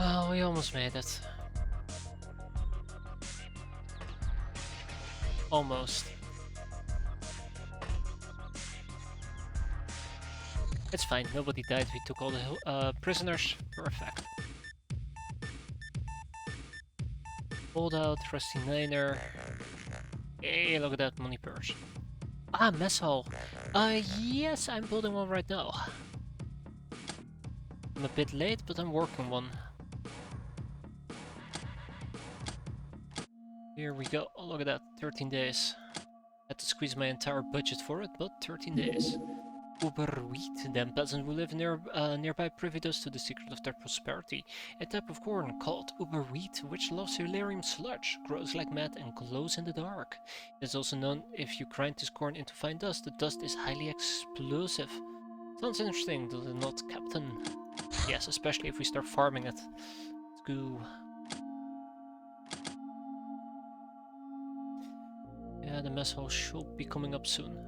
Oh, we almost made it. Almost. It's fine, nobody died, we took all the prisoners. Perfect. Hold out, Rusty Niner. Hey, look at that money purse. Ah, mess hall. Yes, I'm building one right now. I'm a bit late, but I'm working one. Here we go. Oh, look at that, 13 days. Had to squeeze my entire budget for it, but 13 days. Uber wheat, them peasants who live nearby privy us to the secret of their prosperity. A type of corn called Uber wheat, which loves Hilarium sludge, grows like mad and glows in the dark. It is also known if you grind this corn into fine dust, the dust is highly explosive. Sounds interesting, does it not, Captain? Yes, especially if we start farming it. Let's go. Yeah, the mess hall should be coming up soon.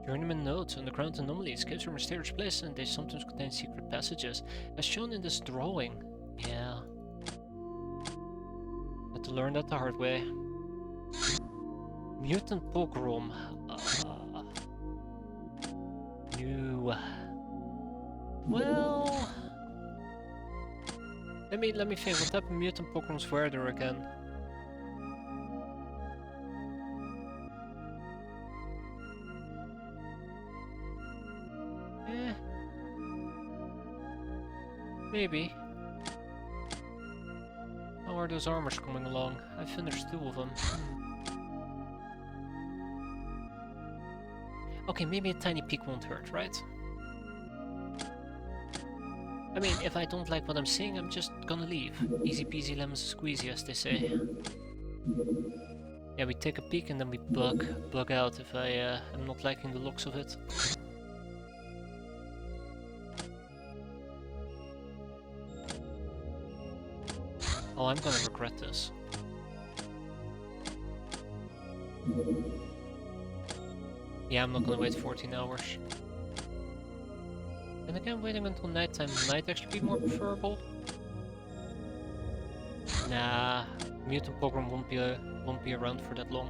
Journeyman notes: underground anomalies, caves are mysterious places and they sometimes contain secret passages, as shown in this drawing. Yeah. Had to learn that the hard way. Mutant pogrom. New. Well, let me think. What type of mutant pogroms were there again? Maybe. are those armors coming along? I finished 2 of them. Okay, maybe a tiny peek won't hurt, right? I mean, if I don't like what I'm seeing, I'm just gonna leave. Easy peasy lemon squeezy, as they say. Yeah, we take a peek and then we bug out if I am not liking the looks of it. Oh, I'm gonna regret this. Yeah, I'm not gonna wait 14 hours. And again, waiting until nighttime might actually be more preferable. Nah, Mutant Pogrom won't be around for that long.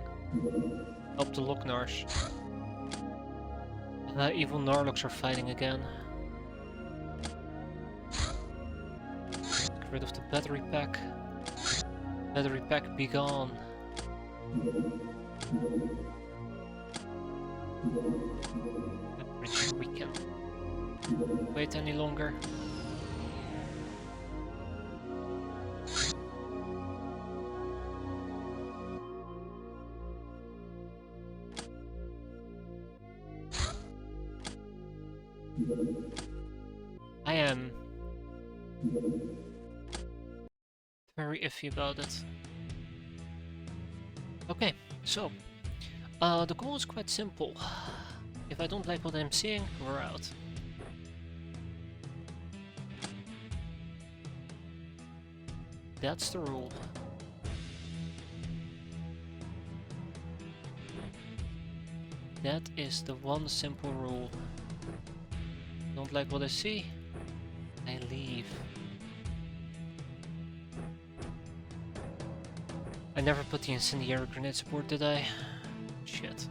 Up to Locknars. Evil Narloks are fighting again. Get rid of the battery pack. Battery pack, be gone. I'm pretty sure we can wait any longer. I am very iffy about it. Okay, so the goal is quite simple. If I don't like what I'm seeing, we're out. That's the rule. That is the one simple rule. Don't like what I see, I leave. I never put the incendiary grenade support, did I? Shit.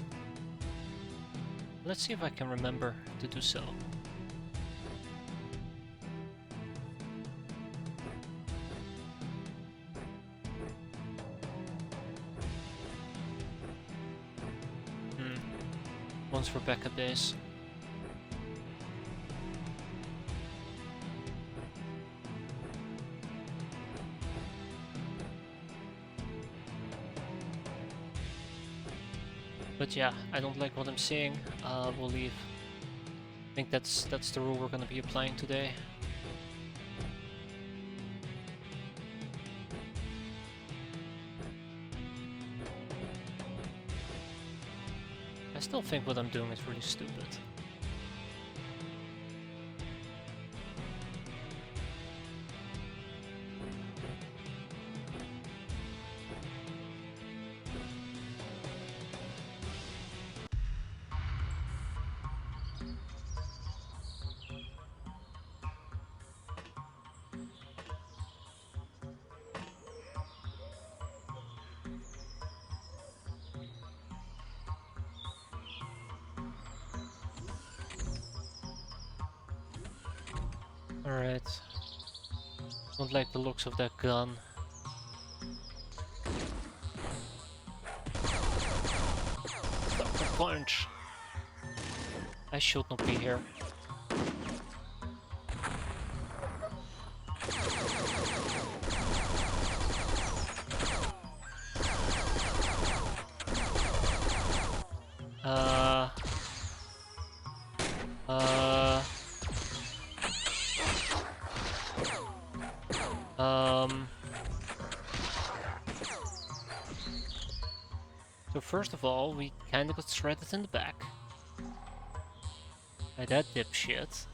Let's see if I can remember to do so. Once for backup days. But yeah, I don't like what I'm seeing. We'll leave. I think that's the rule we're gonna be applying today. I still think what I'm doing is really stupid. Alright. Don't like the looks of that gun. Sucker punch! I should not be here. So first of all, we kinda got shredded in the back. By that dipshit.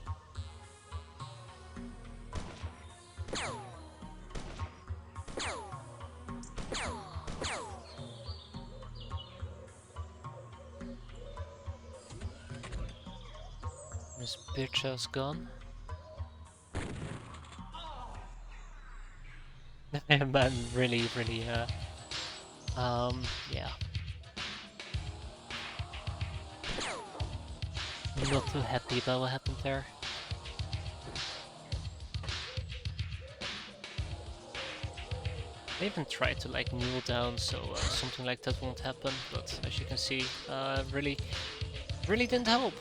This bitch ass gun. I'm really, yeah. I'm not too happy about what happened there. I even tried to like kneel down so something like that won't happen, but as you can see, really didn't help.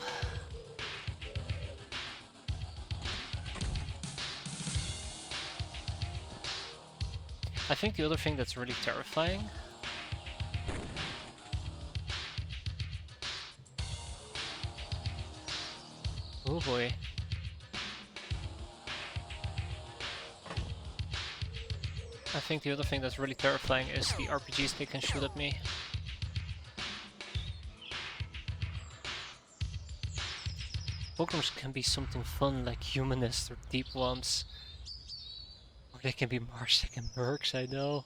I think the other thing that's really terrifying. Oh boy. I think the other thing that's really terrifying is the RPGs they can shoot at me. Pokemon's can be something fun like humanists or deep ones. Or they can be Marsic and Mercs, I know.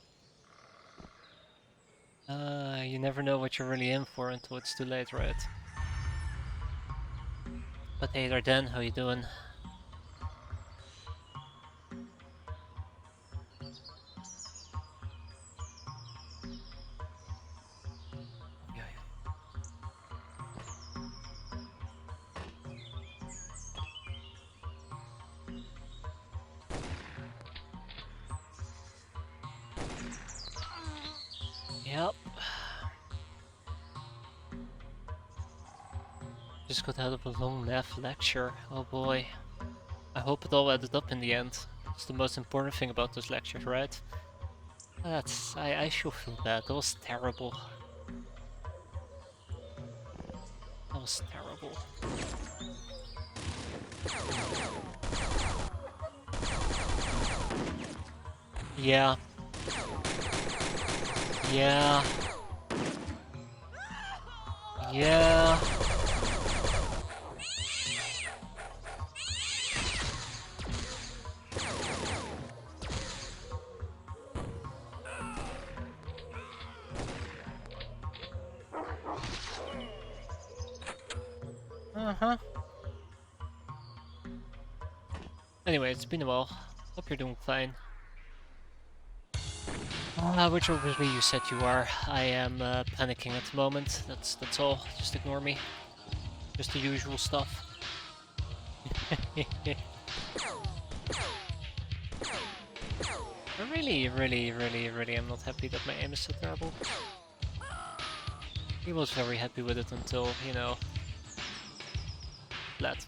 You never know what you're really in for until it's too late, right? But hey there Dan, how you doing? Yep. Just got out of a long math lecture. Oh boy. I hope it all added up in the end. It's the most important thing about those lectures, right? I sure feel bad. That was terrible. That was terrible. Yeah. Yeah. Yeah. Uh-huh. Anyway, it's been a while. Hope you're doing fine. Which obviously you said you are. I am panicking at the moment. That's all. Just ignore me. Just the usual stuff. I really am not happy that my aim is so terrible. He was very happy with it until, you know, flat.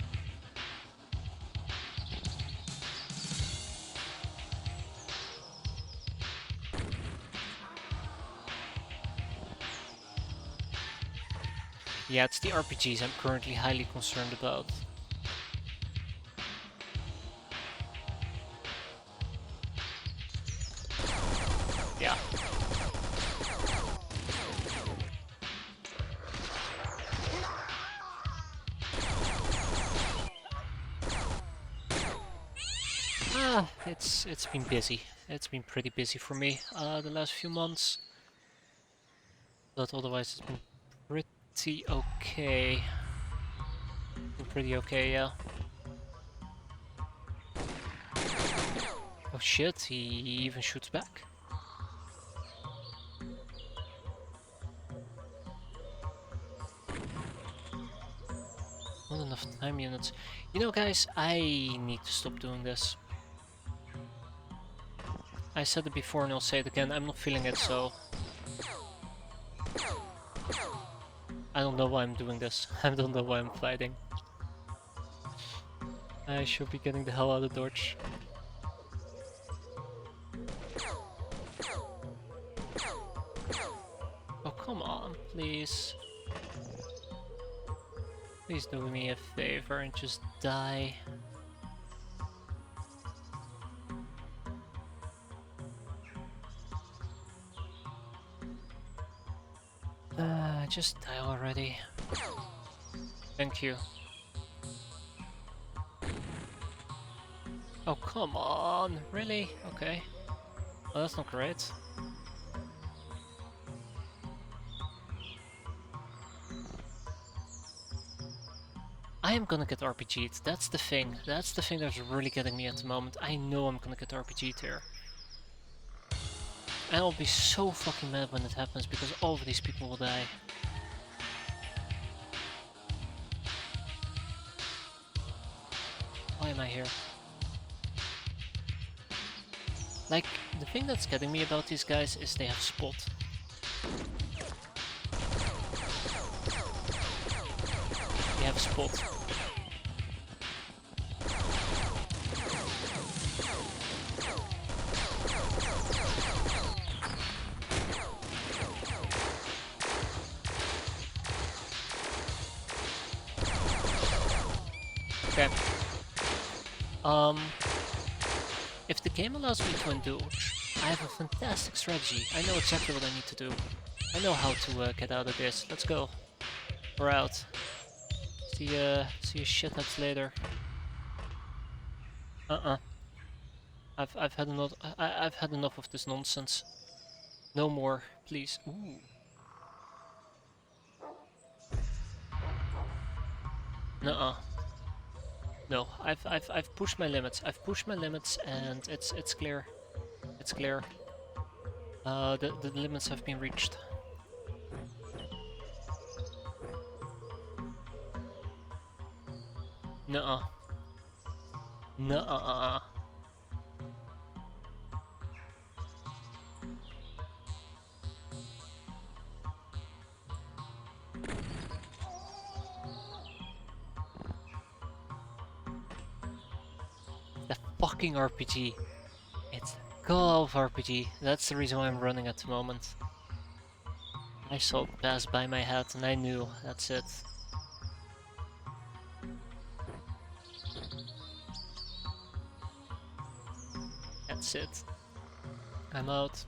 Yeah, it's the RPGs I'm currently highly concerned about. Yeah. It's been busy. It's been pretty busy for me the last few months. But otherwise it's been pretty okay. Pretty okay, yeah. Oh shit, he even shoots back. Not enough time units. You know guys, I need to stop doing this. I said it before and I'll say it again, I'm not feeling it, so... I don't know why I'm doing this. I don't know why I'm fighting. I should be getting the hell out of Dodge. Oh, come on, please. Please do me a favor and just die. Just die already. Thank you. Oh, come on. Really? Okay. Well, that's not great. I am gonna get RPG'd. That's the thing. That's the thing that's really getting me at the moment. I know I'm gonna get RPG'd here. And I'll be so fucking mad when it happens because all of these people will die. Why am I here? Like, the thing that's getting me about these guys is they have spot. They have spot. Okay. If the game allows me to indulge, I have a fantastic strategy. I know exactly what I need to do. I know how to get out of this. Let's go. We're out. See you shitheads later. I've had enough. I've had enough of this nonsense. No more, please. Ooh. Nuh-uh. No, I've pushed my limits. I've pushed my limits, and it's clear. It's clear. The limits have been reached. Nuh-uh. Nuh-uh. The fucking RPG. It's golf RPG. That's the reason why I'm running at the moment. I saw it pass by my head and I knew that's it. That's it. I'm out.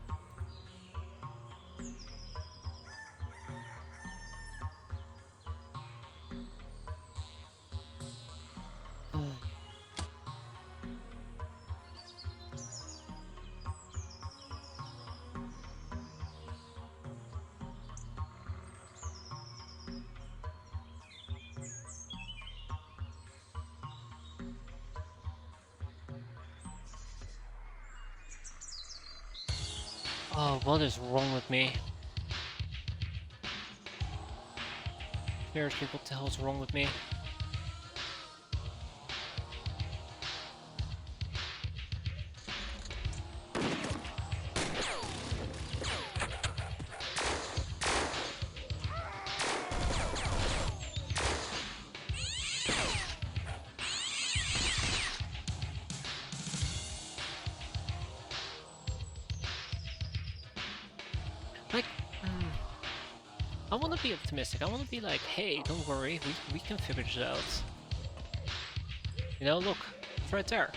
Oh, what is wrong with me? Seriously, what the hell is wrong with me? Like, I want to be optimistic. I want to be like, hey, don't worry, we can figure this out. You know, look, it's right there.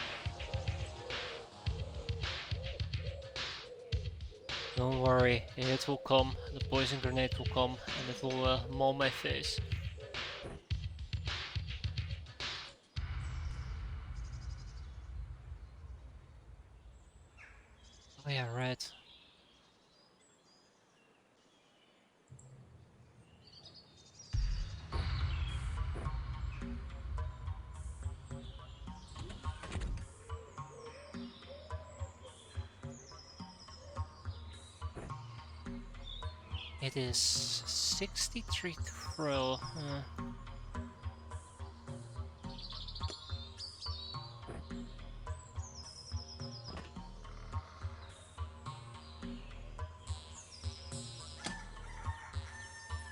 Don't worry, it will come. The poison grenade will come, and it will maul my face. Oh yeah, right. It is 63 thrill.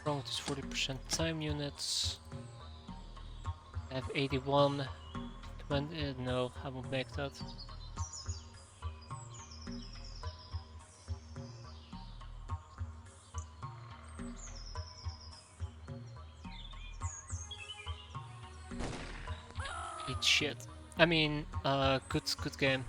Wrong, it is 40% time units. I have 81. No, I won't make that. Eat shit. I mean, good game.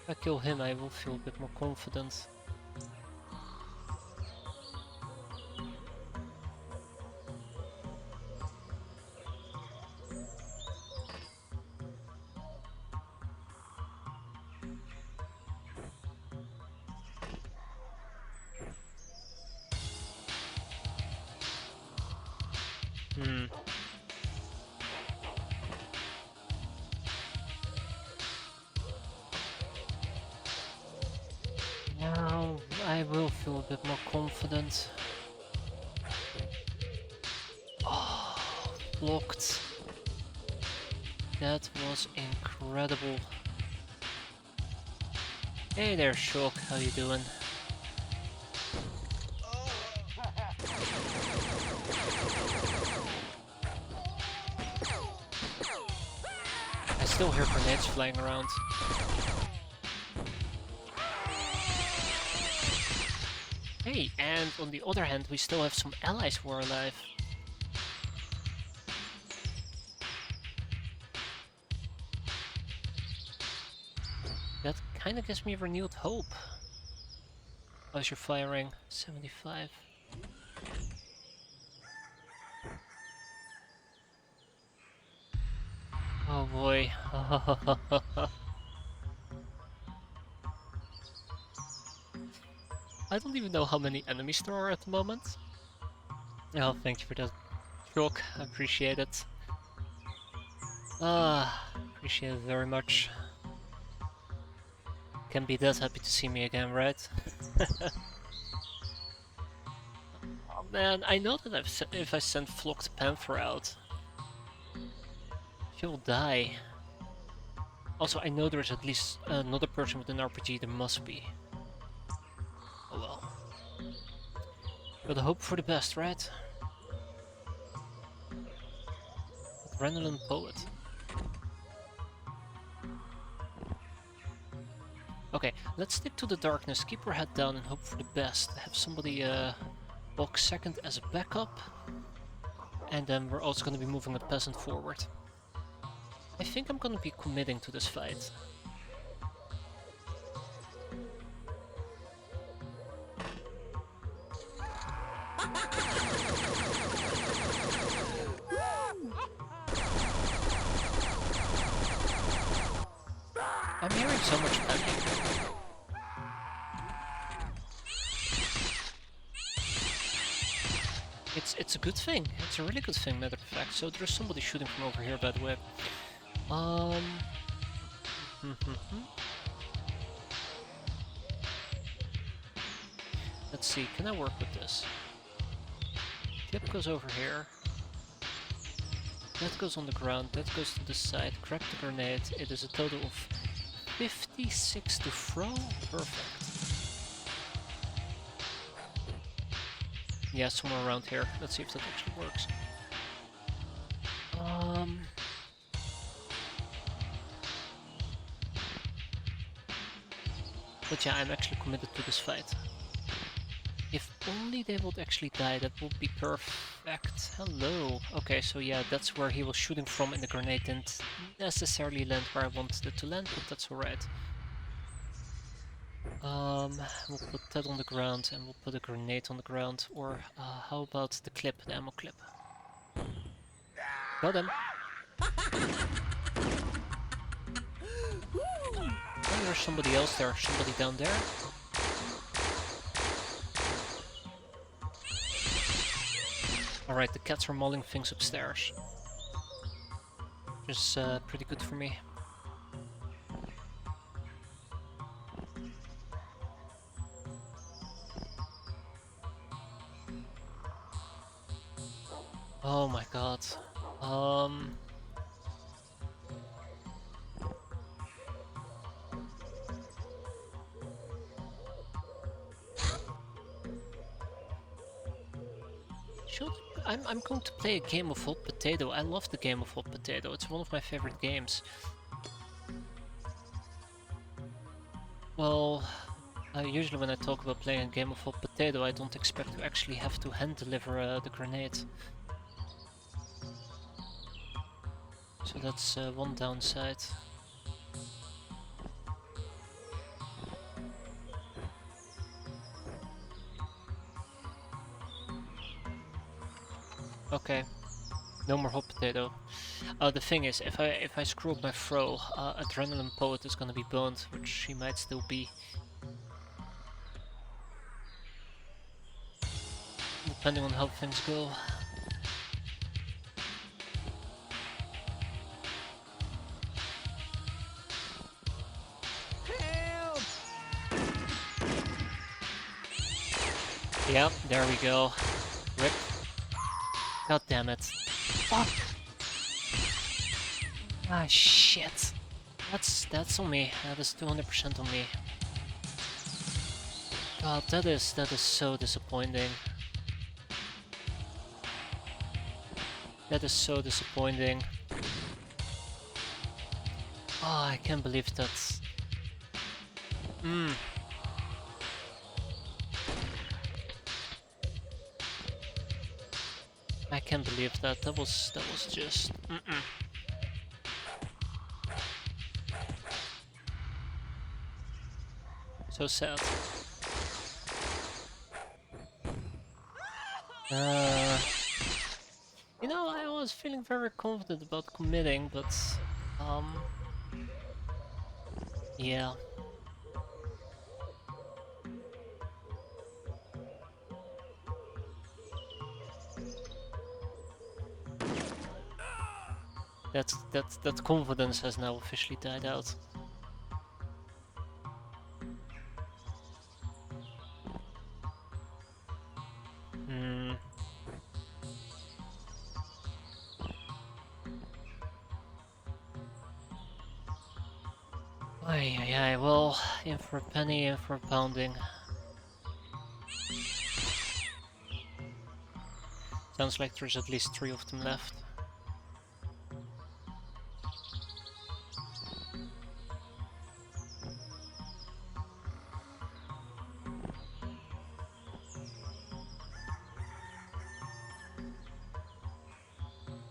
If I kill him, I will feel a bit more confident. Now I will feel a bit more confident. Oh, blocked. That was incredible. Hey there, Shock, how you doing? I still hear grenades flying around. Hey, and on the other hand, we still have some allies who are alive. That kind of gives me renewed hope. How's your firing? 75. Oh boy. I don't even know how many enemies there are at the moment. Oh, thank you for that joke. I appreciate it. Appreciate it very much. Can't be that happy to see me again, right? Oh man, I know that if I send Flocked Panther out, she'll die. Also, I know there's at least another person with an RPG, there must be. Oh well. Gotta hope for the best, right? Adrenaline Poet. Okay, let's stick to the darkness, keep our head down and hope for the best. Have somebody walk second as a backup. And then we're also gonna be moving a peasant forward. I think I'm gonna be committing to this fight. I'm hearing so much panic. It's a good thing. It's a really good thing, matter of fact. So there's somebody shooting from over here, by the way. Let's see, can I work with this? Ship goes over here. That goes on the ground, that goes to the side. Grab the grenade. It is a total of 56 to throw. Perfect. Yeah, somewhere around here. Let's see if that actually works. But yeah, I'm actually committed to this fight. If only they would actually die, that would be perfect. Hello. Okay, so yeah, that's where he was shooting from, and the grenade didn't necessarily land where I wanted it to land, but that's alright. We'll put that on the ground, and we'll put a grenade on the ground. Or how about the clip, the ammo clip? Got him. Oh, there's somebody else there, somebody down there. Alright, the cats are mauling things upstairs. Which is pretty good for me. Oh my god. I'm going to play a game of Hot Potato. I love the game of Hot Potato. It's one of my favorite games. Well, usually when I talk about playing a game of Hot Potato, I don't expect to actually have to hand deliver the grenade. So that's one downside. Okay, no more hot potato. The thing is, if I screw up my throw, Adrenaline Poet is gonna be boned, which she might still be. Depending on how things go. Help! Yep, there we go. Rip. God damn it. Fuck! Ah, shit. That's on me. That is 200% on me. God, that is so disappointing. That is so disappointing. Oh, I can't believe that. believe that. That was just so sad. You know, I was feeling very confident about committing, but yeah. That confidence has now officially died out. Hmm. Ay, well, in for a penny, in for a pounding. Sounds like there's at least 3 of them left.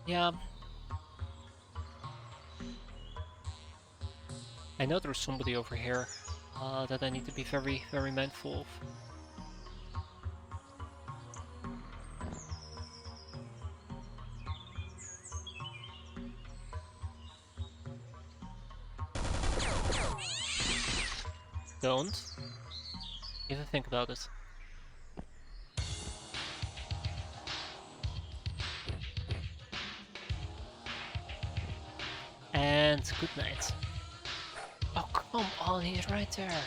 Yeah. I know there's somebody over here that I need to be very, very mindful of. Don't even think about it. And good night. Oh, come on, he's right there.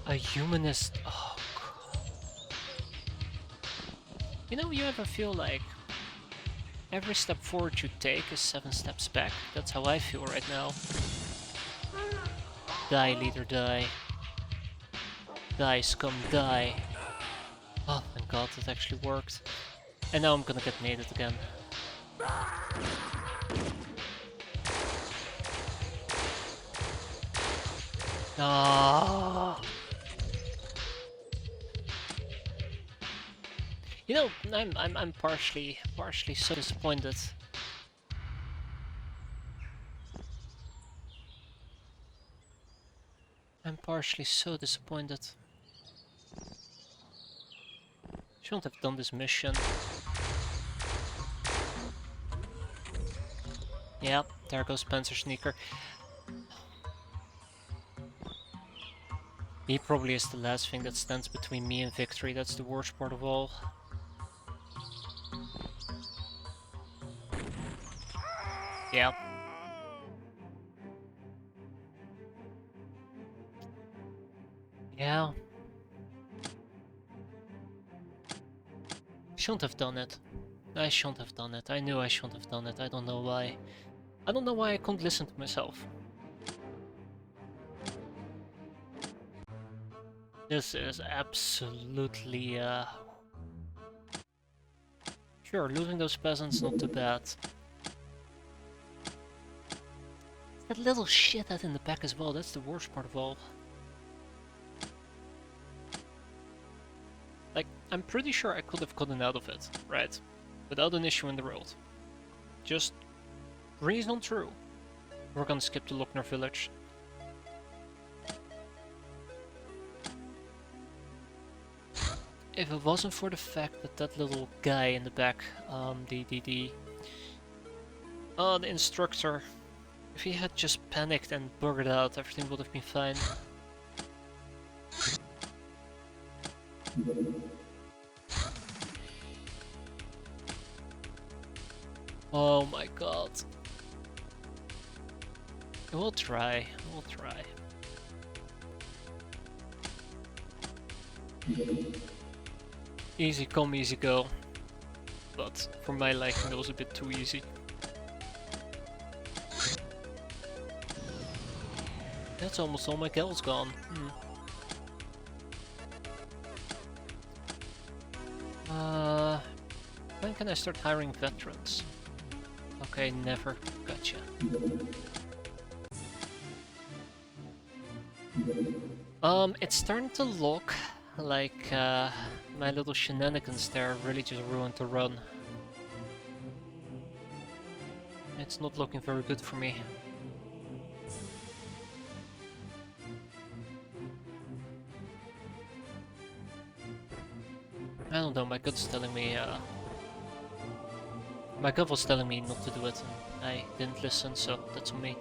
A humanist. Oh, God. You know, you ever feel like every step forward you take is 7 steps back? That's how I feel right now. Die, leader, die. Die, scum, die. Oh, thank God, that actually worked. And now I'm gonna get naded again. Ah. You know, I'm partially so disappointed. I'm partially so disappointed. Shouldn't have done this mission. Yep, there goes Panzer Sneaker. He probably is the last thing that stands between me and victory. That's the worst part of all. Yep. Yeah. Shouldn't have done it. I shouldn't have done it. I knew I shouldn't have done it. I don't know why. I don't know why I couldn't listen to myself. This is absolutely, Sure, losing those peasants, not too bad. That little shithead in the back as well, that's the worst part of all. Like, I'm pretty sure I could have gotten out of it, right? Without an issue in the road. Just reason through. We're gonna skip to Lochner village. If it wasn't for the fact that that little guy in the back, the instructor, if he had just panicked and buggered out, everything would have been fine. Oh my god. We'll try, we'll try. Easy come, easy go. But for my liking that was a bit too easy. That's almost all my gals gone. When can I start hiring veterans? Okay, never. Gotcha. It's starting to look like my little shenanigans there really just ruined the run. It's not looking very good for me. I don't know, my gut's telling me, my gut was telling me not to do it, and I didn't listen, so that's on me.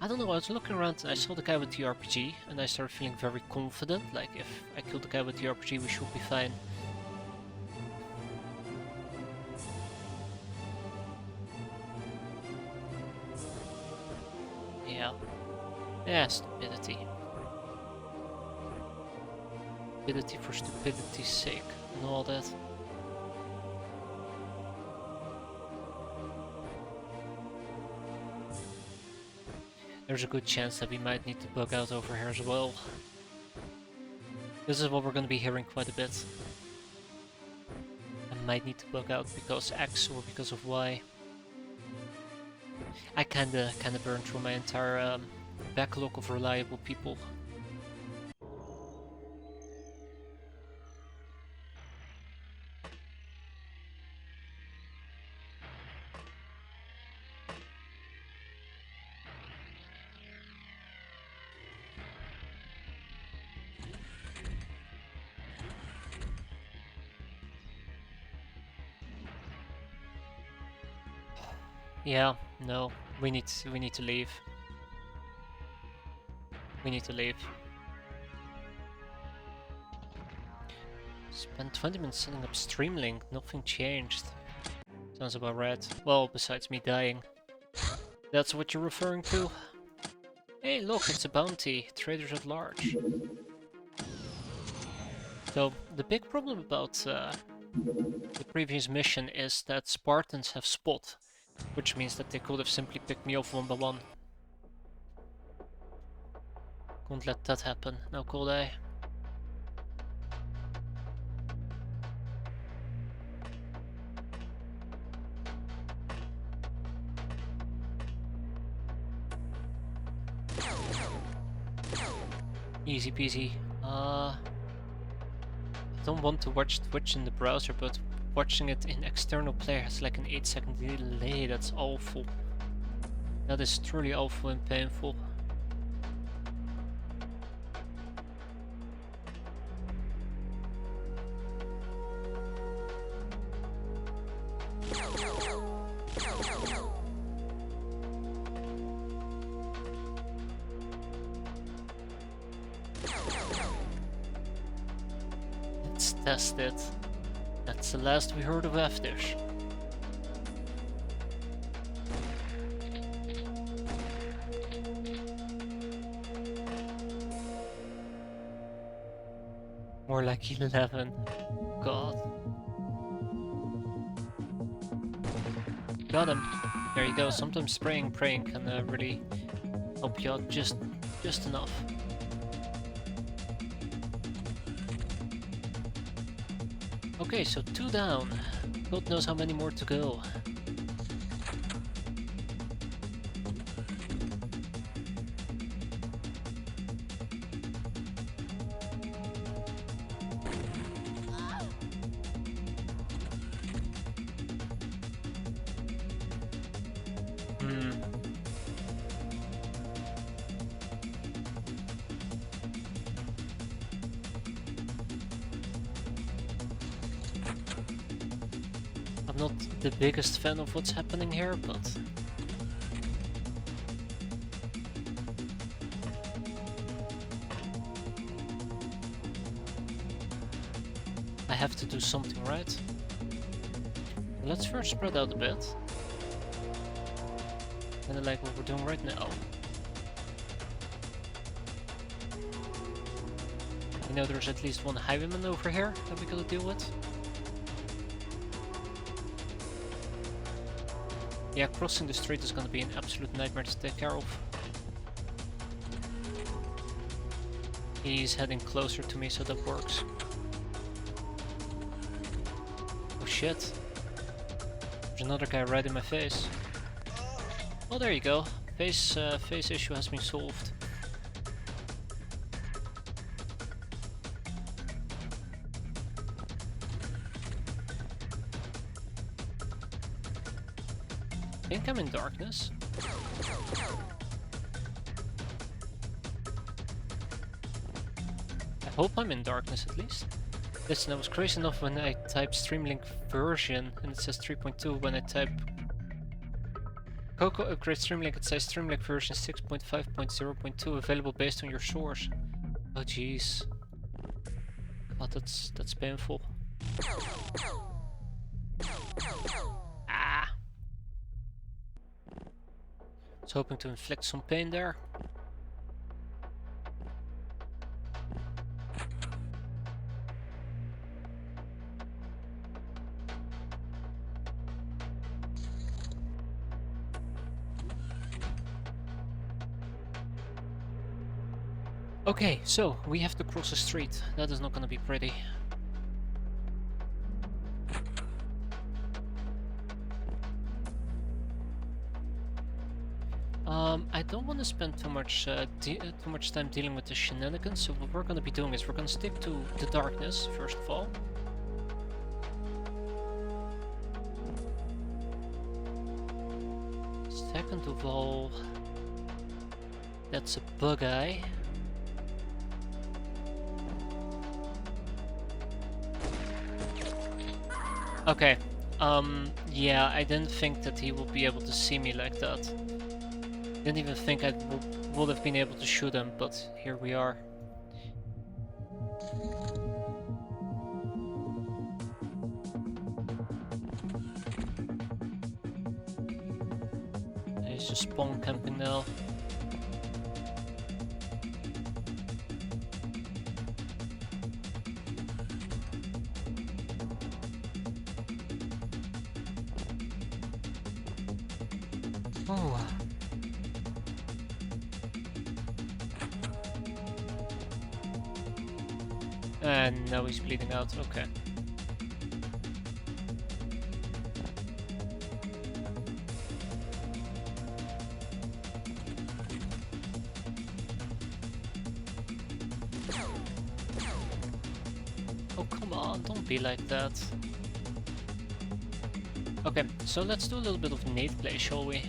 I don't know, I was looking around and I saw the guy with the RPG, and I started feeling very confident, like if I killed the guy with the RPG we should be fine. Yeah. Yeah, stupidity. Stupidity for stupidity's sake, and all that. There's a good chance that we might need to bug out over here as well. This is what we're going to be hearing quite a bit. I might need to bug out because X or because of Y. I kinda burned through my entire backlog of reliable people. Yeah, no, we need to leave. We need to leave. Spent 20 minutes setting up Streamlink, nothing changed. Sounds about right. Well, besides me dying. That's what you're referring to? Hey, look, it's a bounty. Traders at large. So, the big problem about the previous mission is that Spartans have spot, which means that they could have simply picked me off one by one. Couldn't let that happen, now could I? Easy peasy. I don't want to watch Twitch in the browser, but watching it in external player has like an 8-second delay. That's awful. That is truly awful and painful. Let's test it. That's the last we heard of Aftish. More like 11. God. Got him. There you go. Sometimes praying can really help you out just enough. Okay, so 2 down. God knows how many more to go. I'm not the biggest fan of what's happening here, but I have to do something, right? Let's first spread out a bit. Kinda like what we're doing right now. You know, there's at least one highwayman over here that we gotta deal with. Yeah, crossing the street is gonna be an absolute nightmare to take care of. He's heading closer to me, so that works. Oh shit. There's another guy right in my face. Oh, there you go. Face issue has been solved. think I'm in darkness. I hope I'm in darkness at least. Listen, I was crazy enough when I typed Streamlink version and it says 3.2. When I type Coco upgrade Streamlink, it says Streamlink version 6.5.0.2 available based on your source. Oh jeez. God, that's painful. Ah! I was hoping to inflict some pain there. Okay, so we have to cross the street. That is not gonna be pretty. I don't want to spend too much time dealing with the shenanigans. So what we're gonna be doing is we're gonna stick to the darkness first of all. Second of all, that's a bug eye. Okay, yeah, I didn't think that he would be able to see me like that. Didn't even think I would have been able to shoot him, but here we are. He's just spawn camping now. Oh. And now he's bleeding out, okay. Oh, come on, don't be like that. Okay, so let's do a little bit of nade play, shall we?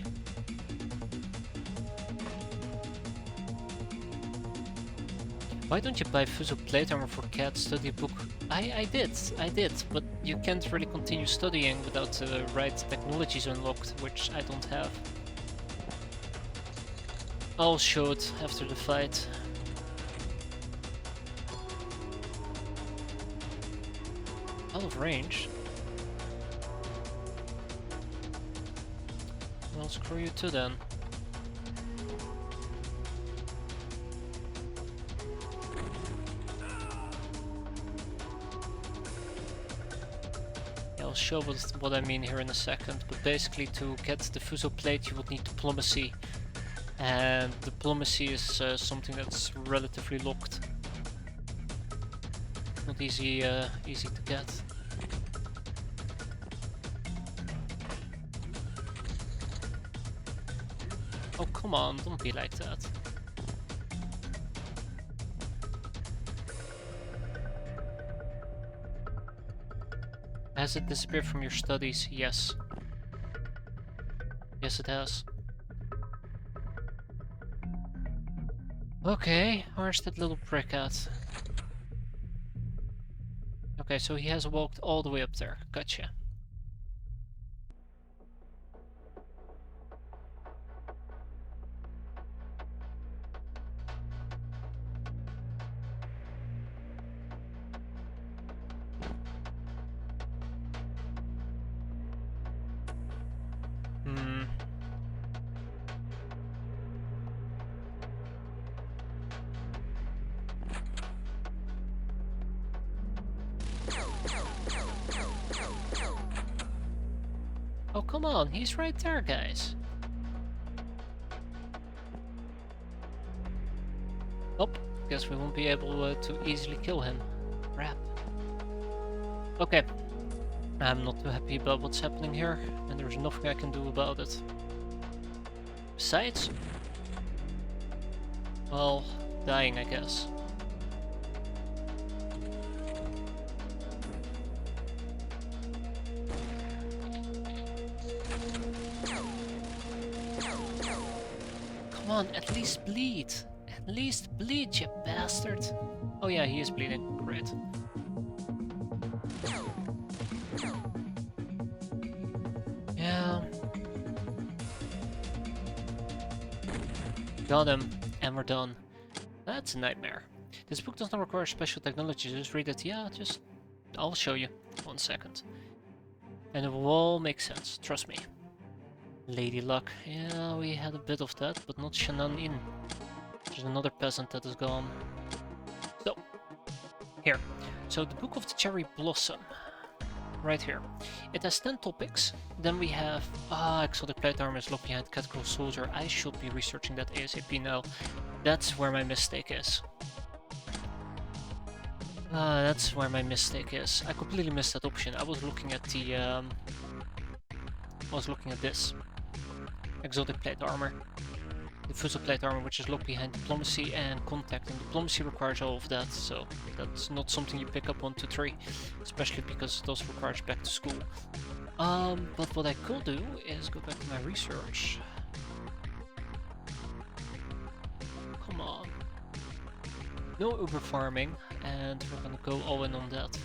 Why don't you buy Fuso plate armor for cat study book? I did, but you can't really continue studying without the right technologies unlocked, which I don't have. I'll show it after the fight. Out of range. Well, screw you too then. I'll show what I mean here in a second, but basically to get the Fuso plate you would need diplomacy, and diplomacy is something that's relatively locked. Not easy to get. Oh come on, don't be like that. Has it disappeared from your studies? Yes. Yes, it has. Okay, where's that little prick at? Okay, so he has walked all the way up there. Gotcha. Oh, come on, he's right there, guys. Oh, guess we won't be able to easily kill him. Crap. Okay. I'm not too happy about what's happening here, and there's nothing I can do about it. Besides, well, dying, I guess. on, at least bleed. At least bleed, you bastard. Oh yeah, he is bleeding. Great. Yeah. Got him, and we're done. That's a nightmare. This book does not require special technology, just read it. Yeah, just... I'll show you. 1 second. And it will all make sense, trust me. Lady Luck. Yeah, we had a bit of that, but not Shannon in. There's another peasant that is gone. So, here. So, the Book of the Cherry Blossom. Right here. It has 10 topics. Then we have... exotic plate armor is locked behind Categorical Soldier. I should be researching that ASAP now. That's where my mistake is. That's where my mistake is. I completely missed that option. I was looking at the... I was looking at this. Exotic plate armor. The fusil plate armor, which is locked behind diplomacy and contact, and diplomacy requires all of that, so that's not something you pick up 1, 2, 3, especially because it also requires back to school. But what I could do is go back to my research. Come on. No Uber farming, and we're gonna go all in on that.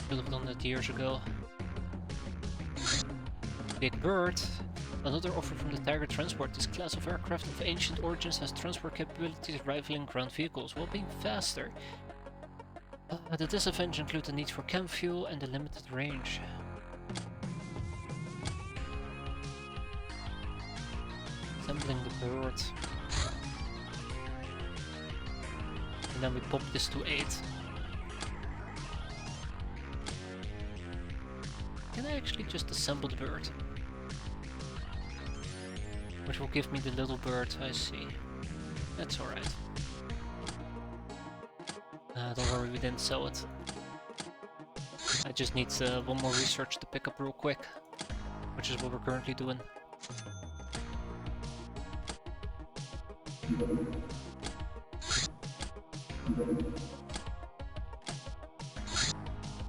Should have done that years ago. Big Bird. Another offer from the Tiger Transport. This class of aircraft of ancient origins has transport capabilities rivaling ground vehicles, while being faster. The disadvantages include the need for chem fuel and the limited range. Assembling the bird. And then we pop this to 8. Can I actually just assemble the bird? Which will give me the little bird, I see. That's alright. Don't worry, we didn't sell it. I just need 1 more research to pick up real quick. Which is what we're currently doing.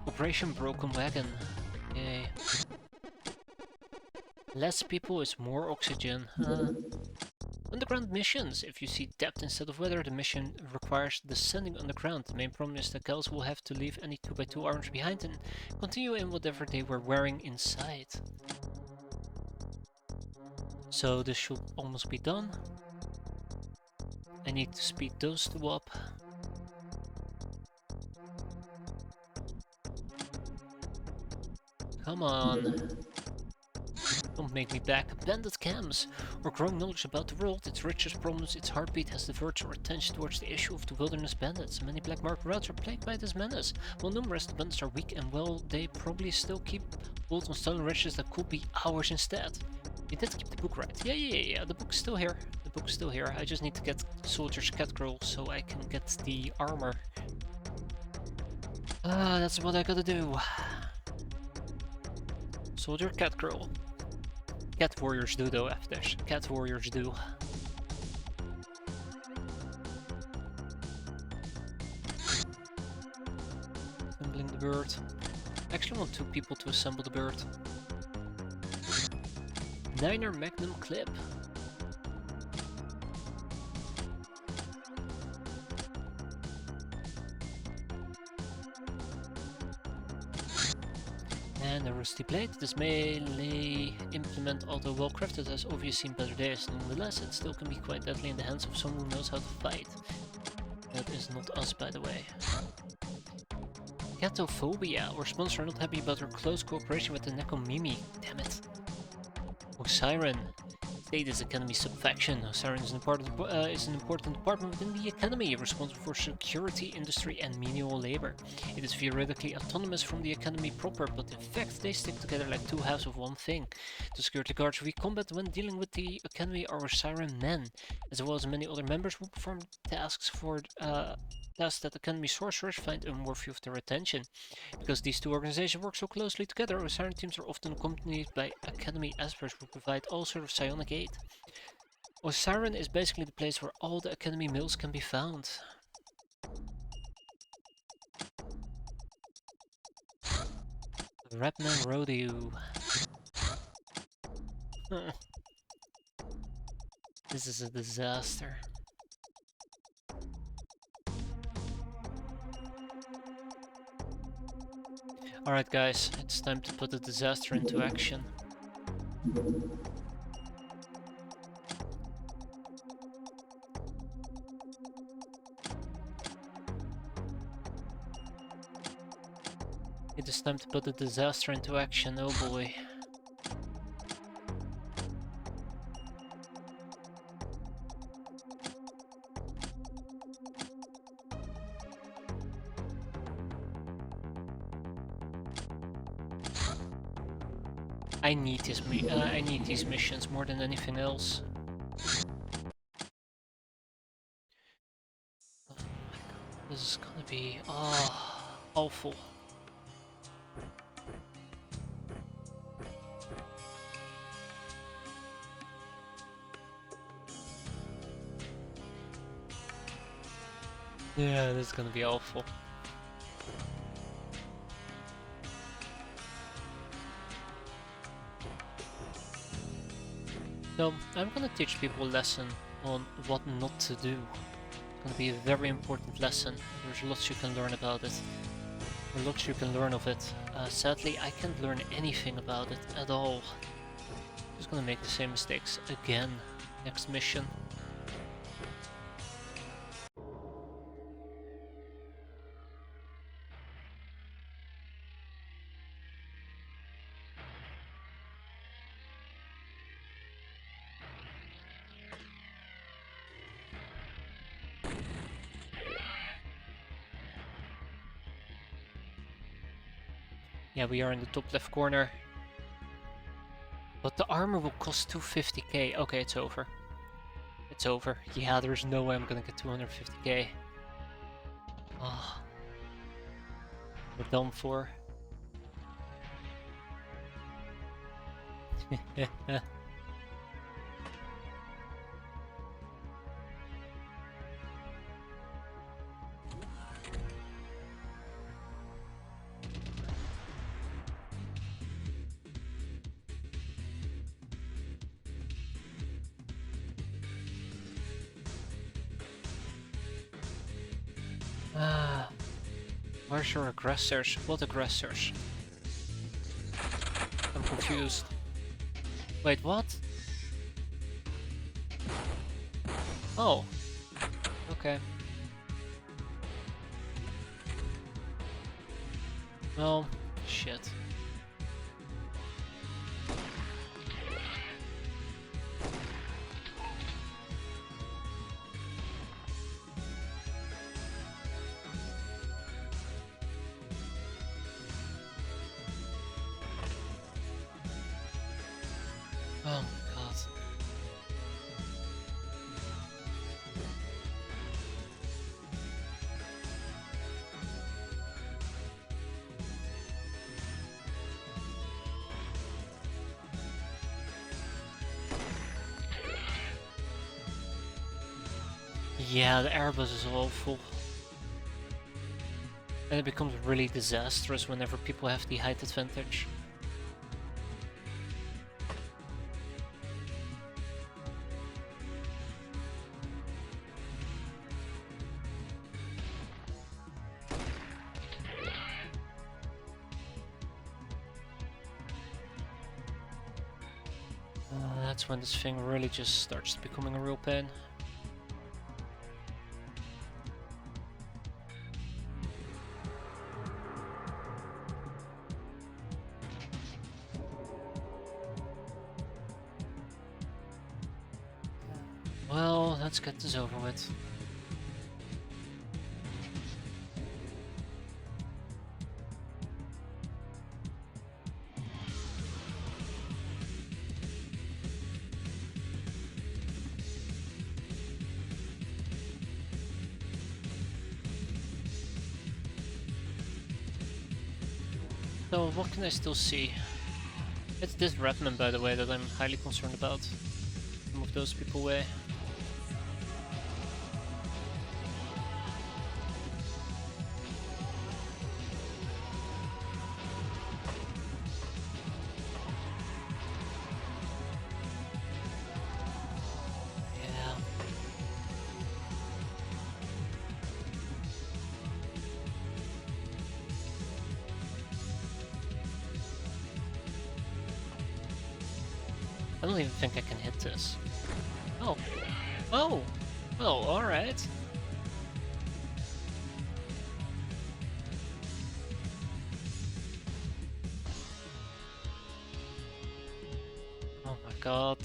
Operation Broken Wagon. Yay. Less people is more oxygen. Underground missions. If you see depth instead of weather, the mission requires descending underground. The main problem is that girls will have to leave any 2x2 arms behind and continue in whatever they were wearing inside. So this should almost be done. I need to speed those 2 up. Come on. Don't make me back. Bandit camps. Our growing knowledge about the world, its richest problems, its heartbeat has diverted our attention towards the issue of the wilderness bandits. Many black market routes are plagued by this menace. While numerous, the bandits are weak and well, they probably still keep hold on stolen riches that could be ours instead. You did keep the book right. Yeah, the book's still here. The book's still here. I just need to get Soldier's Catgirl so I can get the armor. That's what I gotta do. Soldier Catgirl. Cat warriors do though, F-dash. Cat warriors do. Assembling the bird. I actually want 2 people to assemble the bird. 9er Magnum clip. And a rusty blade. This melee implement, although well crafted, has obviously seen better days. Nonetheless, it still can be quite deadly in the hands of someone who knows how to fight. That is not us, by the way. Catophobia. Our sponsors are not happy about our close cooperation with the Nekomimi. Damn it. Osiren. State is Academy subfaction. Osiren is an important department within the Academy, responsible for security, industry, and menial labor. It is theoretically autonomous from the Academy proper, but in fact they stick together like 2 halves of one thing. The security guards we combat when dealing with the Academy are Osiren men, as well as many other members who perform tasks for tasks that Academy sorcerers find unworthy of their attention. Because these 2 organizations work so closely together, Osiren teams are often accompanied by Academy experts who provide all sort of psionic aid. Osiren is basically the place where all the Academy mills can be found. Rapman Rodeo. Oh, this is a disaster. Alright guys, it's time to put the disaster into action. It is time to put the disaster into action, oh boy. I need these missions more than anything else. Oh my god, this is gonna be awful. Yeah, this is gonna be awful. So, I'm gonna teach people a lesson on what not to do. It's gonna be a very important lesson. There's lots you can learn about it. Or lots you can learn of it. Sadly, I can't learn anything about it at all. I'm just gonna make the same mistakes again next mission. Yeah, we are in the top left corner. But the armor will cost 250k. Okay, it's over. It's over. Yeah, there's no way I'm gonna get 250k. Oh, we're done for. Where's your aggressors? What aggressors? I'm confused. Wait, what? Oh. Okay. Well, shit. Oh my god. Yeah, the airbus is awful. And it becomes really disastrous whenever people have the height advantage. That's when this thing really just starts becoming a real pain. Well, let's get this over with. So, what can I still see? It's this Redman, by the way, that I'm highly concerned about. Move those people away. I don't even think I can hit this. Oh. Oh! Well, alright. Oh my god.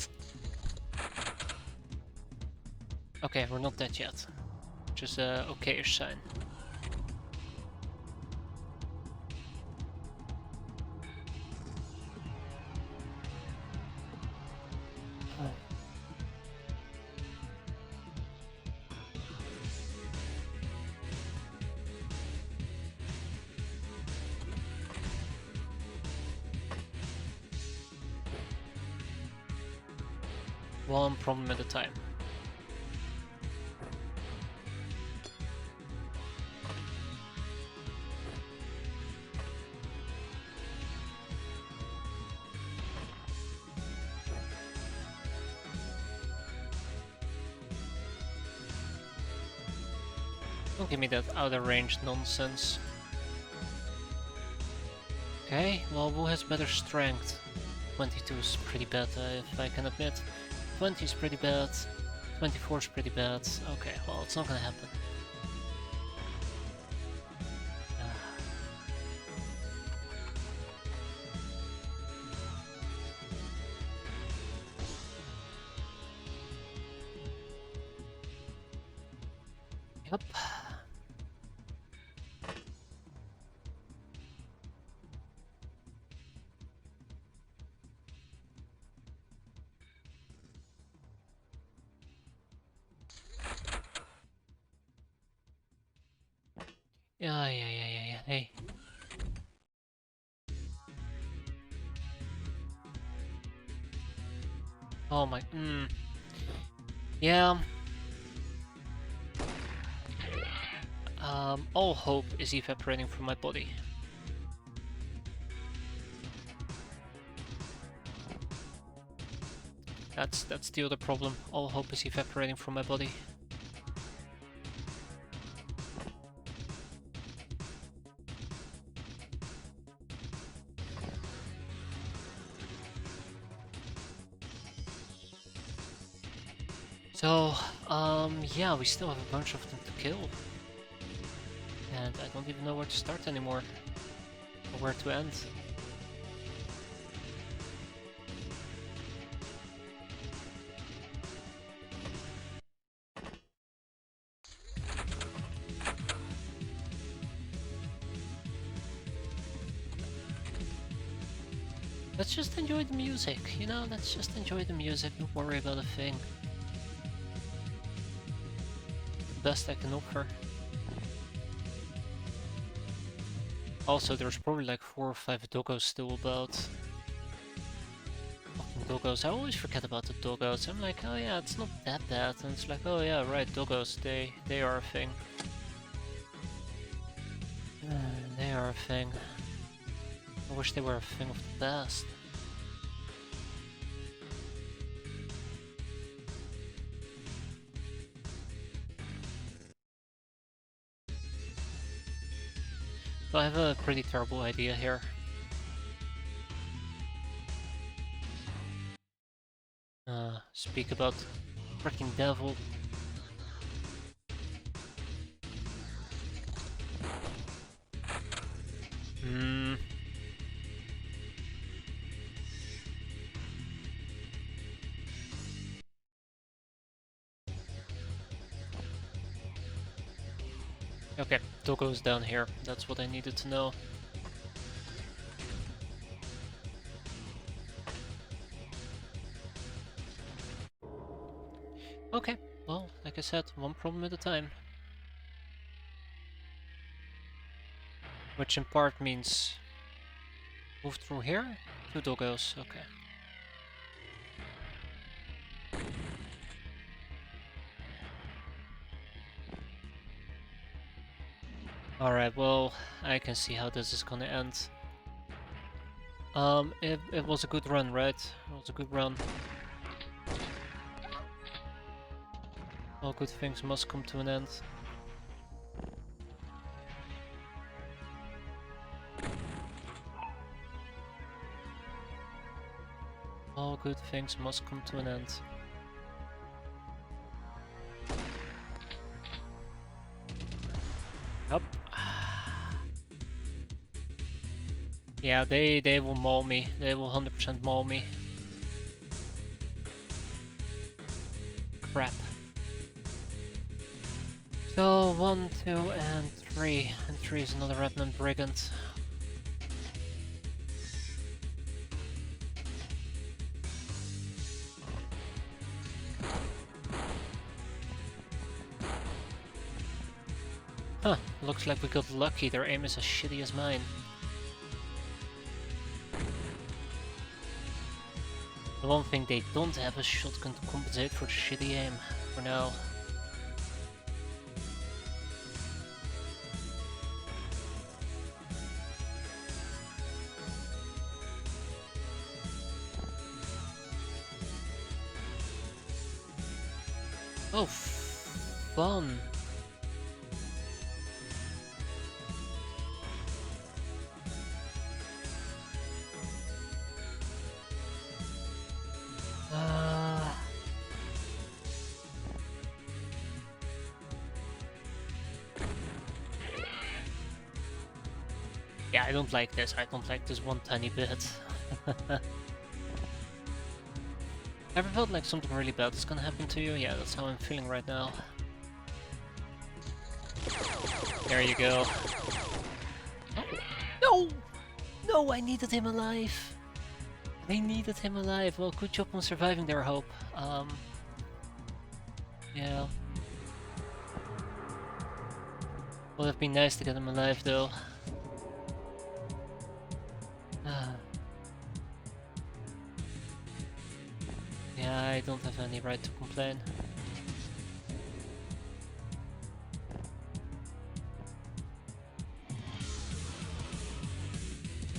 Okay, we're not dead yet. Which is a okay-ish sign. One problem at a time. Don't give me that out of range nonsense. Okay, well, who has better strength? 22 is pretty bad, if I can admit. 20 is pretty bad. 24 is pretty bad. Okay, well, it's not gonna happen. Yep. Yeah, hey. Oh my, yeah. All hope is evaporating from my body. That's the other problem. All hope is evaporating from my body. So, yeah, we still have a bunch of them to kill. And I don't even know where to start anymore. Or where to end. Let's just enjoy the music, you know? Let's just enjoy the music, don't worry about a thing. The best I can offer. Also, there's probably like 4 or 5 doggos still about. Fucking doggos, I always forget about the doggos. I'm like, oh yeah, it's not that bad. And it's like, oh yeah, right, doggos, they are a thing. They are a thing. I wish they were a thing of the past. So I have a pretty terrible idea here. Speak about freaking devil. Okay, Dogo's down here. That's what I needed to know. Okay, well, like I said, one problem at a time. Which in part means move through here? 2 doggos, okay. Alright, well, I can see how this is gonna end. It was a good run, right? It was a good run. All good things must come to an end. All good things must come to an end. Yup. Yeah, they will maul me. They will 100% maul me. Crap. So 1, 2, and 3. And 3 is another Revenant Brigand. Huh, looks like we got lucky. Their aim is as shitty as mine. The one thing they don't have is shotgun to compensate for the shitty aim, for now. Oh, fun! Yeah, I don't like this. I don't like this one tiny bit. Ever felt like something really bad is gonna happen to you? Yeah, that's how I'm feeling right now. There you go. No! No, I needed him alive! I needed him alive. Well, good job on surviving there, Hope. Yeah. Would have been nice to get him alive, though. Yeah, I don't have any right to complain.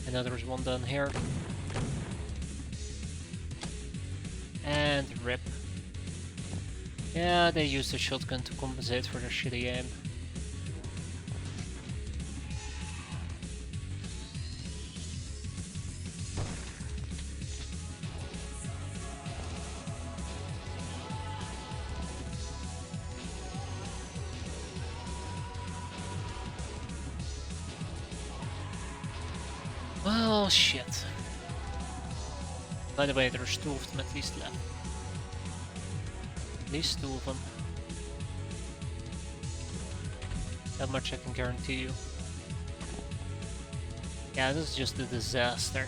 I know there's one down here. And rip. Yeah, they used the shotgun to compensate for their shitty aim. Well, shit. By the way, there's 2 of them at least left. At least 2 of them. That much I can guarantee you. Yeah, this is just a disaster.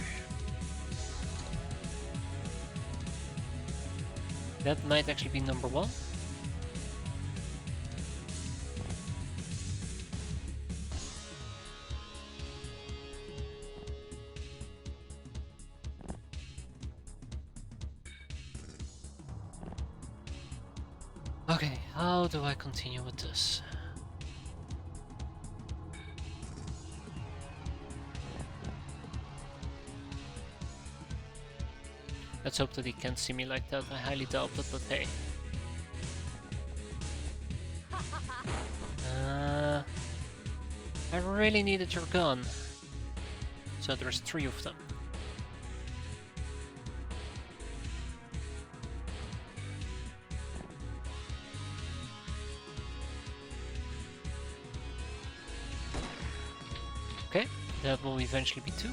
That might actually be number 1. Okay, how do I continue with this? Let's hope that he can't see me like that. I highly doubt it, but hey. I really needed your gun. So there's 3 of them. Okay, that will eventually be 2.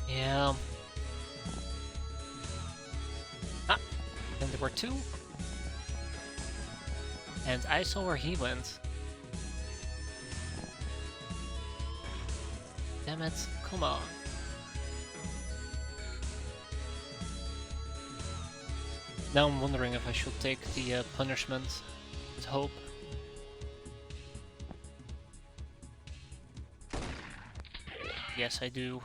Yeah. Ah, and there were 2. And I saw where he went. Damn it, come on. Now I'm wondering if I should take the punishment with Hope. Yes, I do.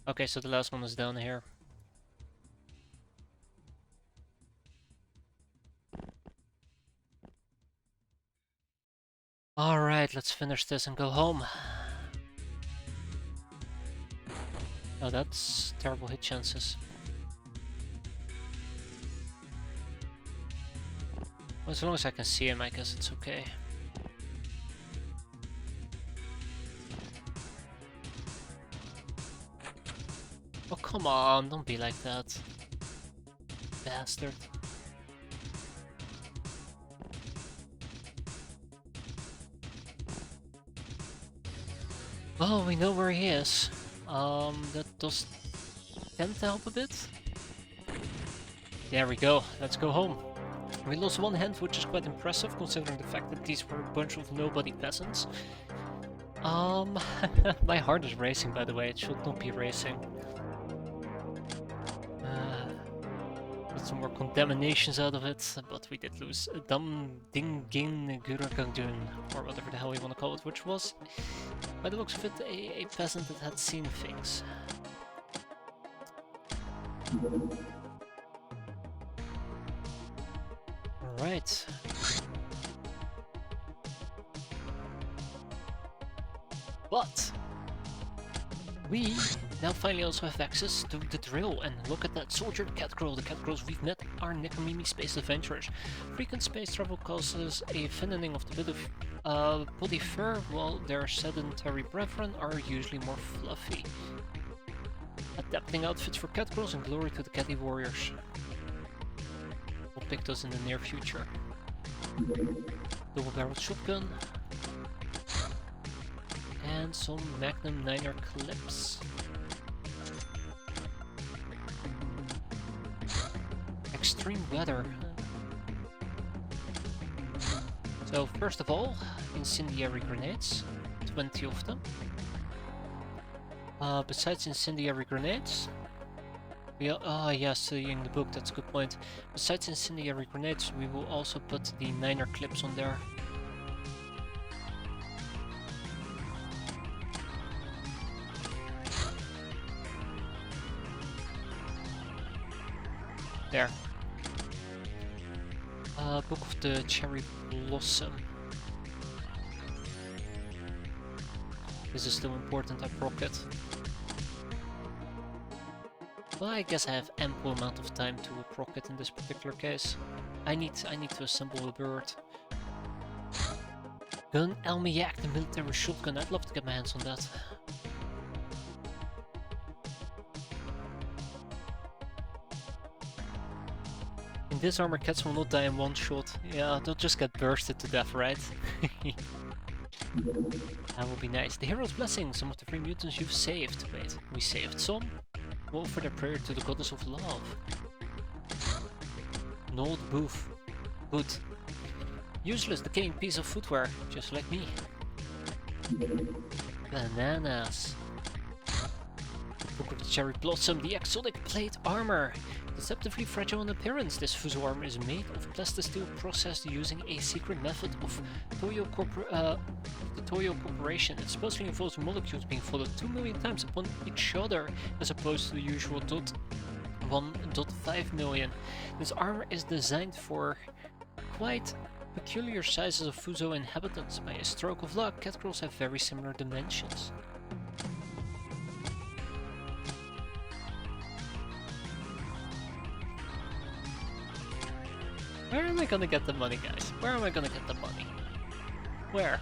Okay, so the last one is down here. Alright, let's finish this and go home. Oh, that's terrible hit chances. As long as I can see him, I guess it's okay. Oh, come on, don't be like that. Bastard. Oh, we know where he is. That does tend to help a bit. There we go, let's go home. We lost one hand, which is quite impressive, considering the fact that these were a bunch of nobody peasants. My heart is racing, by the way, it should not be racing. Got some more contaminations out of it, but we did lose Dam Dingin Guragangjun, or whatever the hell you want to call it, which was, by the looks of it, a peasant that had seen things. Alright. But we now finally also have access to the drill, and look at that soldier catgirl. The catgirls we've met are Nekomimi space adventurers. Frequent space travel causes a thinning of the bit of body fur, while their sedentary brethren are usually more fluffy. Adapting outfits for catgirls and glory to the catty warriors. We'll pick those in the near future. Double-barreled shotgun. And some Magnum 9er clips. Extreme weather. So first of all, incendiary grenades. 20 of them. Besides incendiary grenades, in the book, that's a good point. Besides incendiary grenades, we will also put the 9er clips on there. There. Book of the Cherry Blossom. This is still important, I proc it. Well, I guess I have ample amount of time to proc it in this particular case. I need to assemble a bird. Gun Elmiak, the military shotgun. I'd love to get my hands on that. In this armor, cats will not die in one shot. Yeah, they'll just get bursted to death, right? That will be nice. The hero's blessing. Some of the free mutants you've saved. Wait, we saved some? We'll offer their prayer to the goddess of love. Nold Booth. Boot. Useless, decaying piece of footwear, just like me. Bananas. The Book of the Cherry Blossom, the exotic plate armor. Deceptively fragile in appearance, this Fuso armor is made of plastisteel processed using a secret method of the Toyo Corporation. It supposedly involves molecules being folded 2 million times upon each other, as opposed to the usual 1.5 million. This armor is designed for quite peculiar sizes of Fuso inhabitants. By a stroke of luck, catgirls have very similar dimensions. Where am I gonna get the money, guys? Where am I gonna get the money? Where?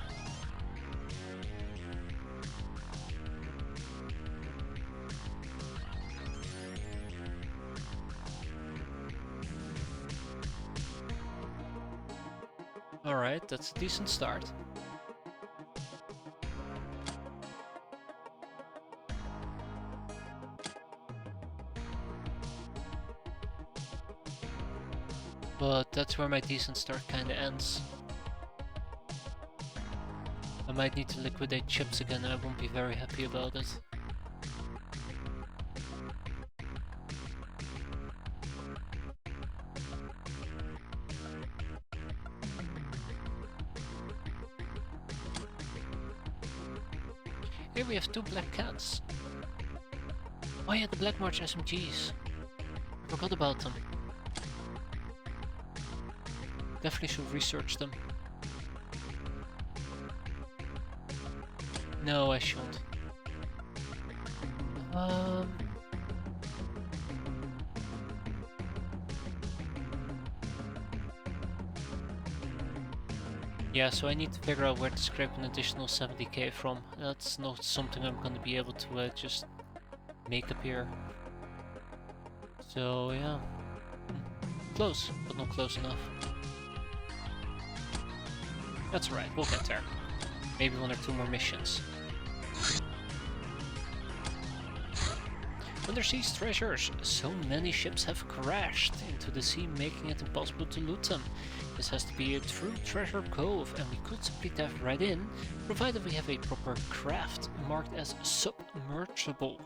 Alright, that's a decent start. But that's where my decent start kinda ends. I might need to liquidate chips again and I won't be very happy about it. Here we have 2 black cats. Oh yeah, the Black March SMGs. I forgot about them. Definitely should research them. No, I shouldn't. Yeah, so I need to figure out where to scrape an additional 70k from. That's not something I'm gonna be able to just make appear. So yeah, close, but not close enough. That's alright, we'll get there. Maybe 1 or 2 more missions. Undersea's treasures. So many ships have crashed into the sea, making it impossible to loot them. This has to be a true treasure cove, and we could simply dive right in, provided we have a proper craft marked as submersible.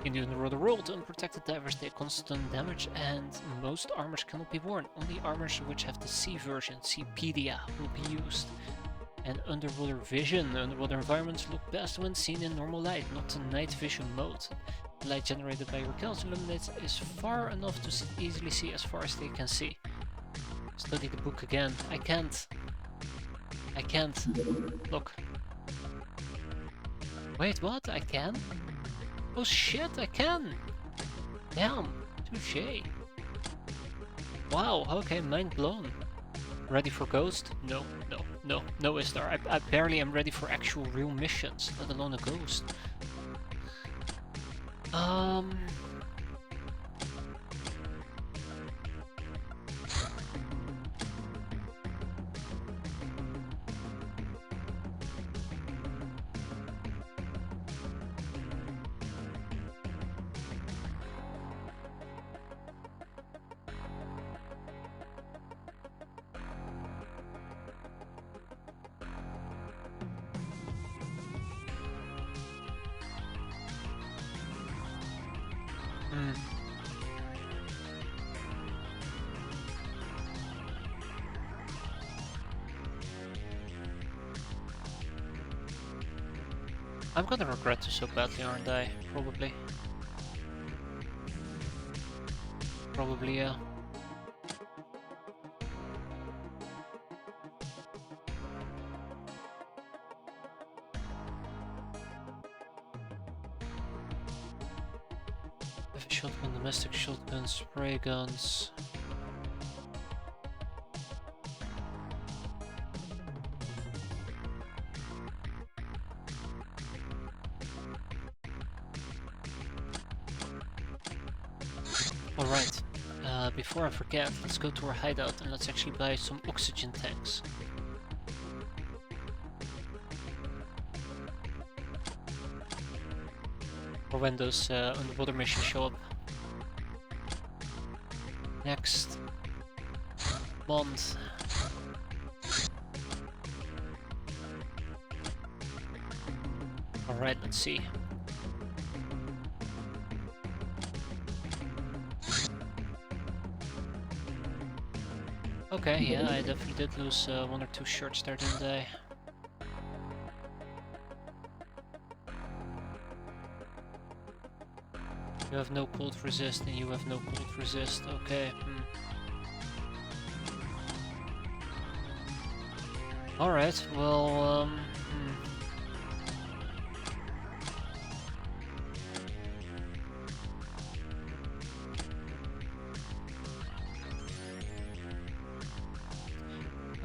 In the underwater world, unprotected divers take constant damage, and most armors cannot be worn. Only armors which have the sea version, Seapedia, will be used. And underwater vision. Underwater environments look best when seen in normal light, not in night vision mode. The light generated by your kills illuminates is far enough to easily see as far as they can see. Study the book again. I can't. I can't. Look. Wait, what? I can? Oh shit, I can! Damn, touché. Wow, okay, mind blown. Ready for Ghost? No, Istar. I barely am ready for actual real missions, let alone a Ghost. I'm gonna regret this so badly, aren't I? Probably. Probably, yeah. Heavy shotgun, domestic shotgun, spray guns. Alright, before I forget, let's go to our hideout and let's actually buy some oxygen tanks. For when those underwater missions show up. Next month. Alright, let's see. Okay, yeah, I definitely did lose 1 or 2 shirts there, didn't I? You have no cold resist and you have no cold resist, okay. Alright, well,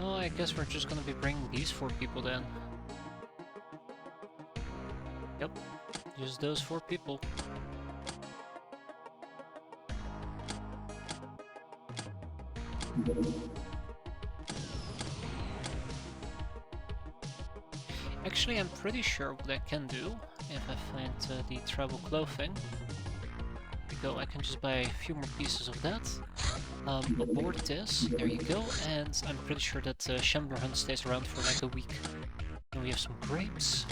Oh, I guess we're just gonna be bringing these 4 people then. Yep, just those 4 people. Actually, I'm pretty sure what I can do if I find the travel clothing. Go, I can just buy a few more pieces of that. Aboard this, there you go, and I'm pretty sure that Shambler Hunt stays around for like a week. And we have some grapes.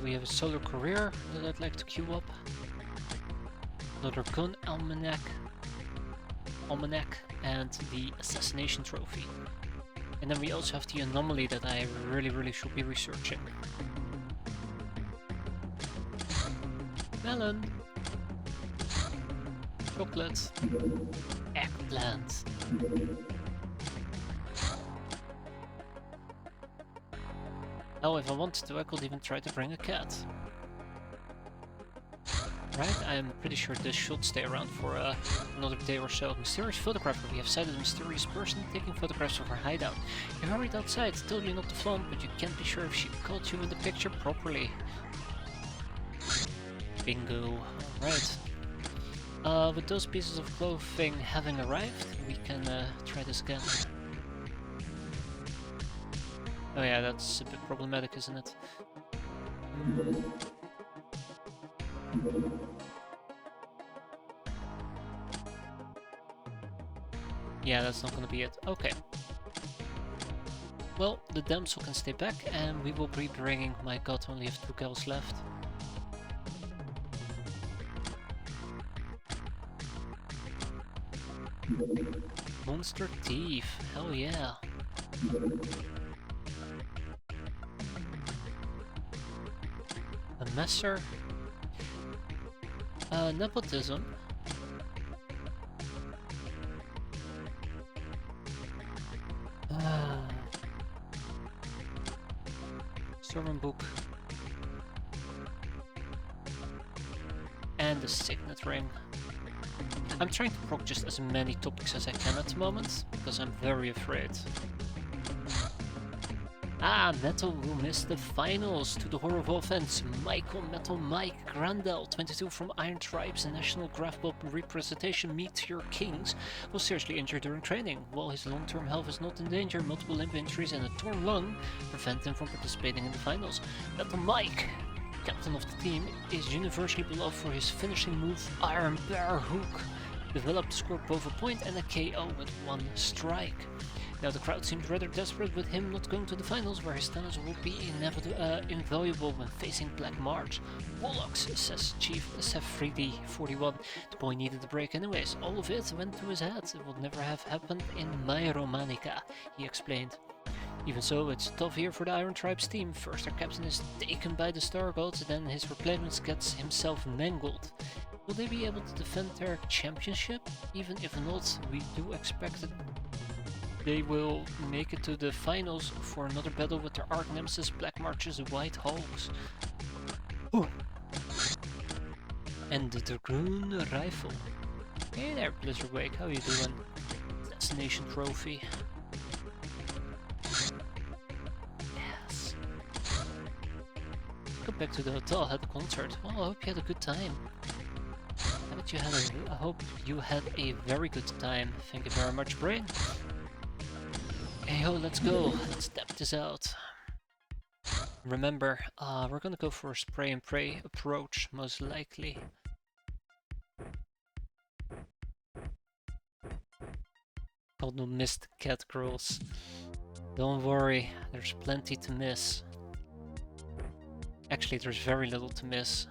We have a solar career that I'd like to queue up. Another gun almanac, and the assassination trophy. And then we also have the anomaly that I really should be researching. Melon. Chocolate. Eggplant. Oh, if I wanted to, I could even try to bring a cat. Right, I'm pretty sure this should stay around for another day or so. Mysterious photographer. We have sighted a mysterious person taking photographs of our hideout. You hurried outside, told you not to film, but you can't be sure if she caught you in the picture properly. Bingo. Alright. With those pieces of clothing having arrived, we can try this again. Oh yeah, that's a bit problematic, isn't it? Yeah, that's not gonna be it. Okay. Well, the damsel can stay back, and we will be bringing... My god, only have 2 girls left. Monster Thief, hell yeah. A messer. Nepotism. Sermon book. And the signet ring. I'm trying to proc just as many topics as I can at the moment, because I'm very afraid. Metal will miss the finals to the horror of offense. Metal Mike Grandel, 22 from Iron Tribes and National Graph representation Meteor Kings, was seriously injured during training. While his long-term health is not in danger, multiple limb injuries and a torn lung prevent him from participating in the finals. Metal Mike, captain of the team, is universally beloved for his finishing move Iron Bear Hook, developed to score both a point and a KO with 1 strike. Now the crowd seems rather desperate with him not going to the finals, where his talents will be invaluable when facing Black March. Warlocks, says Chief Sefridi 41. The boy needed a break anyways. All of it went to his head. It would never have happened in my Romanica, he explained. Even so, it's a tough year for the Iron Tribes team. First their captain is taken by the Star Gods, then his replacement gets himself mangled. Will they be able to defend their championship? Even if not, we do expect it. They will make it to the finals for another battle with their arch nemesis Black March's White Hawks. Ooh. And the Dragoon Rifle. Hey there, Blizzard Wake, how you doing? Destination Trophy. Yes. Go back to the hotel, had the concert. Well, I hope you had a good time. I hope you had a very good time. Thank you very much, Brain. Hey ho, let's go. Let's step this out. Remember, we're gonna go for a spray and pray approach, most likely. God, no missed cat girls. Don't worry, there's plenty to miss. Actually, there's very little to miss.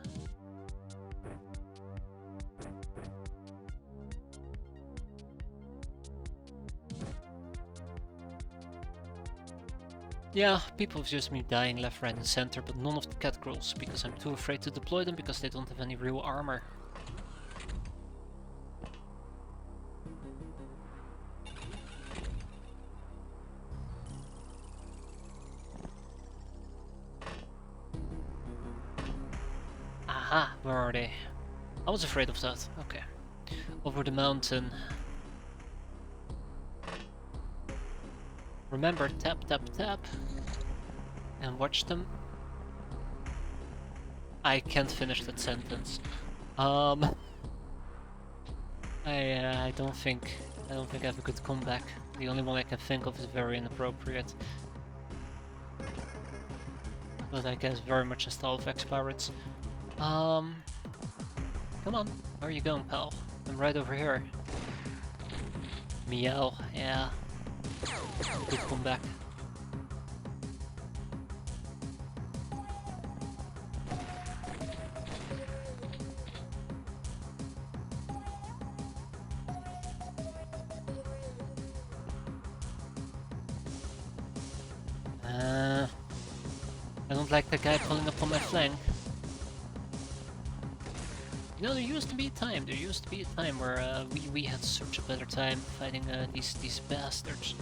Yeah, people have just been dying left, right and center, but none of the cat girls, because I'm too afraid to deploy them because they don't have any real armor. Aha, where are they? I was afraid of that, okay. Over the mountain. Remember, tap, tap, tap, and watch them. I can't finish that sentence. I don't think I have a good comeback. The only one I can think of is very inappropriate. But I guess very much in style of X-piratez. Come on, where are you going, pal? I'm right over here. Meow, yeah. Good comeback. I don't like the guy pulling up on my flank. You know, there used to be a time where we had such a better time fighting these bastards.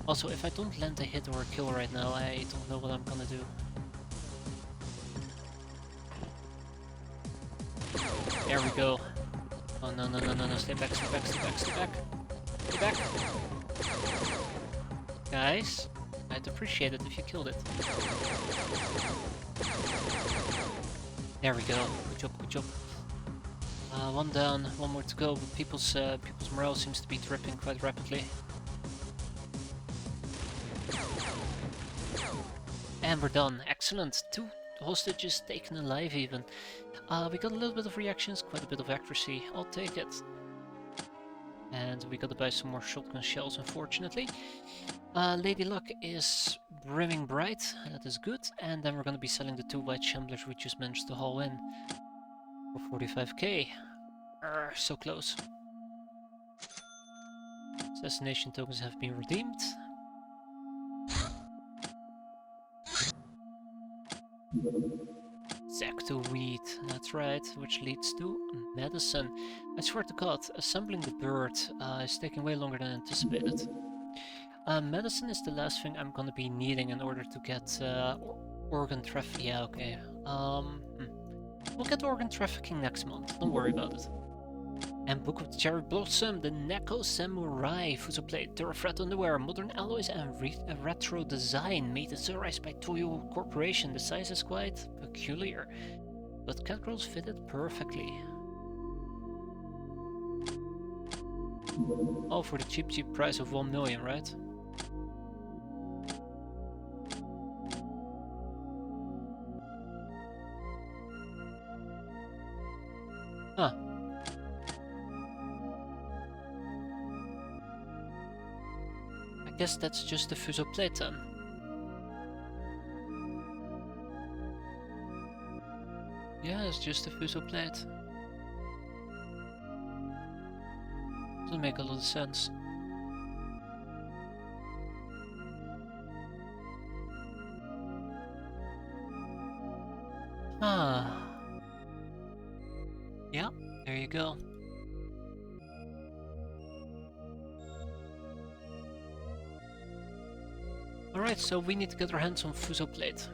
Also, if I don't land a hit or a kill right now, I don't know what I'm gonna do. There we go. Oh no no no no no! Stay back! Stay back! Stay back! Stay back! Stay back! Guys, I'd appreciate it if you killed it. There we go. Good job. Good job. One down, one more to go. But people's morale seems to be dripping quite rapidly. And we're done. Excellent. 2 hostages taken alive even. We got a little bit of reactions, quite a bit of accuracy. I'll take it. And we gotta buy some more shotgun shells, unfortunately. Lady Luck is brimming bright. That is good. And then we're gonna be selling the 2 white shamblers we just managed to haul in for 45k. So close. Assassination tokens have been redeemed. Zacto weed, that's right, which leads to medicine. I swear to God, assembling the bird is taking way longer than anticipated. Medicine is the last thing I'm gonna be needing in order to get organ trafficking. Yeah, okay. We'll get organ trafficking next month, don't worry about it. And Book of the Cherry Blossom, the Neko Samurai, Fuso Plate, Durafret Underwear, Modern Alloys and Retro Design, made in Sunrise by Toyo Corporation. The size is quite peculiar, but catgirls fit it perfectly. Oh, for the cheap price of 1 million, right? Huh. I guess that's just the Fuso Plate then. Yeah, it's just a Fuso Plate. Doesn't make a lot of sense. Ah. Yeah, there you go. Alright, so we need to get our hands on Fuso Plate.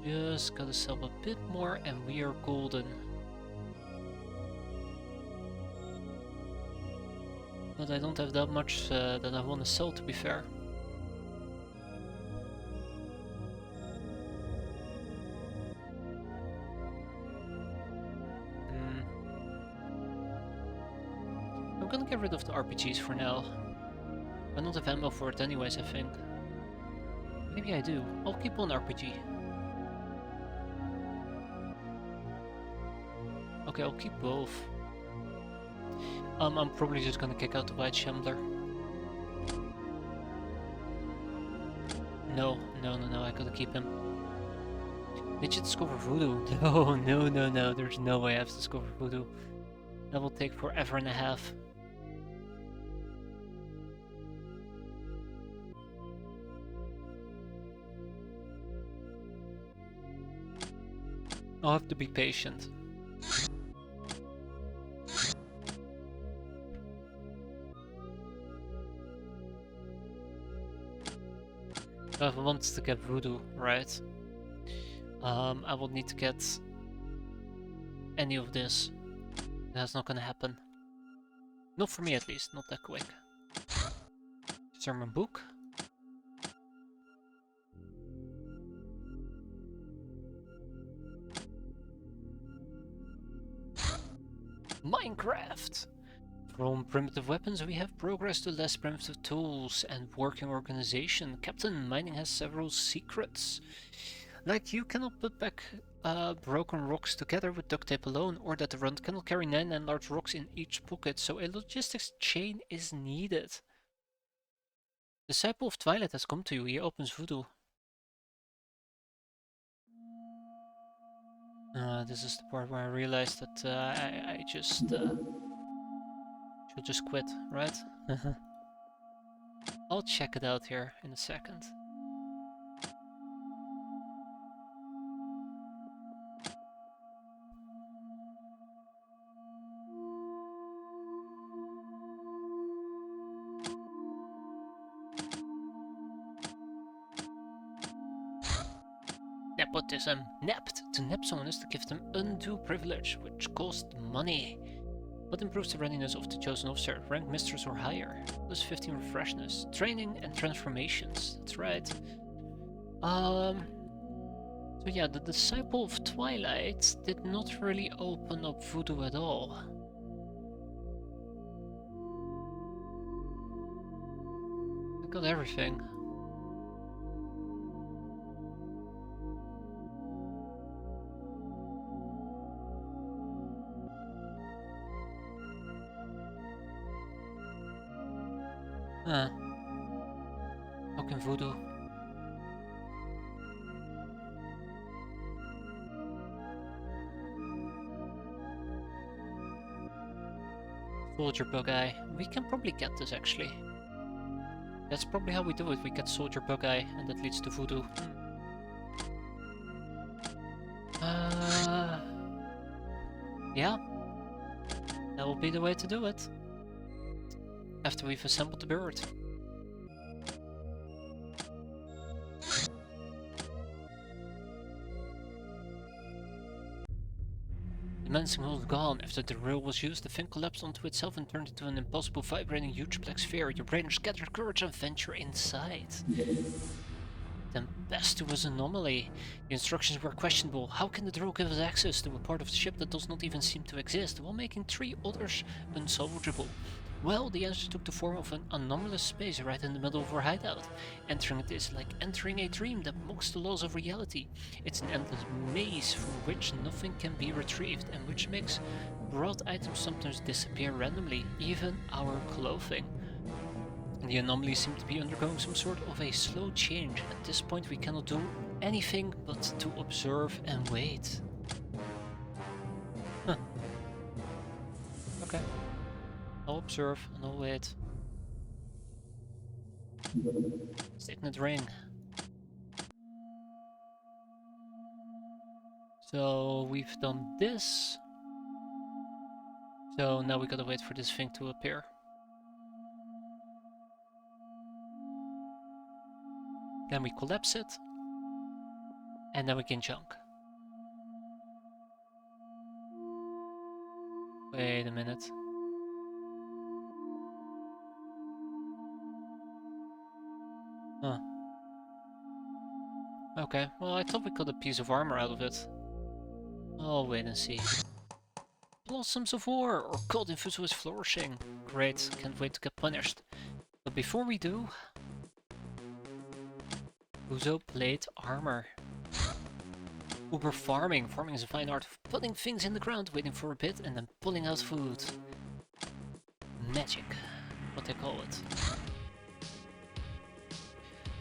Just gotta sell a bit more and we are golden. But I don't have that much that I want to sell, to be fair. I'm gonna get rid of the RPGs for now. I don't have ammo for it anyways, I think. Maybe I do. I'll keep one RPG. Okay, I'll keep both. I'm probably just gonna kick out the white shambler. No, I gotta keep him. Did you discover voodoo? No, there's no way I have to discover voodoo. That will take forever and a half. I'll have to be patient. If I want to get voodoo, right? I will need to get any of this. That's not gonna happen. Not for me at least, not that quick. Sermon book. Minecraft! From primitive weapons we have progressed to less primitive tools and working organization. Captain, mining has several secrets. Like you cannot put back broken rocks together with duct tape alone, or that the run cannot carry 99 large rocks in each pocket, so a logistics chain is needed. Disciple of Twilight has come to you, he opens voodoo. This is the part where I realized that I just should just quit, right? I'll check it out here in a second. Yep, nepotism. Nept. To nep someone is to give them undue privilege, which costs money. What improves the readiness of the chosen officer? Rank mistress or higher. Plus 15 refreshness. Training and transformations. That's right. So yeah, the Disciple of Twilight did not really open up voodoo at all. I got everything. Fucking voodoo. Soldier bug eye. We can probably get this actually. That's probably how we do it. We get soldier bug eye and that leads to voodoo. Yeah. That will be the way to do it. After we've assembled the bird. The menacing hold gone. After the drill was used, the thing collapsed onto itself and turned into an impossible vibrating huge black sphere. Your brain scattered courage and venture inside. Tempestuous anomaly. The instructions were questionable. How can the drill give us access to a part of the ship that does not even seem to exist, while making 3 others unsalvageable? Well, the answer took the form of an anomalous space right in the middle of our hideout. Entering it is like entering a dream that mocks the laws of reality. It's an endless maze from which nothing can be retrieved, and which makes brought items sometimes disappear randomly, even our clothing. The anomaly seemed to be undergoing some sort of a slow change. At this point we cannot do anything but to observe and wait. Huh. Okay. I'll observe and I'll wait. Signet ring. So we've done this. So now we gotta wait for this thing to appear. Then we collapse it. And then we can junk. Wait a minute. Huh. Okay, well I thought we got a piece of armor out of it. I'll wait and see. Blossoms of War, or Cold Infuso is flourishing. Great, can't wait to get punished. But before we do... Uzo plate armor. Uber farming. Farming is a fine art of putting things in the ground, waiting for a bit, and then pulling out food. Magic, what they call it.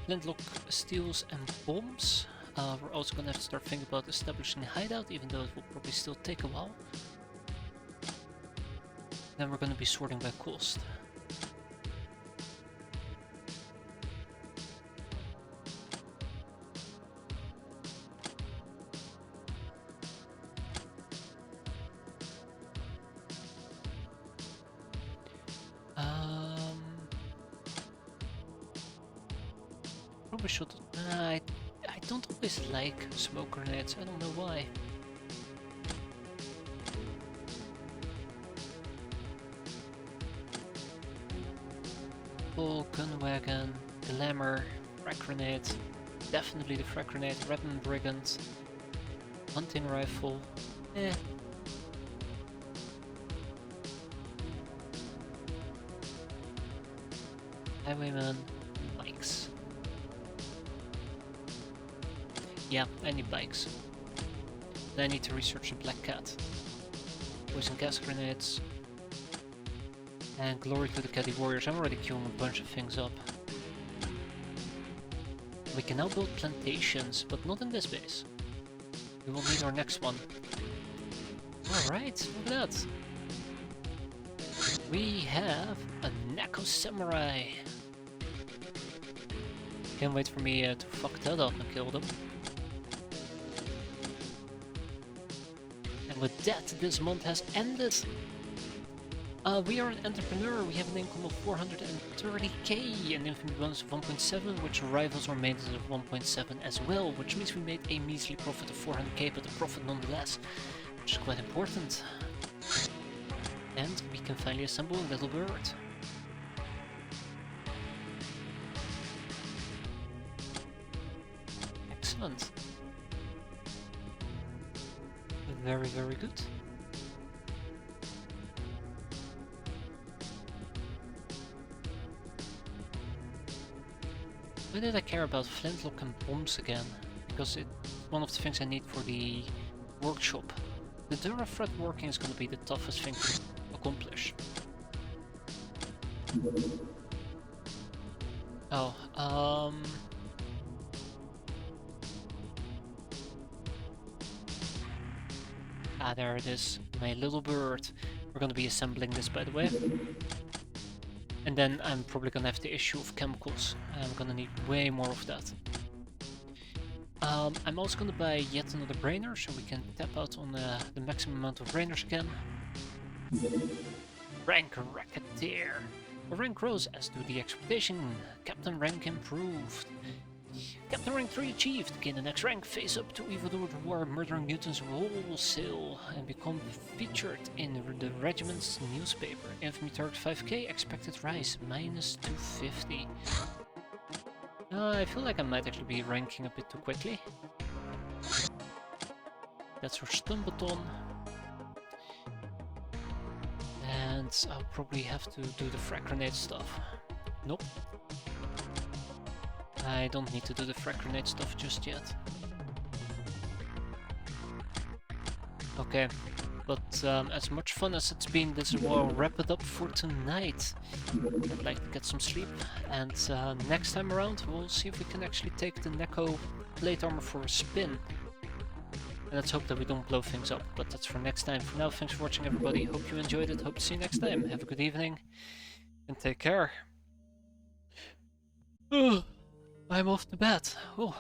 Flintlock, steels and bombs. We're also gonna have to start thinking about establishing a hideout, even though it will probably still take a while. Then we're gonna be sorting by cost. Probably should. I don't always like smoke grenades. I don't know why. Full gun wagon, glamour, frag grenade. Definitely the frag grenade. Weapon brigand, hunting rifle. Highwayman, bikes. Yeah, I need bikes. Then I need to research the Black Cat. Poison gas grenades. And glory to the Caddy Warriors. I'm already queuing a bunch of things up. We can now build plantations, but not in this base. We will need our next one. Alright, look at that. We have a Neko Samurai. Can't wait for me to fuck that up and kill them. And with that, this month has ended. We are an entrepreneur. We have an income of 430k, an infamy bonus of 1.7, which rivals our maintenance of 1.7 as well, which means we made a measly profit of 400k, but a profit nonetheless, which is quite important. And we can finally assemble a little bird. Excellent. Very, very good. Why did I care about flintlock and bombs again? Because it's one of the things I need for the workshop. The Durafred working is going to be the toughest thing to accomplish. Oh, there it is. My little bird. We're going to be assembling this, by the way. And then I'm probably gonna have the issue of chemicals. I'm gonna need way more of that. I'm also gonna buy yet another brainer, so we can tap out on the maximum amount of brainers again. Rank Racketeer. The rank rose, as do the expectation. Captain rank improved. Captain rank 3 achieved. Gain the next rank, face up to evildoers who are murdering mutants wholesale and become featured in the regiment's newspaper. Infamy target 5k, expected rise -250. I feel like I might actually be ranking a bit too quickly. That's our stun baton. And I'll probably have to do the frag grenade stuff. Nope. I don't need to do the frag grenade stuff just yet. Okay, but as much fun as it's been, this will wrap it up for tonight. I'd like to get some sleep, and next time around we'll see if we can actually take the Neko plate armor for a spin. And let's hope that we don't blow things up, but that's for next time. For now, thanks for watching everybody, hope you enjoyed it, hope to see you next time. Have a good evening, and take care. I'm off to bed. Oh.